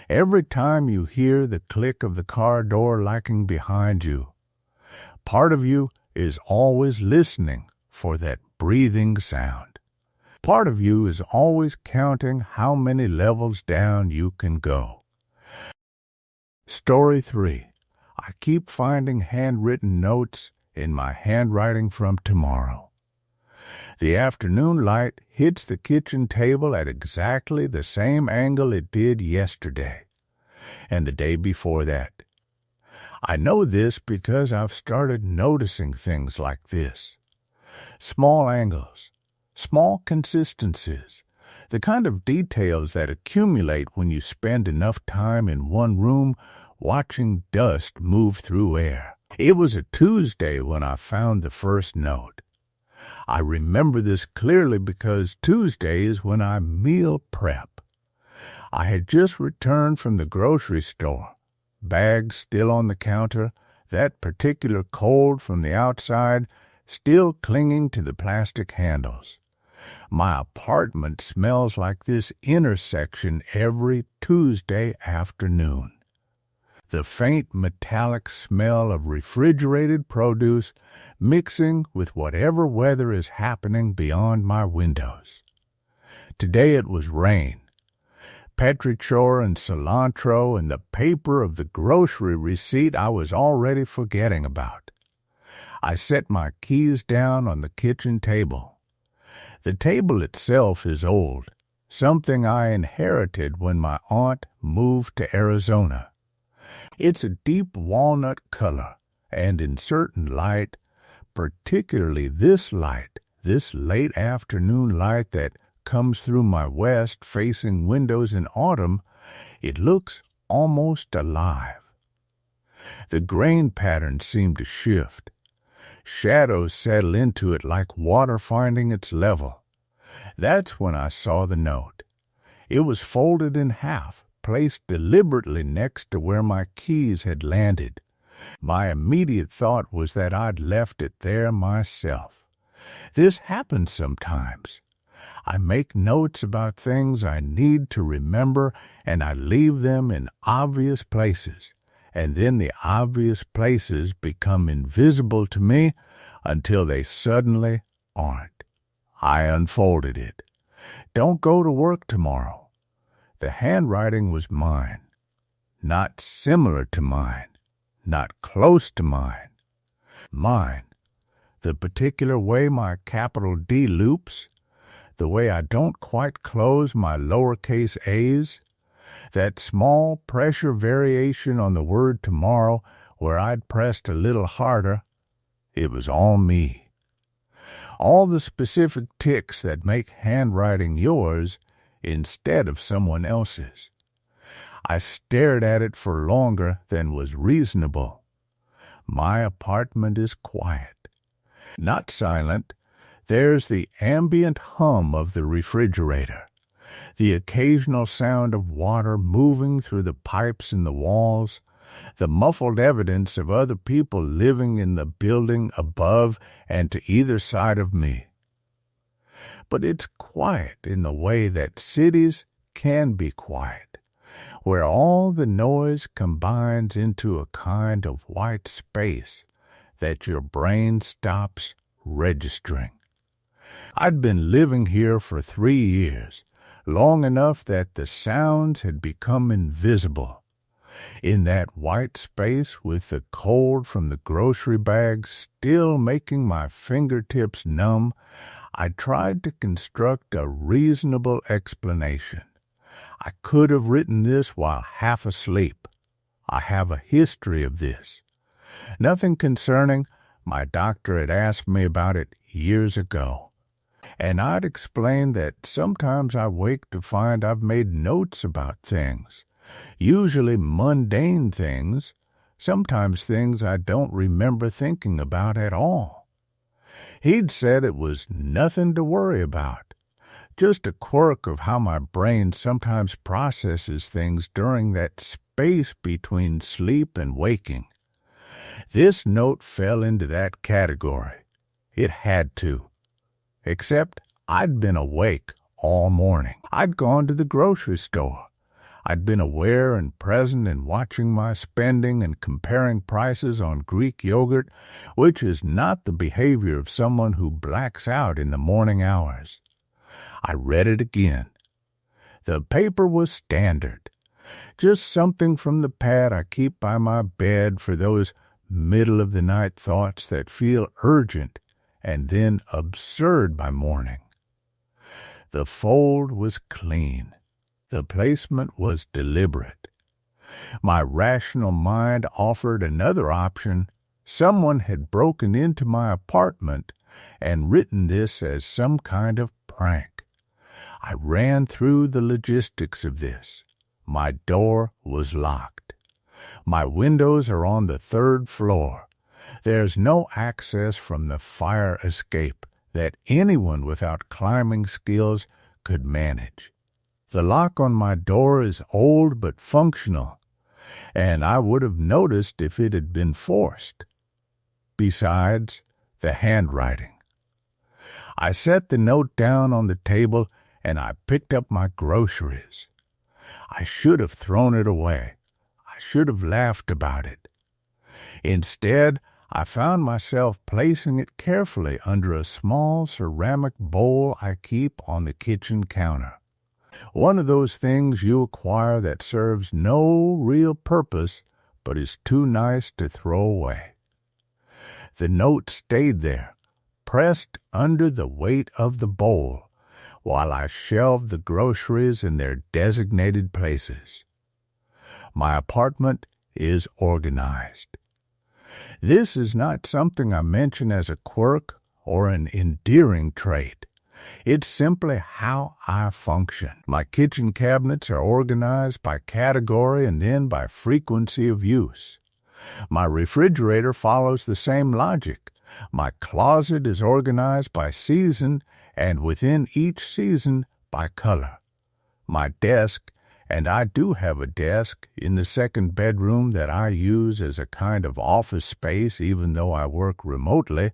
every time you hear the click of the car door locking behind you, part of you is always listening for that breathing sound. Part of you is always counting how many levels down you can go. Story 3. I keep finding handwritten notes in my handwriting from tomorrow. The afternoon light hits the kitchen table at exactly the same angle it did yesterday, and the day before that. I know this because I've started noticing things like this. Small angles, small consistencies, the kind of details that accumulate when you spend enough time in one room watching dust move through air. It was a Tuesday when I found the first note. I remember this clearly because Tuesday is when I meal prep. I had just returned from the grocery store, bags still on the counter, that particular cold from the outside still clinging to the plastic handles. My apartment smells like this intersection every Tuesday afternoon. The faint metallic smell of refrigerated produce mixing with whatever weather is happening beyond my windows. Today it was rain. petrichor and cilantro and the paper of the grocery receipt I was already forgetting about. I set my keys down on the kitchen table. The table itself is old, something I inherited when my aunt moved to Arizona. It's a deep walnut color, and in certain light, particularly this late afternoon light that comes through my west-facing windows in autumn, it looks almost alive. The grain patterns seem to shift. Shadows settle into it like water finding its level. That's when I saw the note. It was folded in half, placed deliberately next to where my keys had landed. My immediate thought was that I'd left it there myself. This happens sometimes. I make notes about things I need to remember, and I leave them in obvious places, and then the obvious places become invisible to me until they suddenly aren't. I unfolded it. Don't go to work tomorrow. The handwriting was mine. Not similar to mine. Not close to mine. Mine. The particular way my capital D loops, the way I don't quite close my lowercase a's, that small pressure variation on the word tomorrow where I'd pressed a little harder, it was all me. All the specific ticks that make handwriting yours instead of someone else's. I stared at it for longer than was reasonable. My apartment is quiet. Not silent. There's the ambient hum of the refrigerator, the occasional sound of water moving through the pipes in the walls, the muffled evidence of other people living in the building above and to either side of me. But it's quiet in the way that cities can be quiet, where all the noise combines into a kind of white space that your brain stops registering. I'd been living here for 3 years, long enough that the sounds had become invisible. In that white space with the cold from the grocery bags still making my fingertips numb, I tried to construct a reasonable explanation. I could have written this while half asleep. I have a history of this. Nothing concerning. My doctor had asked me about it years ago. And I'd explained that sometimes I wake to find I've made notes about things, usually mundane things, sometimes things I don't remember thinking about at all. He'd said it was nothing to worry about, just a quirk of how my brain sometimes processes things during that space between sleep and waking. This note fell into that category. It had to. Except I'd been awake all morning. I'd gone to the grocery store. I'd been aware and present in watching my spending and comparing prices on Greek yogurt, which is not the behavior of someone who blacks out in the morning hours. I read it again. The paper was standard, just something from the pad I keep by my bed for those middle-of-the-night thoughts that feel urgent and then absurd by morning. The fold was clean. The placement was deliberate. My rational mind offered another option. Someone had broken into my apartment and written this as some kind of prank. I ran through the logistics of this. My door was locked. My windows are on the 3rd floor. There's no access from the fire escape that anyone without climbing skills could manage. The lock on my door is old but functional, and I would have noticed if it had been forced. Besides, the handwriting. I set the note down on the table and I picked up my groceries. I should have thrown it away. I should have laughed about it. Instead, I found myself placing it carefully under a small ceramic bowl I keep on the kitchen counter. One of those things you acquire that serves no real purpose but is too nice to throw away. The note stayed there, pressed under the weight of the bowl, while I shelved the groceries in their designated places. My apartment is organized. This is not something I mention as a quirk or an endearing trait. It's simply how I function. My kitchen cabinets are organized by category and then by frequency of use. My refrigerator follows the same logic. My closet is organized by season and within each season by color. My desk, and I do have a desk in the second bedroom that I use as a kind of office space even though I work remotely,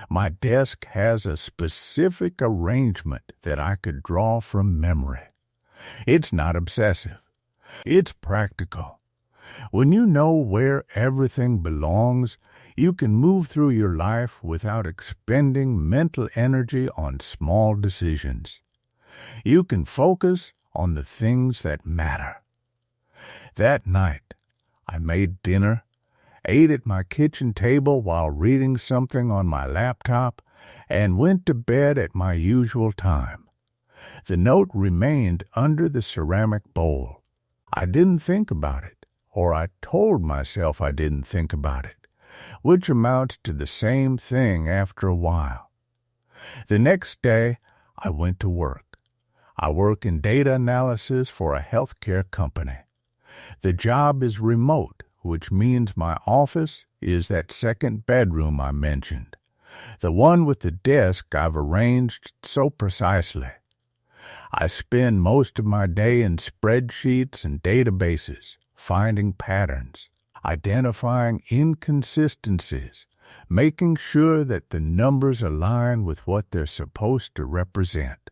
my desk has a specific arrangement that I could draw from memory. It's not obsessive. It's practical. When you know where everything belongs, you can move through your life without expending mental energy on small decisions. You can focus on the things that matter. That night, I made dinner, ate at my kitchen table while reading something on my laptop, and went to bed at my usual time. The note remained under the ceramic bowl. I didn't think about it, or I told myself I didn't think about it, which amounts to the same thing after a while. The next day, I went to work. I work in data analysis for a healthcare company. The job is remote, which means my office is that second bedroom I mentioned, the one with the desk I've arranged so precisely. I spend most of my day in spreadsheets and databases, finding patterns, identifying inconsistencies, making sure that the numbers align with what they're supposed to represent.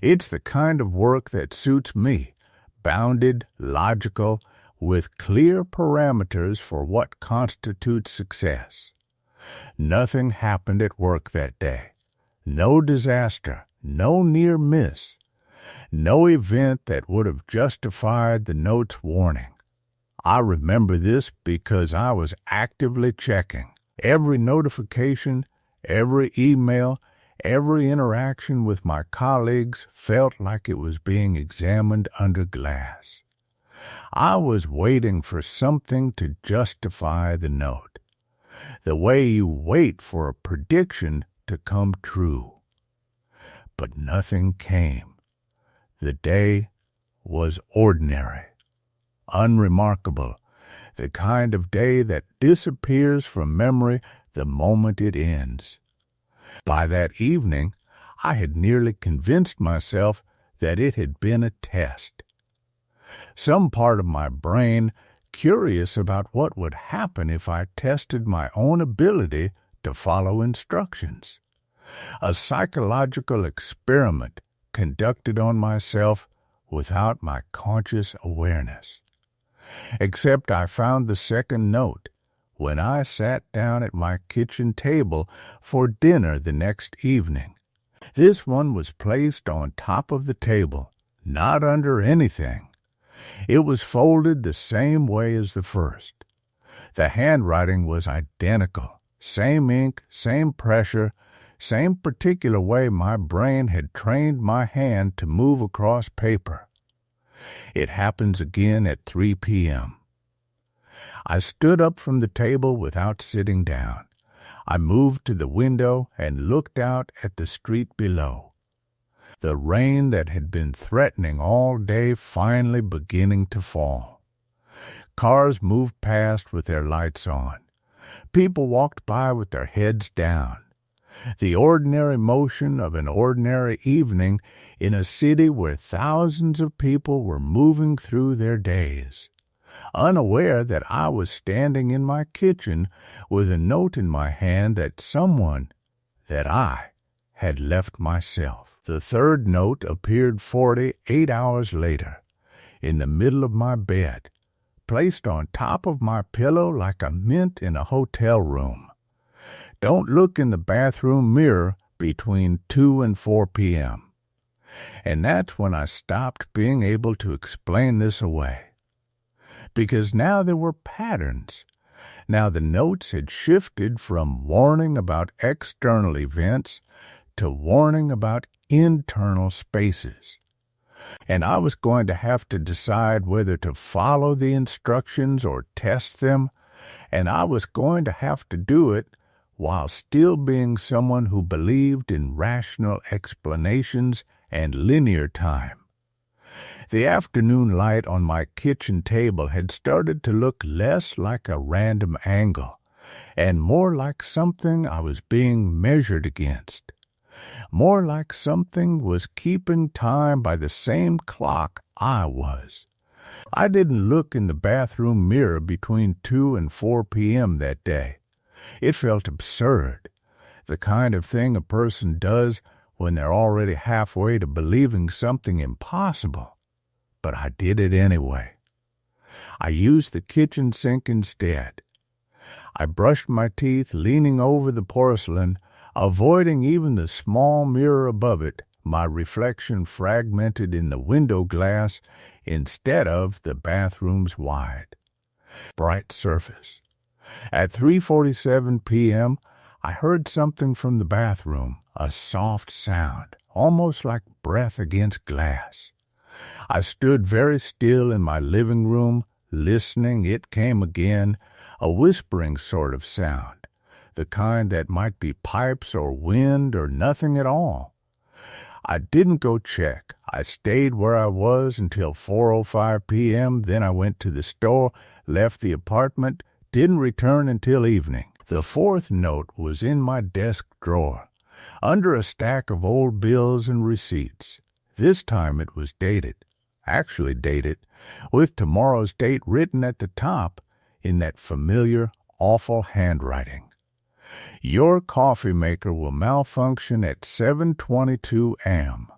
It's the kind of work that suits me, bounded, logical, with clear parameters for what constitutes success. Nothing happened at work that day. No disaster, no near miss, no event that would have justified the note's warning. I remember this because I was actively checking. Every notification, every email, every interaction with my colleagues felt like it was being examined under glass. I was waiting for something to justify the note, the way you wait for a prediction to come true. But nothing came. The day was ordinary, unremarkable, the kind of day that disappears from memory the moment it ends. By that evening, I had nearly convinced myself that it had been a test. Some part of my brain, curious about what would happen if I tested my own ability to follow instructions. A psychological experiment conducted on myself without my conscious awareness. Except I found the second note when I sat down at my kitchen table for dinner the next evening. This one was placed on top of the table, not under anything. It was folded the same way as the first. The handwriting was identical, same ink, same pressure, same particular way my brain had trained my hand to move across paper. It happens again at 3 p.m. I stood up from the table without sitting down. I moved to the window and looked out at the street below. The rain that had been threatening all day finally beginning to fall. Cars moved past with their lights on. People walked by with their heads down. The ordinary motion of an ordinary evening in a city where thousands of people were moving through their days, unaware that I was standing in my kitchen with a note in my hand that I had left myself. The third note appeared 48 hours later, in the middle of my bed, placed on top of my pillow like a mint in a hotel room. Don't look in the bathroom mirror between 2 and 4 p.m. And that's when I stopped being able to explain this away. Because now there were patterns. Now the notes had shifted from warning about external events to warning about internal spaces. And I was going to have to decide whether to follow the instructions or test them, and I was going to have to do it while still being someone who believed in rational explanations and linear time. The afternoon light on my kitchen table had started to look less like a random angle and more like something I was being measured against. More like something was keeping time by the same clock I was. I didn't look in the bathroom mirror between 2 and 4 p.m. that day. It felt absurd, the kind of thing a person does when they're already halfway to believing something impossible. But I did it anyway. I used the kitchen sink instead. I brushed my teeth leaning over the porcelain, avoiding even the small mirror above it, my reflection fragmented in the window glass instead of the bathroom's wide, bright surface. At 3:47 p.m., I heard something from the bathroom, a soft sound, almost like breath against glass. I stood very still in my living room, listening. It came again, a whispering sort of sound, the kind that might be pipes or wind or nothing at all. I didn't go check. I stayed where I was until 4:05 p.m., then I went to the store, left the apartment, didn't return until evening. The fourth note was in my desk drawer, under a stack of old bills and receipts. This time it was dated, actually dated, with tomorrow's date written at the top in that familiar, awful handwriting. Your coffee maker will malfunction at 7:22 a.m.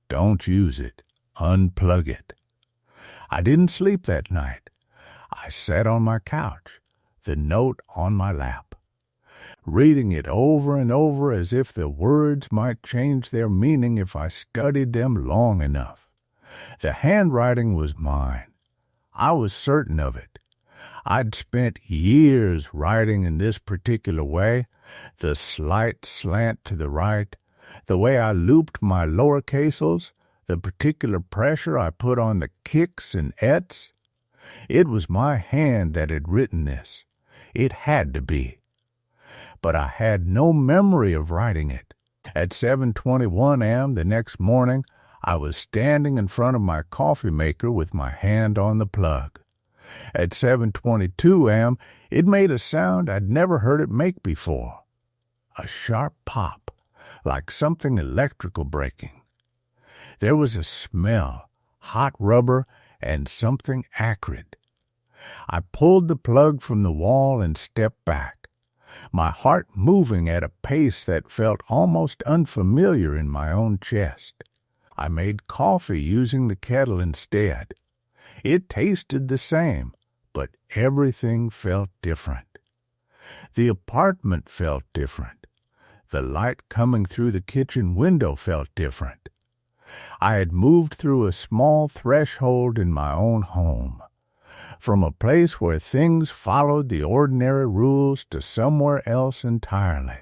Don't use it. Unplug it. I didn't sleep that night. I sat on my couch, the note on my lap, reading it over and over as if the words might change their meaning if I studied them long enough. The handwriting was mine. I was certain of it. I'd spent years writing in this particular way, the slight slant to the right, the way I looped my lower cases, the particular pressure I put on the kicks and ets. It was my hand that had written this. It had to be. But I had no memory of writing it. At 7:21 a.m. the next morning, I was standing in front of my coffee maker with my hand on the plug. At 7:22 a.m., it made a sound I'd never heard it make before. A sharp pop, like something electrical breaking. There was a smell, hot rubber, and something acrid. I pulled the plug from the wall and stepped back, my heart moving at a pace that felt almost unfamiliar in my own chest. I made coffee using the kettle instead. It tasted the same, but everything felt different. The apartment felt different. The light coming through the kitchen window felt different. I had moved through a small threshold in my own home, from a place where things followed the ordinary rules to somewhere else entirely.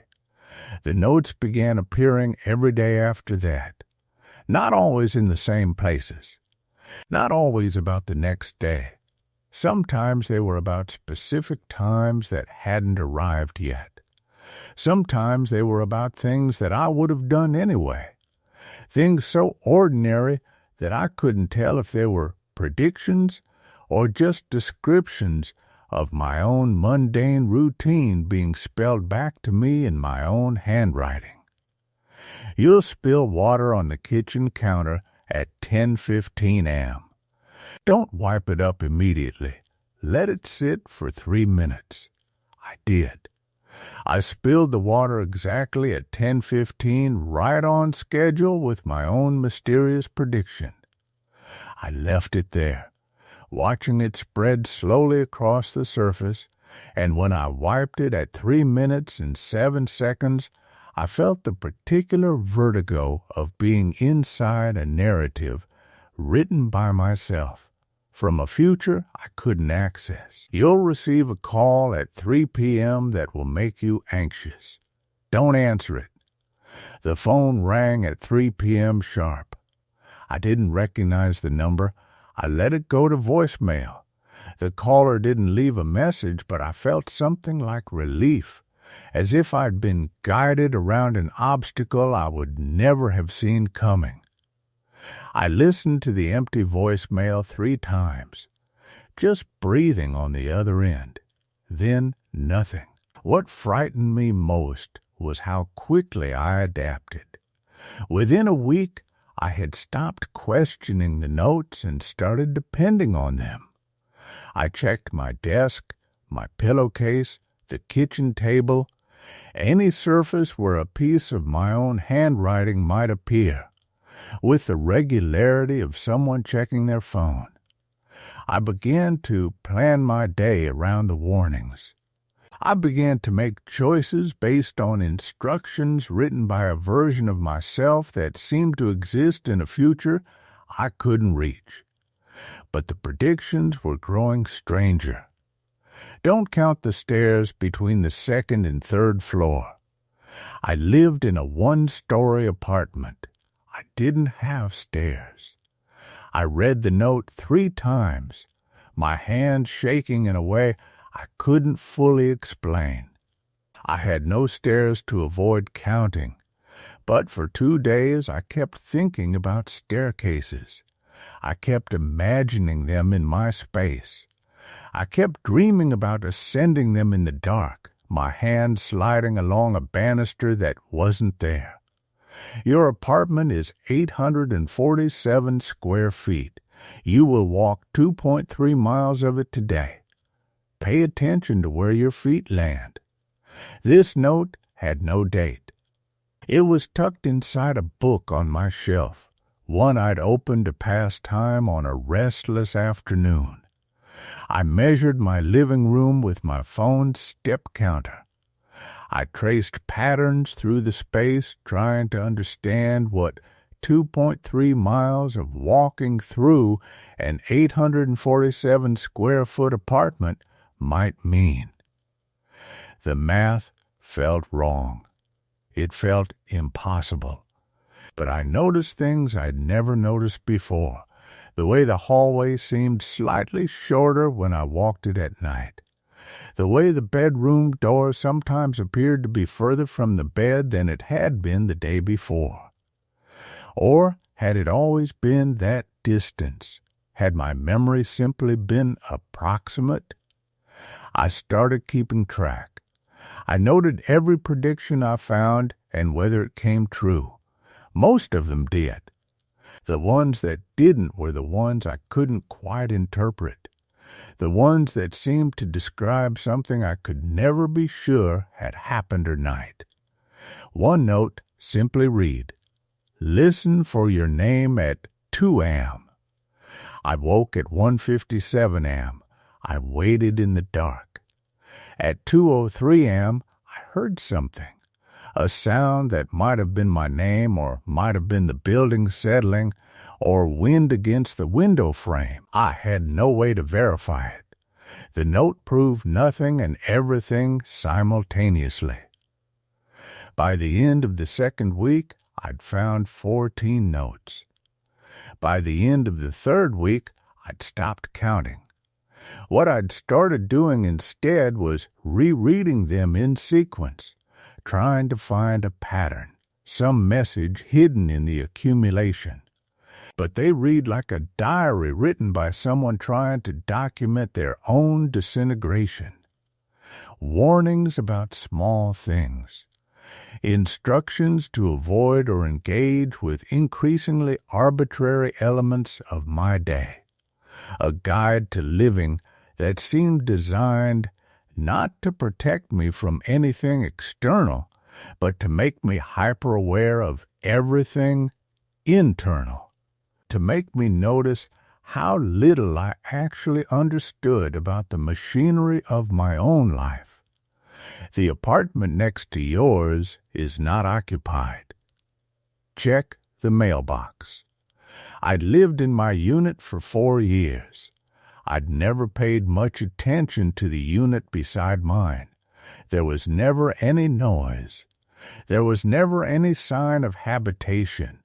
The notes began appearing every day after that, not always in the same places, not always about the next day. Sometimes they were about specific times that hadn't arrived yet. Sometimes they were about things that I would have done anyway, things so ordinary that I couldn't tell if they were predictions or just descriptions of my own mundane routine being spelled back to me in my own handwriting. You'll spill water on the kitchen counter at 10:15 a.m. Don't wipe it up immediately. Let it sit for 3 minutes. I did. I spilled the water exactly at 10:15, right on schedule with my own mysterious prediction. I left it there, watching it spread slowly across the surface, and when I wiped it at 3 minutes and 7 seconds, I felt the particular vertigo of being inside a narrative written by myself from a future I couldn't access. You'll receive a call at 3 p.m. that will make you anxious. Don't answer it. The phone rang at 3 p.m. sharp. I didn't recognize the number. I let it go to voicemail. The caller didn't leave a message, but I felt something like relief, as if I'd been guided around an obstacle I would never have seen coming. I listened to the empty voicemail 3 times, just breathing on the other end. Then nothing. What frightened me most was how quickly I adapted. Within a week, I had stopped questioning the notes and started depending on them. I checked my desk, my pillowcase, the kitchen table, any surface where a piece of my own handwriting might appear, with the regularity of someone checking their phone. I began to plan my day around the warnings. I began to make choices based on instructions written by a version of myself that seemed to exist in a future I couldn't reach. But the predictions were growing stranger. Don't count the stairs between the second and third floor. I lived in a 1-story apartment. I didn't have stairs. I read the note 3 times, my hand shaking in a way I couldn't fully explain. I had no stairs to avoid counting, but for 2 days I kept thinking about staircases. I kept imagining them in my space. I kept dreaming about ascending them in the dark, my hand sliding along a banister that wasn't there. Your apartment is 847 square feet. You will walk 2.3 miles of it today. Pay attention to where your feet land. This note had no date. It was tucked inside a book on my shelf, one I'd opened to pass time on a restless afternoon. I measured my living room with my phone's step counter. I traced patterns through the space, trying to understand what 2.3 miles of walking through an 847 square foot apartment might mean. The math felt wrong. It felt impossible. But I noticed things I'd never noticed before. The way the hallway seemed slightly shorter when I walked it at night. The way the bedroom door sometimes appeared to be further from the bed than it had been the day before. Or had it always been that distance? Had my memory simply been approximate? I started keeping track. I noted every prediction I found and whether it came true. Most of them did. The ones that didn't were the ones I couldn't quite interpret. The ones that seemed to describe something I could never be sure had happened or not. One note simply read, "Listen for your name at 2 a.m. I woke at 1:57 a.m. I waited in the dark. At 2:03 a.m., I heard something, a sound that might have been my name or might have been the building settling or wind against the window frame. I had no way to verify it. The note proved nothing and everything simultaneously. By the end of the second week, I'd found 14 notes. By the end of the third week, I'd stopped counting. What I'd started doing instead was rereading them in sequence, trying to find a pattern, some message hidden in the accumulation. But they read like a diary written by someone trying to document their own disintegration. Warnings about small things. Instructions to avoid or engage with increasingly arbitrary elements of my day. A guide to living that seemed designed not to protect me from anything external, but to make me hyper-aware of everything internal, to make me notice how little I actually understood about the machinery of my own life. The apartment next to yours is not occupied. Check the mailbox. I'd lived in my unit for 4 years. I'd never paid much attention to the unit beside mine. There was never any noise. There was never any sign of habitation.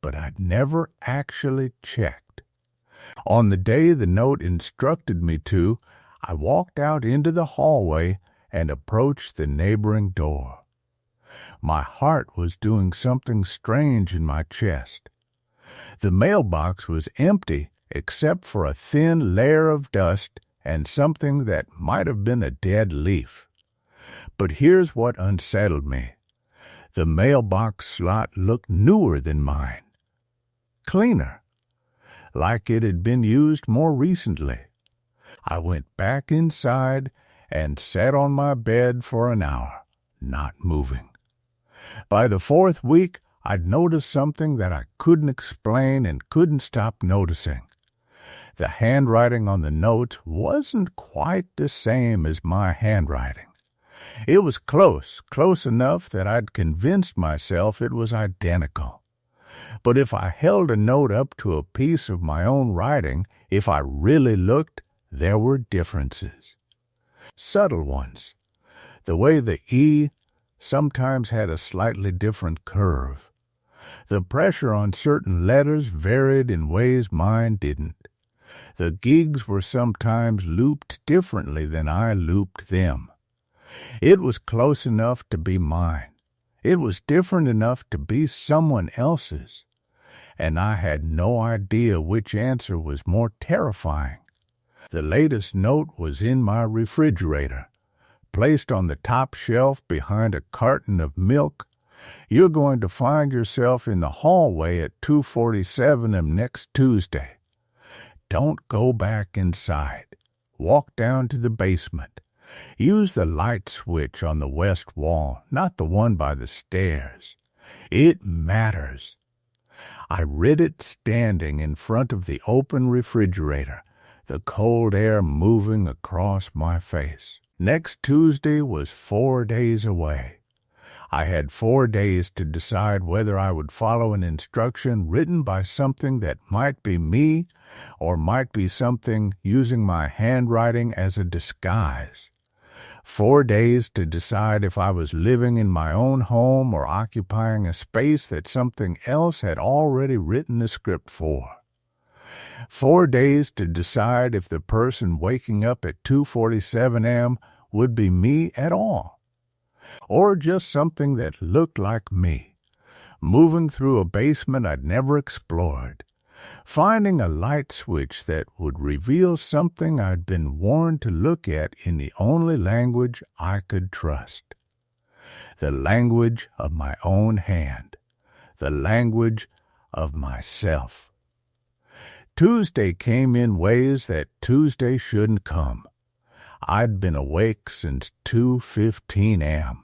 But I'd never actually checked. On the day the note instructed me to, I walked out into the hallway and approached the neighboring door. My heart was doing something strange in my chest. The mailbox was empty except for a thin layer of dust and something that might have been a dead leaf. But here's what unsettled me. The mailbox slot looked newer than mine. Cleaner. Like it had been used more recently. I went back inside and sat on my bed for an hour, not moving. By the 4th week, I'd noticed something that I couldn't explain and couldn't stop noticing. The handwriting on the notes wasn't quite the same as my handwriting. It was close enough that I'd convinced myself it was identical. But if I held a note up to a piece of my own writing, if I really looked, there were differences. Subtle ones. The way the E sometimes had a slightly different curve. The pressure on certain letters varied in ways mine didn't. The gigs were sometimes looped differently than I looped them. It was close enough to be mine. It was different enough to be someone else's. And I had no idea which answer was more terrifying. The latest note was in my refrigerator, placed on the top shelf behind a carton of milk. You're going to find yourself in the hallway at 2:47 next Tuesday. Don't go back inside. Walk down to the basement. Use the light switch on the west wall, not the one by the stairs. It matters. I read it standing in front of the open refrigerator, the cold air moving across my face. Next Tuesday was 4 days away. I had 4 days to decide whether I would follow an instruction written by something that might be me or might be something using my handwriting as a disguise. 4 days to decide if I was living in my own home or occupying a space that something else had already written the script for. 4 days to decide if the person waking up at 2:47 a.m. would be me at all, or just something that looked like me, moving through a basement I'd never explored, finding a light switch that would reveal something I'd been warned to look at in the only language I could trust. The language of my own hand. The language of myself. Tuesday came in ways that Tuesday shouldn't come. I'd been awake since 2:15 a.m.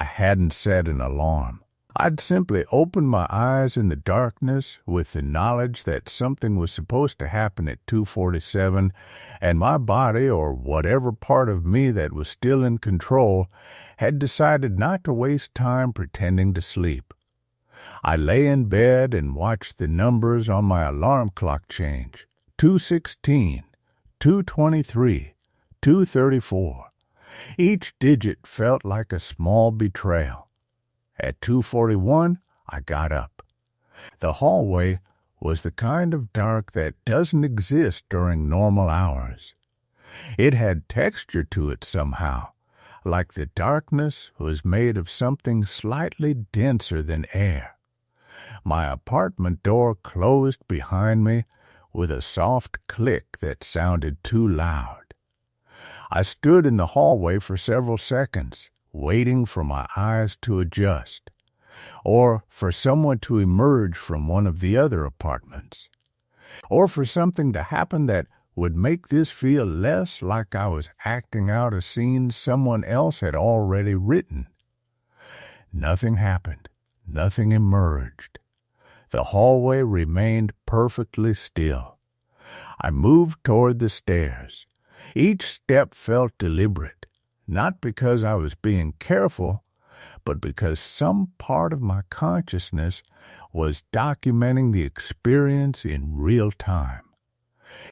I hadn't set an alarm. I'd simply opened my eyes in the darkness with the knowledge that something was supposed to happen at 2:47, and my body, or whatever part of me that was still in control, had decided not to waste time pretending to sleep. I lay in bed and watched the numbers on my alarm clock change. 2:16, 2:23, 2:34. Each digit felt like a small betrayal. At 2:41, I got up. The hallway was the kind of dark that doesn't exist during normal hours. It had texture to it somehow, like the darkness was made of something slightly denser than air. My apartment door closed behind me with a soft click that sounded too loud. I stood in the hallway for several seconds, waiting for my eyes to adjust, or for someone to emerge from one of the other apartments, or for something to happen that would make this feel less like I was acting out a scene someone else had already written. Nothing happened. Nothing emerged. The hallway remained perfectly still. I moved toward the stairs. Each step felt deliberate. not because I was being careful, but because some part of my consciousness was documenting the experience in real time.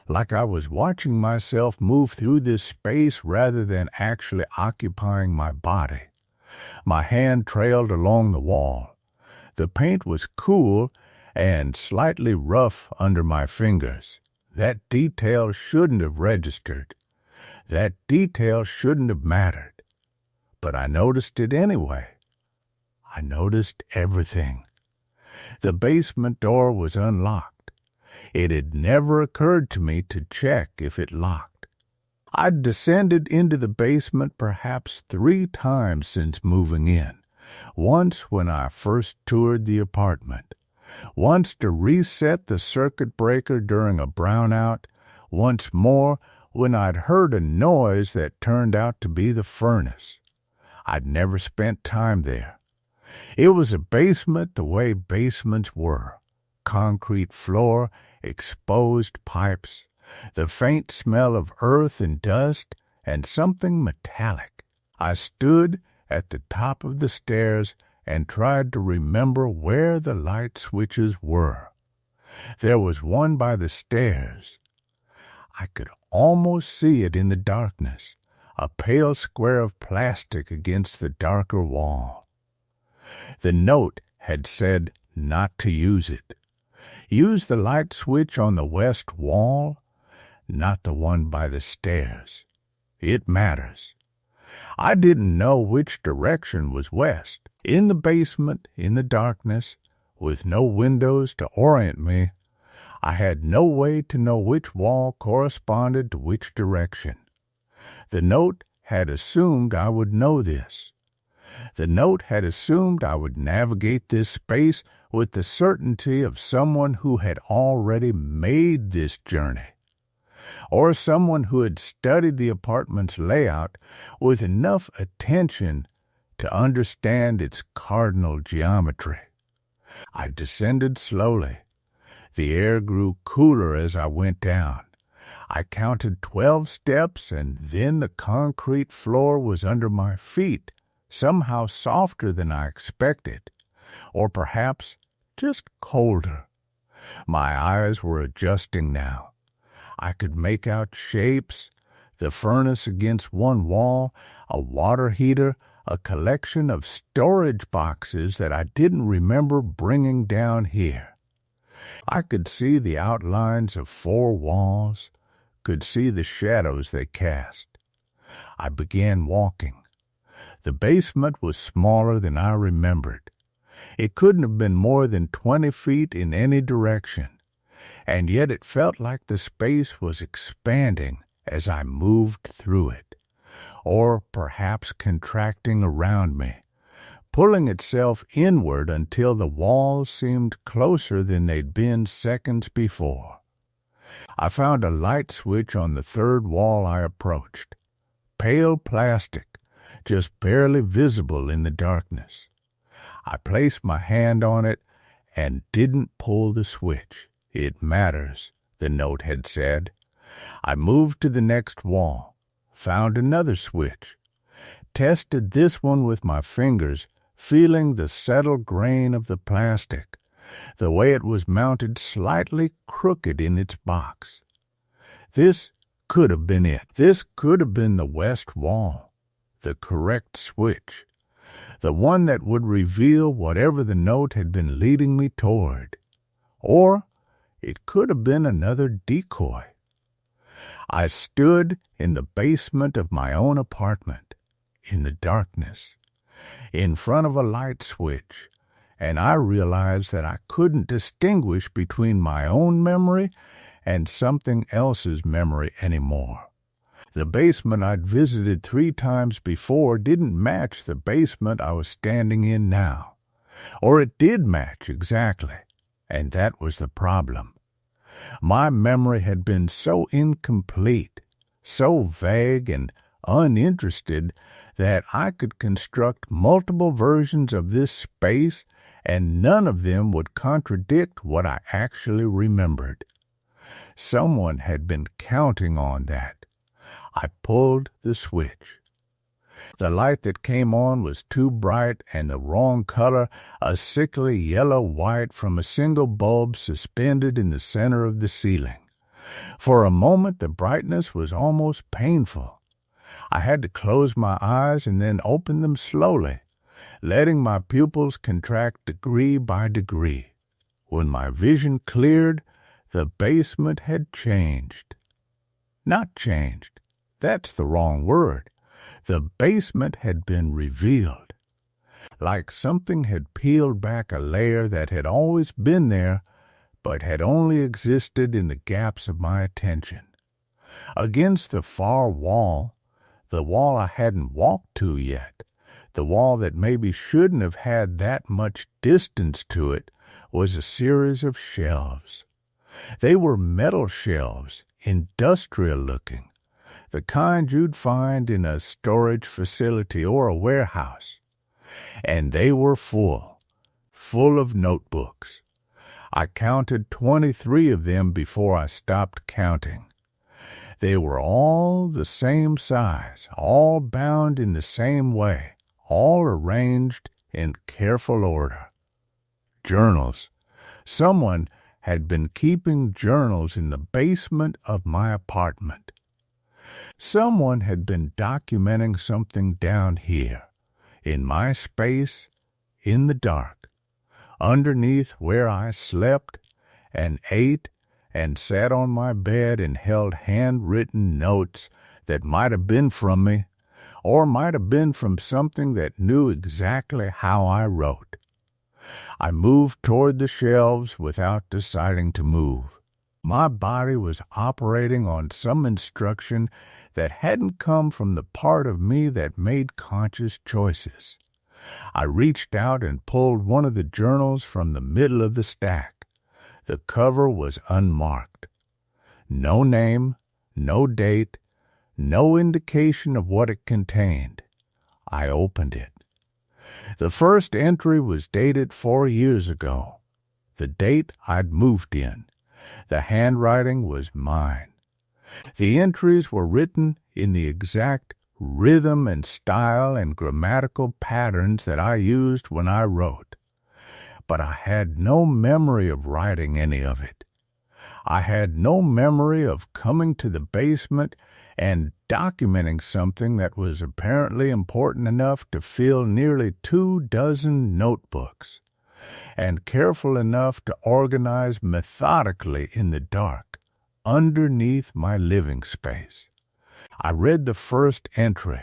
Like I was watching myself move through this space rather than actually occupying my body. My hand trailed along the wall. The paint was cool and slightly rough under my fingers. That detail shouldn't have registered. That detail shouldn't have mattered. But I noticed it anyway. I noticed everything. The basement door was unlocked. It had never occurred to me to check if it locked. I'd descended into the basement perhaps 3 times since moving in. Once when I first toured the apartment. Once to reset the circuit breaker during a brownout. Once more when I'd heard a noise that turned out to be the furnace. I'd never spent time there. It was a basement the way basements were. Concrete floor, exposed pipes, the faint smell of earth and dust, and something metallic. I stood at the top of the stairs and tried to remember where the light switches were. There was one by the stairs. I could almost see it in the darkness, a pale square of plastic against the darker wall. The note had said not to use it. Use the light switch on the west wall, not the one by the stairs. It matters. I didn't know which direction was west. In the basement, in the darkness, with no windows to orient me, I had no way to know which wall corresponded to which direction. The note had assumed I would know this. The note had assumed I would navigate this space with the certainty of someone who had already made this journey, or someone who had studied the apartment's layout with enough attention to understand its cardinal geometry. I descended slowly. The air grew cooler as I went down. I counted 12 steps, and then the concrete floor was under my feet, somehow softer than I expected, or perhaps just colder. My eyes were adjusting now. I could make out shapes, the furnace against one wall, a water heater, a collection of storage boxes that I didn't remember bringing down here. I could see the outlines of 4 walls, could see the shadows they cast. I began walking. The basement was smaller than I remembered. It couldn't have been more than 20 feet in any direction, and yet it felt like the space was expanding as I moved through it, or perhaps contracting around me, pulling itself inward until the walls seemed closer than they'd been seconds before. I found a light switch on the 3rd wall I approached. Pale plastic, just barely visible in the darkness. I placed my hand on it and didn't pull the switch. It matters, the note had said. I moved to the next wall, found another switch, tested this one with my fingers, feeling the subtle grain of the plastic, the way it was mounted slightly crooked in its box. This could have been it. This could have been the west wall, the correct switch, the one that would reveal whatever the note had been leading me toward. Or it could have been another decoy. I stood in the basement of my own apartment, in the darkness, in front of a light switch, and I realized that I couldn't distinguish between my own memory and something else's memory anymore. The basement I'd visited 3 times before didn't match the basement I was standing in now. Or it did match exactly, and that was the problem. My memory had been so incomplete, so vague and uninterested that I could construct multiple versions of this space and none of them would contradict what I actually remembered. Someone had been counting on that. I pulled the switch. The light that came on was too bright and the wrong color, a sickly yellow-white from a single bulb suspended in the center of the ceiling. For a moment the brightness was almost painful. I had to close my eyes and then open them slowly, letting my pupils contract degree by degree. When my vision cleared, the basement had changed. Not changed. That's the wrong word. The basement had been revealed. Like something had peeled back a layer that had always been there, but had only existed in the gaps of my attention. Against the far wall, the wall I hadn't walked to yet, the wall that maybe shouldn't have had that much distance to it, was a series of shelves. They were metal shelves, industrial-looking, the kind you'd find in a storage facility or a warehouse. And they were full of notebooks. I counted 23 of them before I stopped counting. They were all the same size, all bound in the same way, all arranged in careful order. Journals. Someone had been keeping journals in the basement of my apartment. Someone had been documenting something down here, in my space, in the dark, underneath where I slept and ate and sat on my bed and held handwritten notes that might have been from me, or might have been from something that knew exactly how I wrote. I moved toward the shelves without deciding to move. My body was operating on some instruction that hadn't come from the part of me that made conscious choices. I reached out and pulled one of the journals from the middle of the stack. The cover was unmarked. No name, no date, no indication of what it contained. I opened it. The first entry was dated 4 years ago, the date I'd moved in. The handwriting was mine. The entries were written in the exact rhythm and style and grammatical patterns that I used when I wrote. But I had no memory of writing any of it. I had no memory of coming to the basement and documenting something that was apparently important enough to fill nearly 24 notebooks, and careful enough to organize methodically in the dark, underneath my living space. I read the first entry,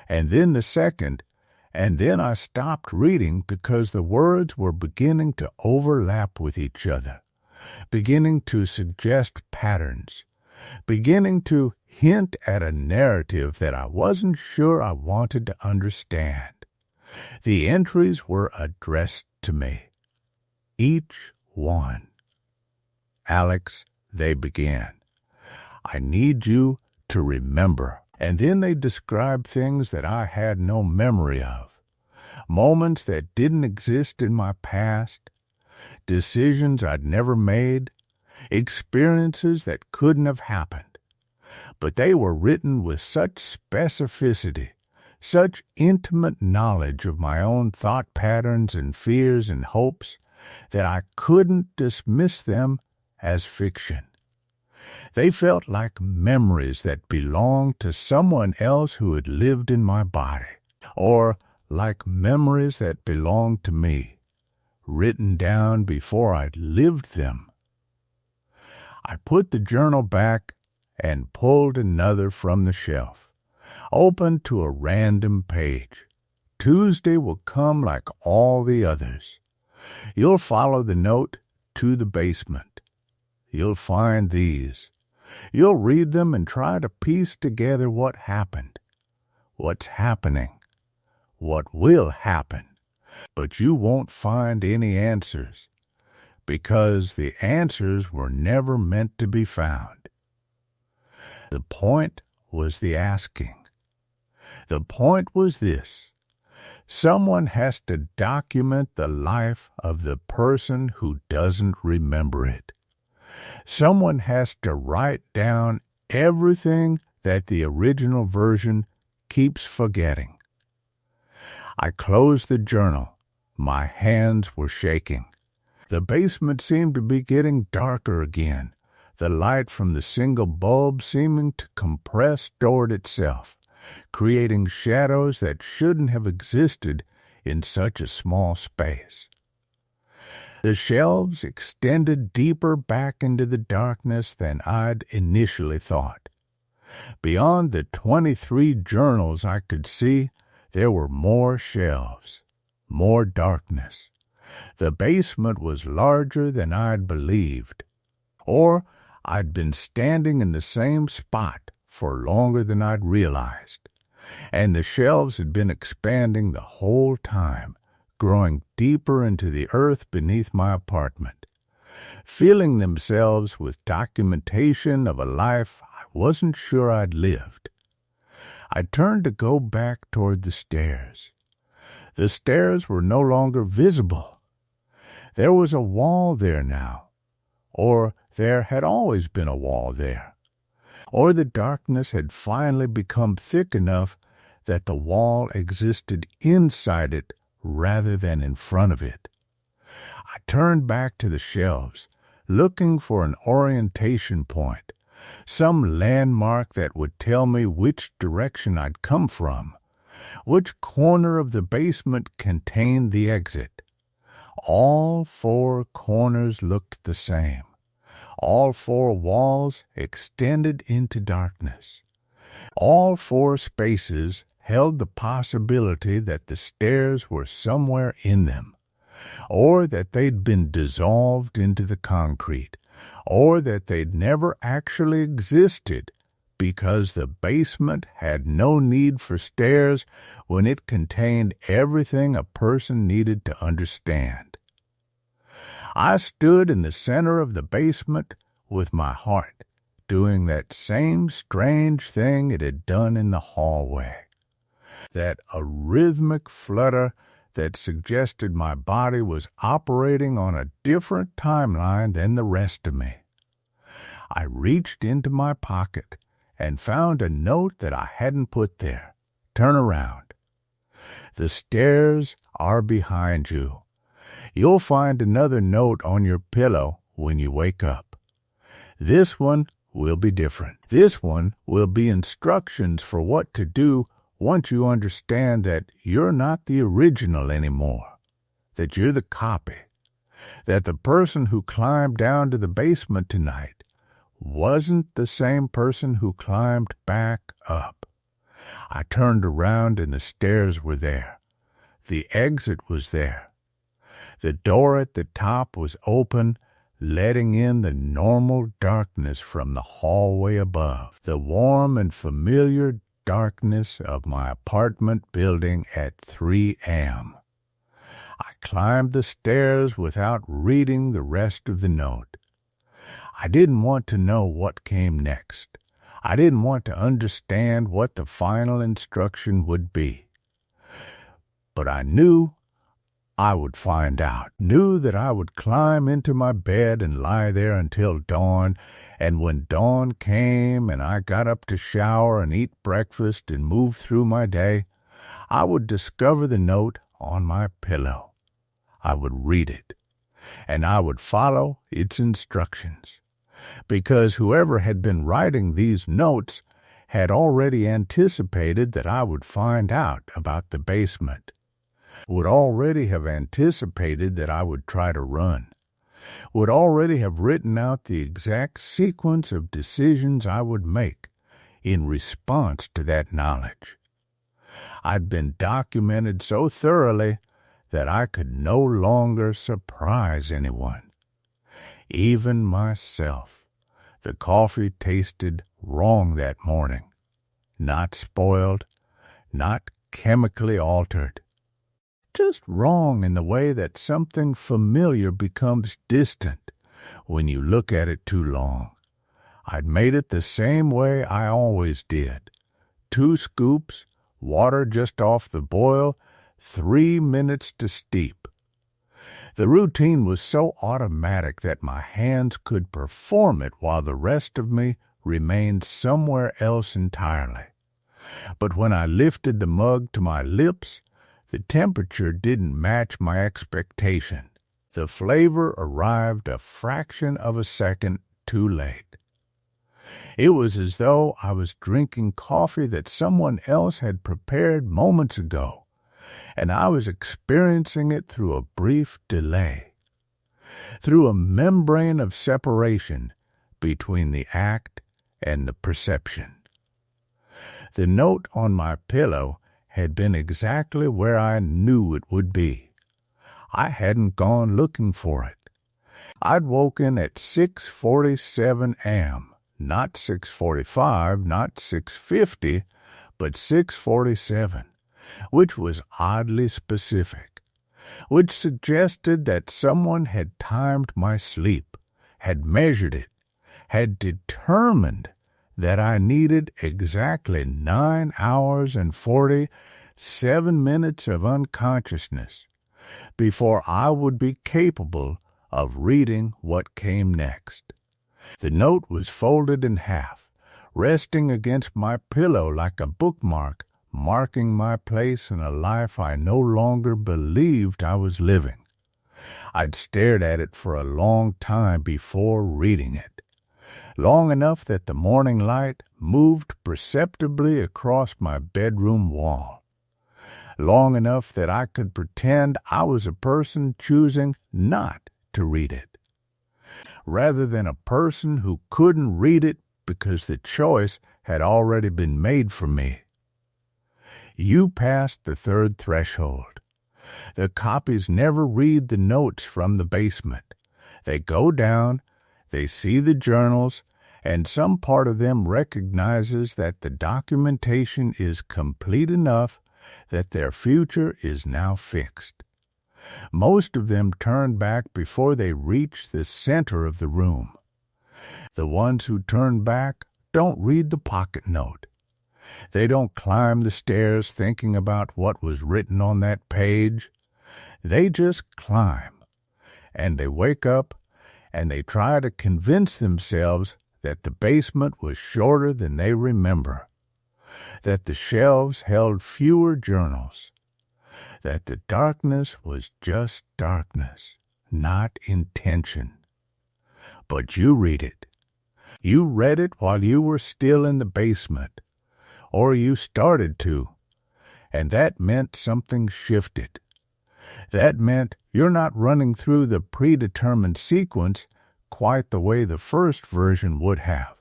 and then the second, and then I stopped reading because the words were beginning to overlap with each other, beginning to suggest patterns, beginning to hint at a narrative that I wasn't sure I wanted to understand. The entries were addressed to me. Each one. Alex, they began. I need you to remember. And then they described things that I had no memory of. Moments that didn't exist in my past. Decisions I'd never made. Experiences that couldn't have happened. But they were written with such specificity, such intimate knowledge of my own thought patterns and fears and hopes, that I couldn't dismiss them as fiction. They felt like memories that belonged to someone else who had lived in my body, or like memories that belonged to me, written down before I'd lived them. I put the journal back and pulled another from the shelf, opened to a random page. Tuesday will come like all the others. You'll follow the note to the basement. You'll find these. You'll read them and try to piece together what happened, what's happening, what will happen. But you won't find any answers, because the answers were never meant to be found. The point was the asking. The point was this. Someone has to document the life of the person who doesn't remember it. Someone has to write down everything that the original version keeps forgetting. I closed the journal. My hands were shaking. The basement seemed to be getting darker again, the light from the single bulb seeming to compress toward itself, creating shadows that shouldn't have existed in such a small space. The shelves extended deeper back into the darkness than I'd initially thought. Beyond the 23 journals I could see, there were more shelves, more darkness. The basement was larger than I'd believed, or I'd been standing in the same spot for longer than I'd realized, and the shelves had been expanding the whole time, growing deeper into the earth beneath my apartment, filling themselves with documentation of a life I wasn't sure I'd lived. I turned to go back toward the stairs. The stairs were no longer visible. There was a wall there now, or there had always been a wall there, or the darkness had finally become thick enough that the wall existed inside it rather than in front of it. I turned back to the shelves, looking for an orientation point, some landmark that would tell me which direction I'd come from, which corner of the basement contained the exit. All 4 corners looked the same. All 4 walls extended into darkness. All 4 spaces held the possibility that the stairs were somewhere in them, or that they'd been dissolved into the concrete, or that they'd never actually existed because the basement had no need for stairs when it contained everything a person needed to understand. I stood in the center of the basement with my heart doing that same strange thing it had done in the hallway. That a rhythmic flutter that suggested my body was operating on a different timeline than the rest of me. I reached into my pocket and found a note that I hadn't put there. Turn around. The stairs are behind you. You'll find another note on your pillow when you wake up. This one will be different. This one will be instructions for what to do once you understand that you're not the original anymore, that you're the copy, that the person who climbed down to the basement tonight wasn't the same person who climbed back up. I turned around and the stairs were there. The exit was there. The door at the top was open, letting in the normal darkness from the hallway above, the warm and familiar darkness of my apartment building at 3 a.m. I climbed the stairs without reading the rest of the note. I didn't want to know what came next. I didn't want to understand what the final instruction would be. But I knew I would find out, knew that I would climb into my bed and lie there until dawn, and when dawn came and I got up to shower and eat breakfast and move through my day, I would discover the note on my pillow. I would read it, and I would follow its instructions, because whoever had been writing these notes had already anticipated that I would find out about the basement, would already have anticipated that I would try to run, would already have written out the exact sequence of decisions I would make in response to that knowledge. I'd been documented so thoroughly that I could no longer surprise anyone, even myself. The coffee tasted wrong that morning, not spoiled, not chemically altered. Just wrong in the way that something familiar becomes distant when you look at it too long. I'd made it the same way I always did. 2 scoops, water just off the boil, 3 minutes to steep. The routine was so automatic that my hands could perform it while the rest of me remained somewhere else entirely. But when I lifted the mug to my lips, the temperature didn't match my expectation. The flavor arrived a fraction of a second too late. It was as though I was drinking coffee that someone else had prepared moments ago, and I was experiencing it through a brief delay, through a membrane of separation between the act and the perception. The note on my pillow had been exactly where I knew it would be. I hadn't gone looking for it. I'd woken at 6:47 a.m., not 6:45, not 6:50, but 6:47, which was oddly specific, which suggested that someone had timed my sleep, had measured it, had determined that I needed exactly 9 hours and 47 minutes of unconsciousness before I would be capable of reading what came next. The note was folded in half, resting against my pillow like a bookmark, marking my place in a life I no longer believed I was living. I'd stared at it for a long time before reading it, long enough that the morning light moved perceptibly across my bedroom wall, long enough that I could pretend I was a person choosing not to read it, rather than a person who couldn't read it because the choice had already been made for me. You passed the third threshold. The copies never read the notes from the basement. They go down, they see the journals, and some part of them recognizes that the documentation is complete enough that their future is now fixed. Most of them turn back before they reach the center of the room. The ones who turn back don't read the pocket note. They don't climb the stairs thinking about what was written on that page. They just climb, and they wake up, and they try to convince themselves that the basement was shorter than they remember, that the shelves held fewer journals, that the darkness was just darkness, not intention. But you read it. You read it while you were still in the basement, or you started to, and that meant something shifted. That meant you're not running through the predetermined sequence quite the way the first version would have.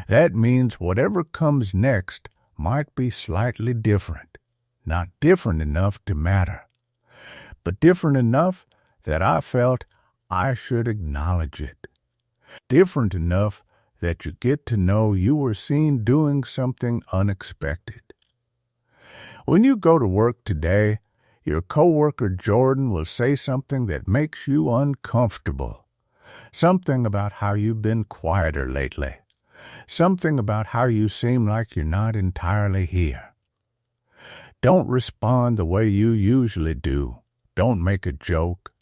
That means whatever comes next might be slightly different, not different enough to matter, but different enough that I felt I should acknowledge it. Different enough that you get to know you were seen doing something unexpected. When you go to work today, your coworker Jordan will say something that makes you uncomfortable. Something about how you've been quieter lately. Something about how you seem like you're not entirely here. Don't respond the way you usually do. Don't make a joke.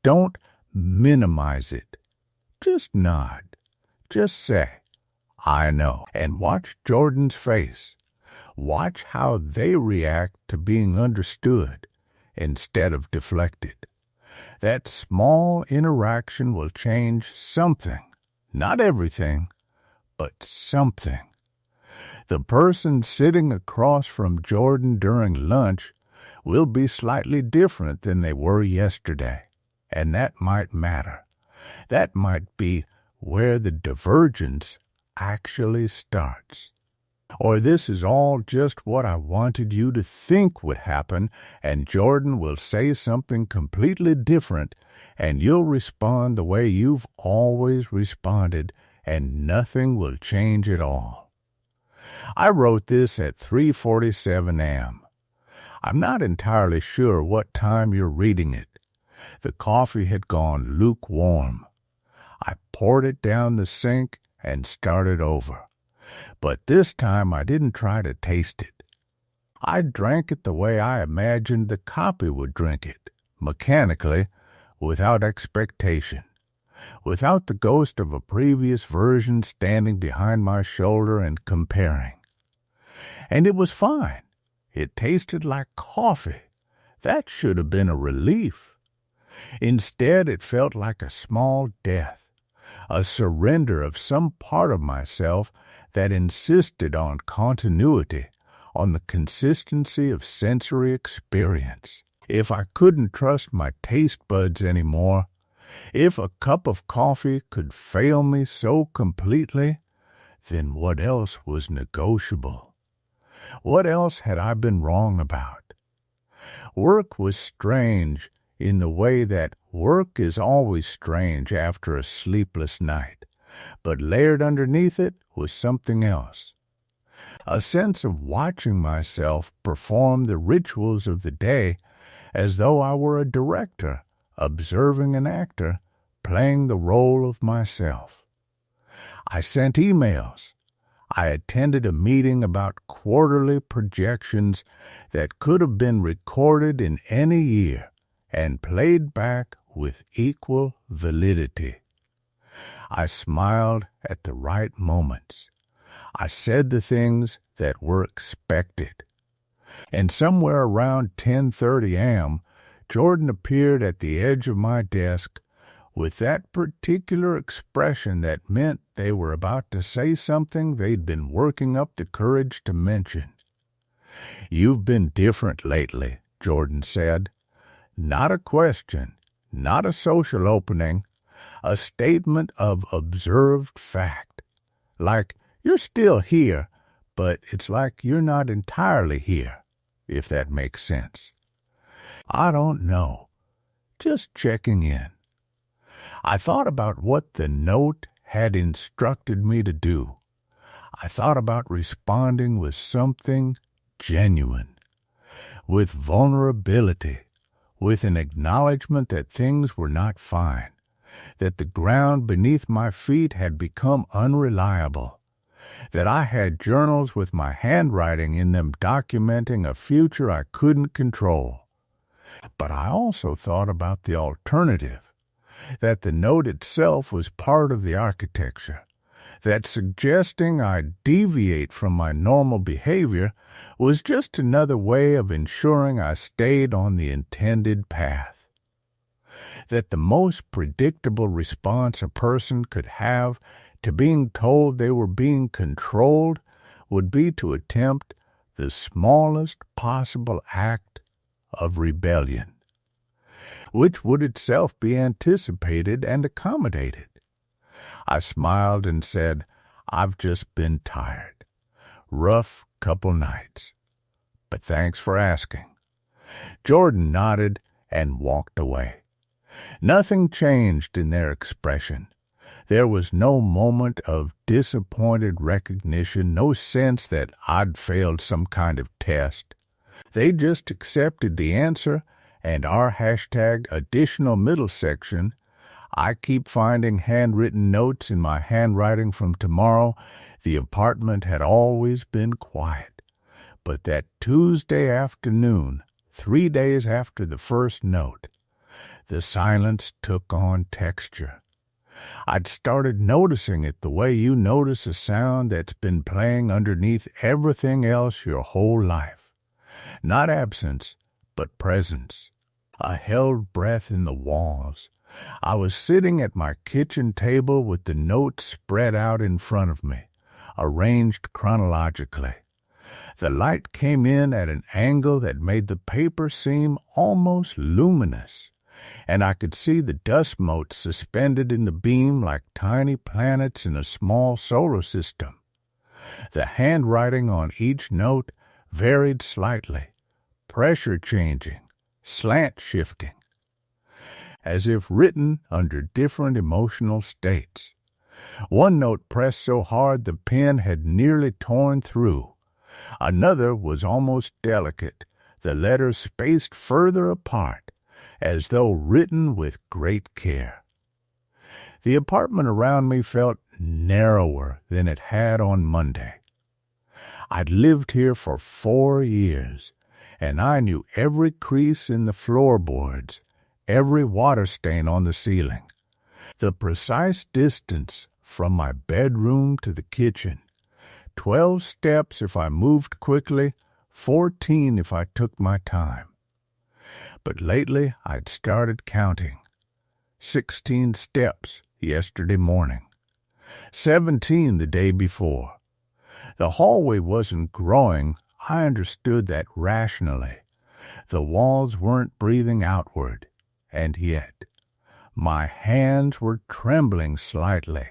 Don't minimize it. Just nod. Just say, I know, and watch Jordan's face. Watch how they react to being understood instead of deflected. That small interaction will change something, not everything, but something. The person sitting across from Jordan during lunch will be slightly different than they were yesterday, and that might matter. That might be where the divergence actually starts. Or this is all just what I wanted you to think would happen, and Jordan will say something completely different, and you'll respond the way you've always responded, and nothing will change at all. I wrote this at 3:47 a.m. I'm not entirely sure what time you're reading it. The coffee had gone lukewarm. I poured it down the sink and started over. But this time I didn't try to taste it. I drank it the way I imagined the copy would drink it, mechanically, without expectation, without the ghost of a previous version standing behind my shoulder and comparing. And it was fine. It tasted like coffee. That should have been a relief. Instead, it felt like a small death, a surrender of some part of myself that insisted on continuity, on the consistency of sensory experience. If I couldn't trust my taste buds anymore, if a cup of coffee could fail me so completely, then what else was negotiable? What else had I been wrong about? Work was strange in the way that work is always strange after a sleepless night, but layered underneath it was something else. A sense of watching myself perform the rituals of the day as though I were a director, observing an actor, playing the role of myself. I sent emails. I attended a meeting about quarterly projections that could have been recorded in any year and played back with equal validity. I smiled at the right moments. I said the things that were expected. And somewhere around 10:30 a.m., Jordan appeared at the edge of my desk with that particular expression that meant they were about to say something they'd been working up the courage to mention. "You've been different lately," Jordan said. Not a question, not a social opening, a statement of observed fact. Like, you're still here, but it's like you're not entirely here, if that makes sense. I don't know. Just checking in. I thought about what the note had instructed me to do. I thought about responding with something genuine, with vulnerability, with an acknowledgement that things were not fine, that the ground beneath my feet had become unreliable, that I had journals with my handwriting in them documenting a future I couldn't control. But I also thought about the alternative, that the note itself was part of the architecture, that suggesting I deviate from my normal behavior was just another way of ensuring I stayed on the intended path, that the most predictable response a person could have to being told they were being controlled would be to attempt the smallest possible act of rebellion, which would itself be anticipated and accommodated. I smiled and said, "I've just been tired. Rough couple nights. But thanks for asking." Jordan nodded and walked away. Nothing changed in their expression. There was no moment of disappointed recognition, no sense that I'd failed some kind of test. They just accepted the answer and our #additional middle section. I keep finding handwritten notes in my handwriting from tomorrow. The apartment had always been quiet. But that Tuesday afternoon, 3 days after the first note, the silence took on texture. I'd started noticing it the way you notice a sound that's been playing underneath everything else your whole life. Not absence, but presence. A held breath in the walls. I was sitting at my kitchen table with the notes spread out in front of me, arranged chronologically. The light came in at an angle that made the paper seem almost luminous, and I could see the dust motes suspended in the beam like tiny planets in a small solar system. The handwriting on each note varied slightly, pressure changing, slant shifting, as if written under different emotional states. One note pressed so hard the pen had nearly torn through. Another was almost delicate, the letters spaced further apart, as though written with great care. The apartment around me felt narrower than it had on Monday. I'd lived here for 4 years, and I knew every crease in the floorboards, every water stain on the ceiling, the precise distance from my bedroom to the kitchen, 12 steps if I moved quickly, 14 if I took my time. But lately I'd started counting. 16 steps yesterday morning. 17 the day before. The hallway wasn't growing. I understood that rationally. The walls weren't breathing outward. And yet, my hands were trembling slightly.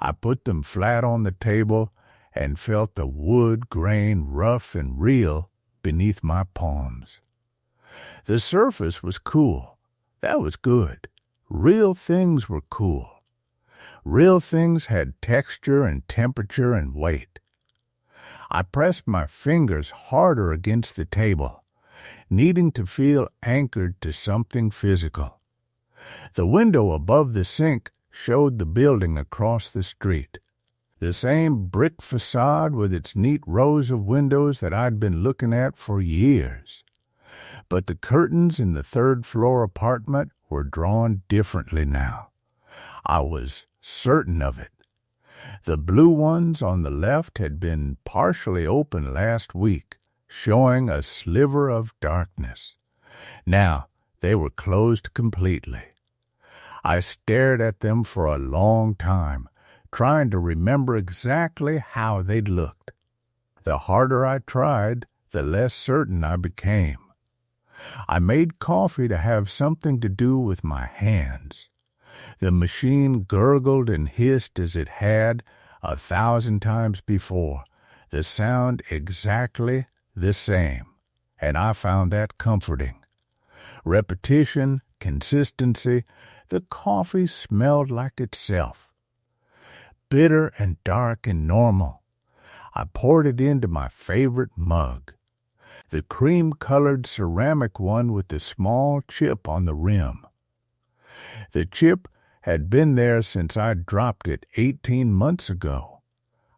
I put them flat on the table and felt the wood grain rough and real beneath my palms. The surface was cool. That was good. Real things were cool. Real things had texture and temperature and weight. I pressed my fingers harder against the table, needing to feel anchored to something physical. The window above the sink showed the building across the street. The same brick facade with its neat rows of windows that I'd been looking at for years. But the curtains in the third-floor apartment were drawn differently now. I was certain of it. The blue ones on the left had been partially open last week, showing a sliver of darkness. Now they were closed completely. I stared at them for a long time, trying to remember exactly how they'd looked. The harder I tried, the less certain I became. I made coffee to have something to do with my hands. The machine gurgled and hissed as it had 1,000 times before, the sound exactly the same, and I found that comforting. Repetition, consistency, the coffee smelled like itself. Bitter and dark and normal. I poured it into my favorite mug, the cream-colored ceramic one with the small chip on the rim. The chip had been there since I dropped it 18 months ago.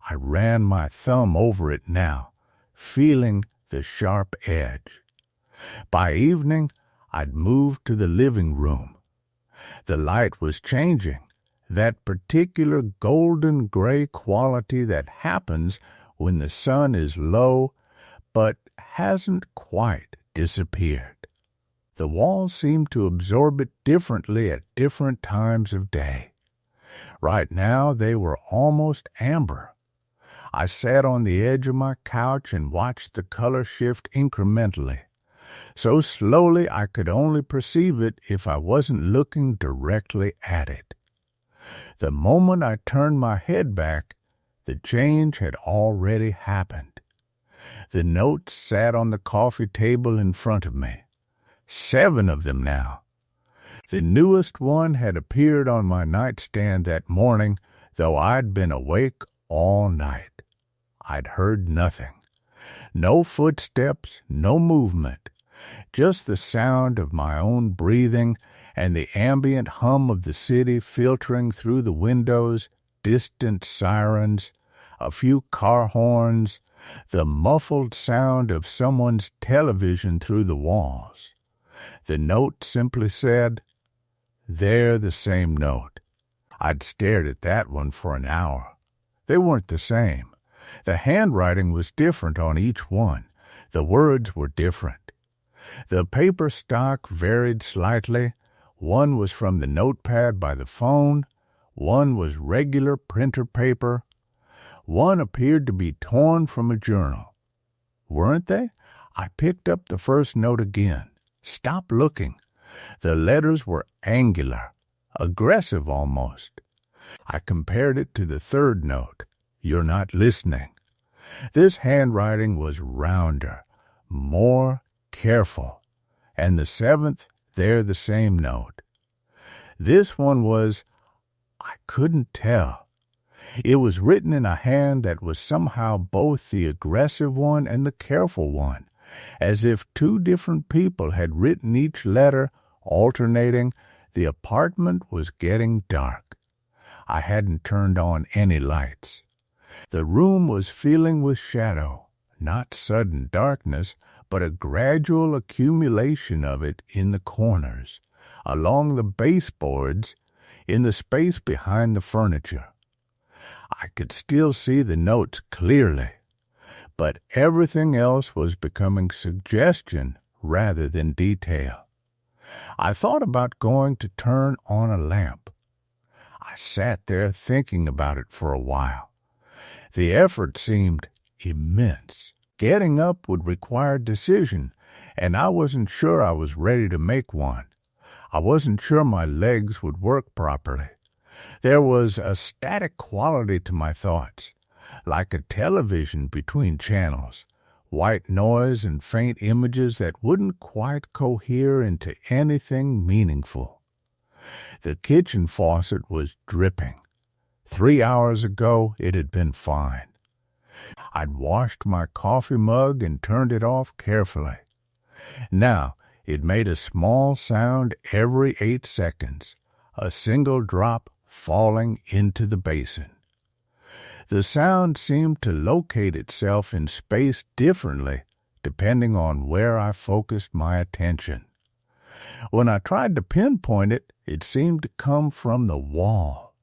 I ran my thumb over it now, feeling the sharp edge. By evening, I'd moved to the living room. The light was changing, that particular golden gray quality that happens when the sun is low but hasn't quite disappeared. The walls seem to absorb it differently at different times of day. Right now they were almost amber. I sat on the edge of my couch and watched the color shift incrementally. So slowly I could only perceive it if I wasn't looking directly at it. The moment I turned my head back, the change had already happened. The notes sat on the coffee table in front of me. 7 of them now. The newest one had appeared on my nightstand that morning, though I'd been awake all night. I'd heard nothing. No footsteps, no movement, just the sound of my own breathing and the ambient hum of the city filtering through the windows, distant sirens, a few car horns, the muffled sound of someone's television through the walls. The note simply said, "They're the same note." I'd stared at that one for an hour. They weren't the same. The handwriting was different on each one. The words were different. The paper stock varied slightly. One was from the notepad by the phone. One was regular printer paper. One appeared to be torn from a journal. Weren't they? I picked up the first note again. Stop looking. The letters were angular, aggressive almost. I compared it to the third note. You're not listening. This handwriting was rounder, more careful. And the 7th, they're the same note. This one was, I couldn't tell. It was written in a hand that was somehow both the aggressive one and the careful one, as if 2 different people had written each letter, alternating. The apartment was getting dark. I hadn't turned on any lights. The room was filling with shadow, not sudden darkness, but a gradual accumulation of it in the corners, along the baseboards, in the space behind the furniture. I could still see the notes clearly, but everything else was becoming suggestion rather than detail. I thought about going to turn on a lamp. I sat there thinking about it for a while. The effort seemed immense. Getting up would require decision, and I wasn't sure I was ready to make one. I wasn't sure my legs would work properly. There was a static quality to my thoughts, like a television between channels, white noise and faint images that wouldn't quite cohere into anything meaningful. The kitchen faucet was dripping. 3 hours ago, it had been fine. I'd washed my coffee mug and turned it off carefully. Now, it made a small sound every 8 seconds, a single drop falling into the basin. The sound seemed to locate itself in space differently depending on where I focused my attention. When I tried to pinpoint it, it seemed to come from the wall.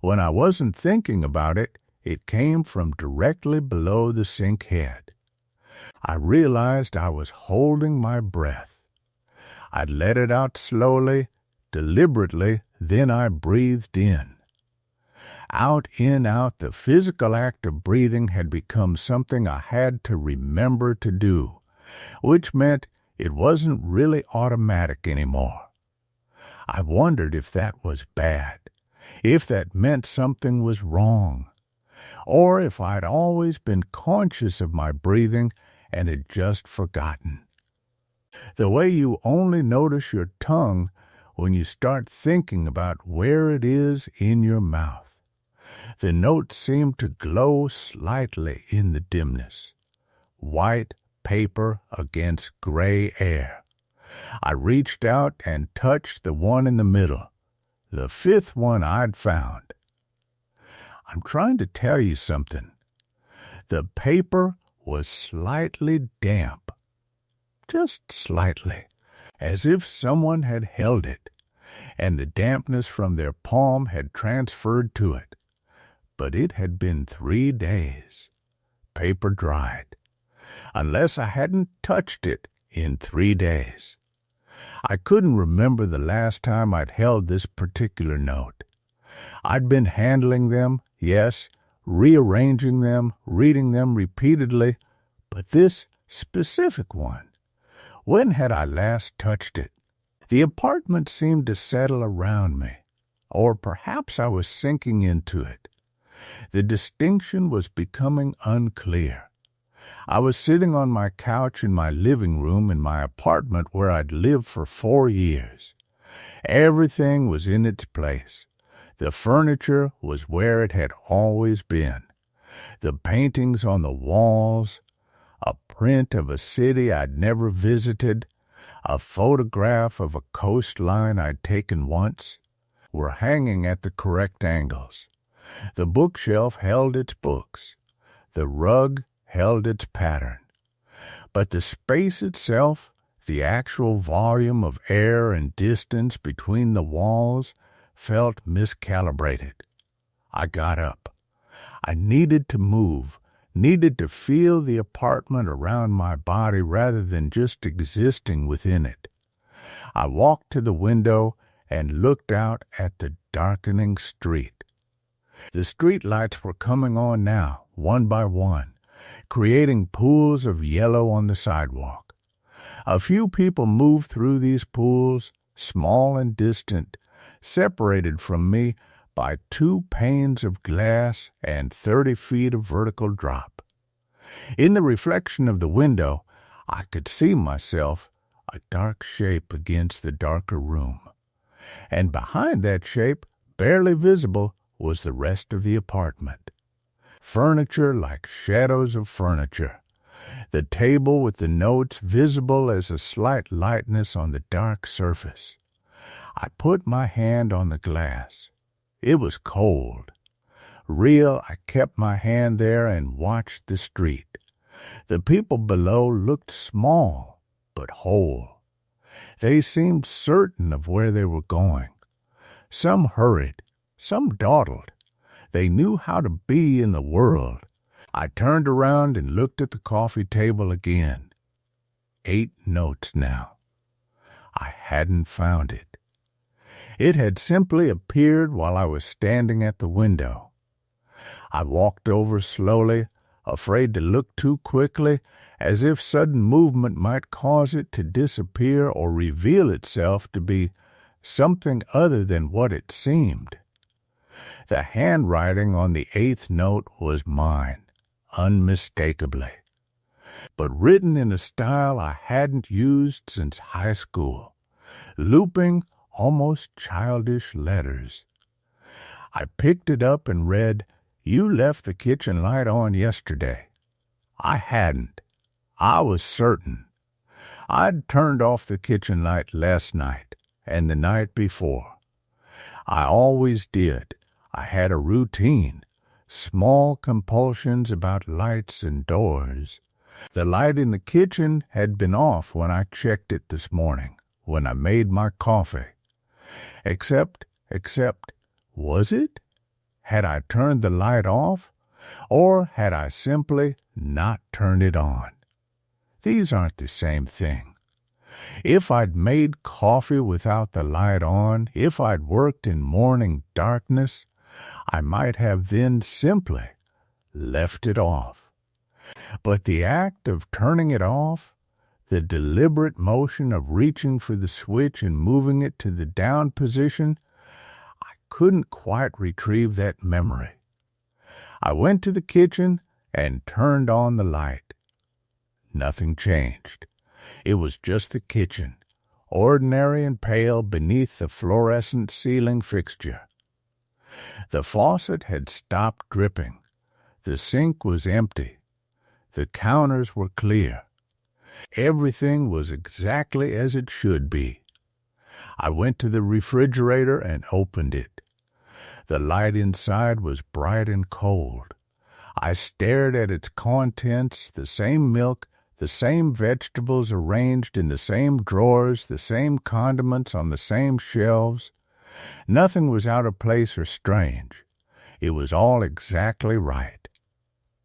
When I wasn't thinking about it, it came from directly below the sink head. I realized I was holding my breath. I let it out slowly, deliberately, then I breathed in. Out, in, out, the physical act of breathing had become something I had to remember to do, which meant it wasn't really automatic anymore. I wondered if that was bad, if that meant something was wrong, or if I'd always been conscious of my breathing and had just forgotten. The way you only notice your tongue when you start thinking about where it is in your mouth. The notes seemed to glow slightly in the dimness. White paper against gray air. I reached out and touched the one in the middle, the 5th one I'd found. I'm trying to tell you something. The paper was slightly damp. Just slightly, as if someone had held it, and the dampness from their palm had transferred to it. But it had been 3 days. Paper dried. Unless I hadn't touched it in 3 days. I couldn't remember the last time I'd held this particular note. I'd been handling them, yes, rearranging them, reading them repeatedly, but this specific one, when had I last touched it? The apartment seemed to settle around me, or perhaps I was sinking into it. The distinction was becoming unclear. I was sitting on my couch in my living room in my apartment where I'd lived for 4 years. Everything was in its place. The furniture was where it had always been. The paintings on the walls, a print of a city I'd never visited, a photograph of a coastline I'd taken once, were hanging at the correct angles. The bookshelf held its books. The rug held its pattern. But the space itself, the actual volume of air and distance between the walls, felt miscalibrated. I got up. I needed to move, needed to feel the apartment around my body rather than just existing within it. I walked to the window and looked out at the darkening street. The street lights were coming on now, one by one, creating pools of yellow on the sidewalk. A few people moved through these pools, small and distant, separated from me by 2 panes of glass and 30 feet of vertical drop. In the reflection of the window, I could see myself, a dark shape against the darker room. And behind that shape, barely visible, was the rest of the apartment. Furniture like shadows of furniture. The table with the notes visible as a slight lightness on the dark surface. I put my hand on the glass. It was cold. Real, I kept my hand there and watched the street. The people below looked small, but whole. They seemed certain of where they were going. Some hurried, some dawdled. They knew how to be in the world. I turned around and looked at the coffee table again. 8 notes now. I hadn't found it. It had simply appeared while I was standing at the window. I walked over slowly, afraid to look too quickly, as if sudden movement might cause it to disappear or reveal itself to be something other than what it seemed. The handwriting on the 8th note was mine, unmistakably, but written in a style I hadn't used since high school, looping, almost childish letters. I picked it up and read, "You left the kitchen light on yesterday." I hadn't. I was certain. I'd turned off the kitchen light last night and the night before. I always did. I had a routine, small compulsions about lights and doors. The light in the kitchen had been off when I checked it this morning, when I made my coffee. Except, was it? Had I turned the light off, or had I simply not turned it on? These aren't the same thing. If I'd made coffee without the light on, if I'd worked in morning darkness, I might have then simply left it off. But the act of turning it off, the deliberate motion of reaching for the switch and moving it to the down position, I couldn't quite retrieve that memory. I went to the kitchen and turned on the light. Nothing changed. It was just the kitchen, ordinary and pale beneath the fluorescent ceiling fixture. The faucet had stopped dripping. The sink was empty. The counters were clear. Everything was exactly as it should be. I went to the refrigerator and opened it. The light inside was bright and cold. I stared at its contents, the same milk, the same vegetables arranged in the same drawers, the same condiments on the same shelves. Nothing was out of place or strange. It was all exactly right.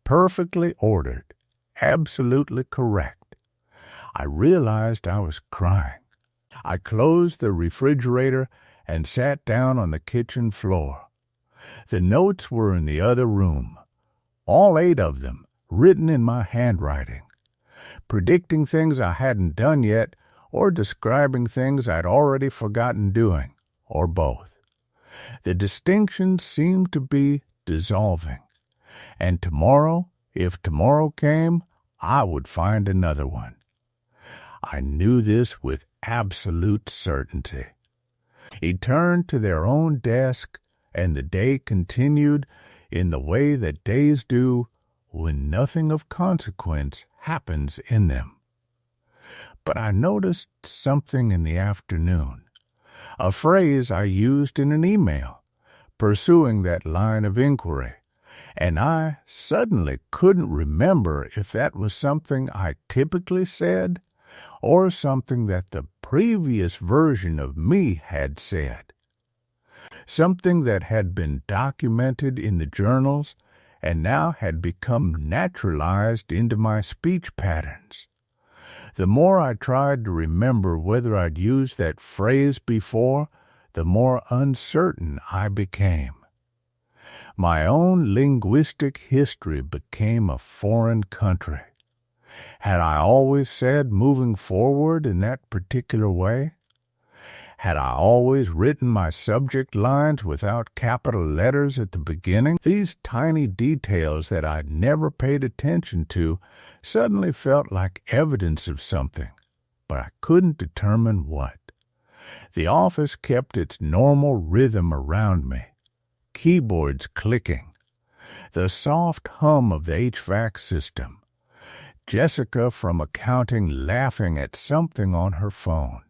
Perfectly ordered. Absolutely correct. I realized I was crying. I closed the refrigerator and sat down on the kitchen floor. The notes were in the other room. All 8 of them, written in my handwriting, predicting things I hadn't done yet or describing things I'd already forgotten doing, or both. The distinction seemed to be dissolving, and tomorrow, if tomorrow came, I would find another one. I knew this with absolute certainty. He turned to their own desk, and the day continued in the way that days do when nothing of consequence happens in them. But I noticed something in the afternoon, a phrase I used in an email, pursuing that line of inquiry, and I suddenly couldn't remember if that was something I typically said or something that the previous version of me had said. Something that had been documented in the journals and now had become naturalized into my speech patterns. The more I tried to remember whether I'd used that phrase before, the more uncertain I became. My own linguistic history became a foreign country. Had I always said moving forward in that particular way? Had I always written my subject lines without capital letters at the beginning? These tiny details that I'd never paid attention to suddenly felt like evidence of something, but I couldn't determine what. The office kept its normal rhythm around me, keyboards clicking, the soft hum of the HVAC system, Jessica from accounting laughing at something on her phone.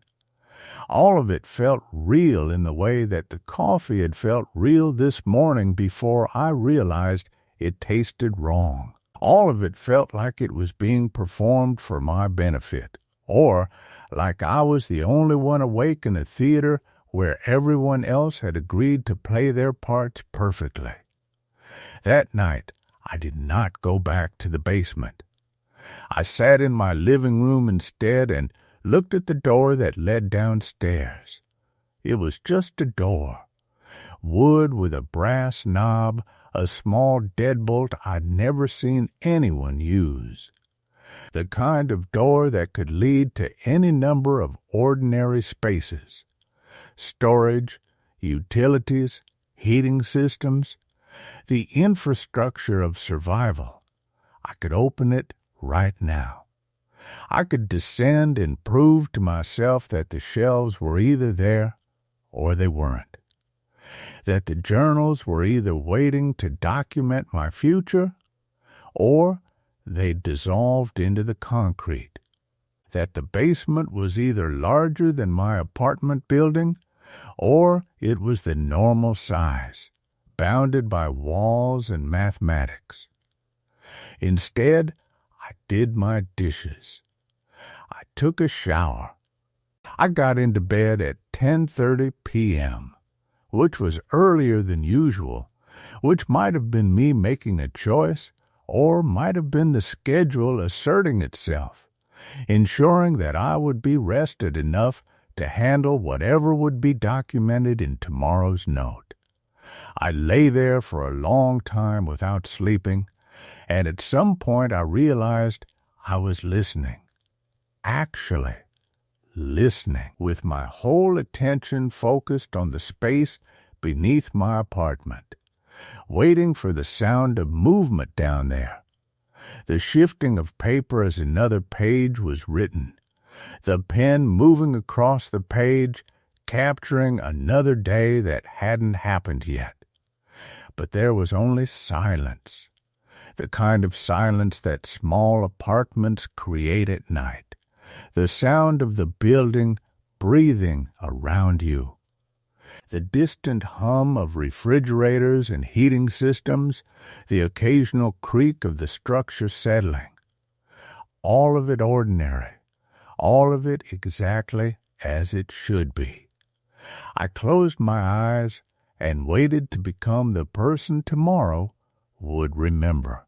All of it felt real in the way that the coffee had felt real this morning before I realized it tasted wrong. All of it felt like it was being performed for my benefit, or like I was the only one awake in a theater where everyone else had agreed to play their parts perfectly. That night, I did not go back to the basement. I sat in my living room instead and looked at the door that led downstairs. It was just a door, wood with a brass knob, a small deadbolt I'd never seen anyone use. The kind of door that could lead to any number of ordinary spaces. Storage, utilities, heating systems, the infrastructure of survival. I could open it right now. I could descend and prove to myself that the shelves were either there or they weren't. That the journals were either waiting to document my future or they dissolved into the concrete. That the basement was either larger than my apartment building or it was the normal size, bounded by walls and mathematics. Instead, I did my dishes. I took a shower. I got into bed at 10:30 p.m., which was earlier than usual, which might have been me making a choice, or might have been the schedule asserting itself, ensuring that I would be rested enough to handle whatever would be documented in tomorrow's note. I lay there for a long time without sleeping, and at some point I realized I was listening. Actually listening, with my whole attention focused on the space beneath my apartment, waiting for the sound of movement down there, the shifting of paper as another page was written, the pen moving across the page, capturing another day that hadn't happened yet. But there was only silence, the kind of silence that small apartments create at night, the sound of the building breathing around you, the distant hum of refrigerators and heating systems, the occasional creak of the structure settling. All of it ordinary, all of it exactly as it should be. I closed my eyes and waited to become the person tomorrow would remember.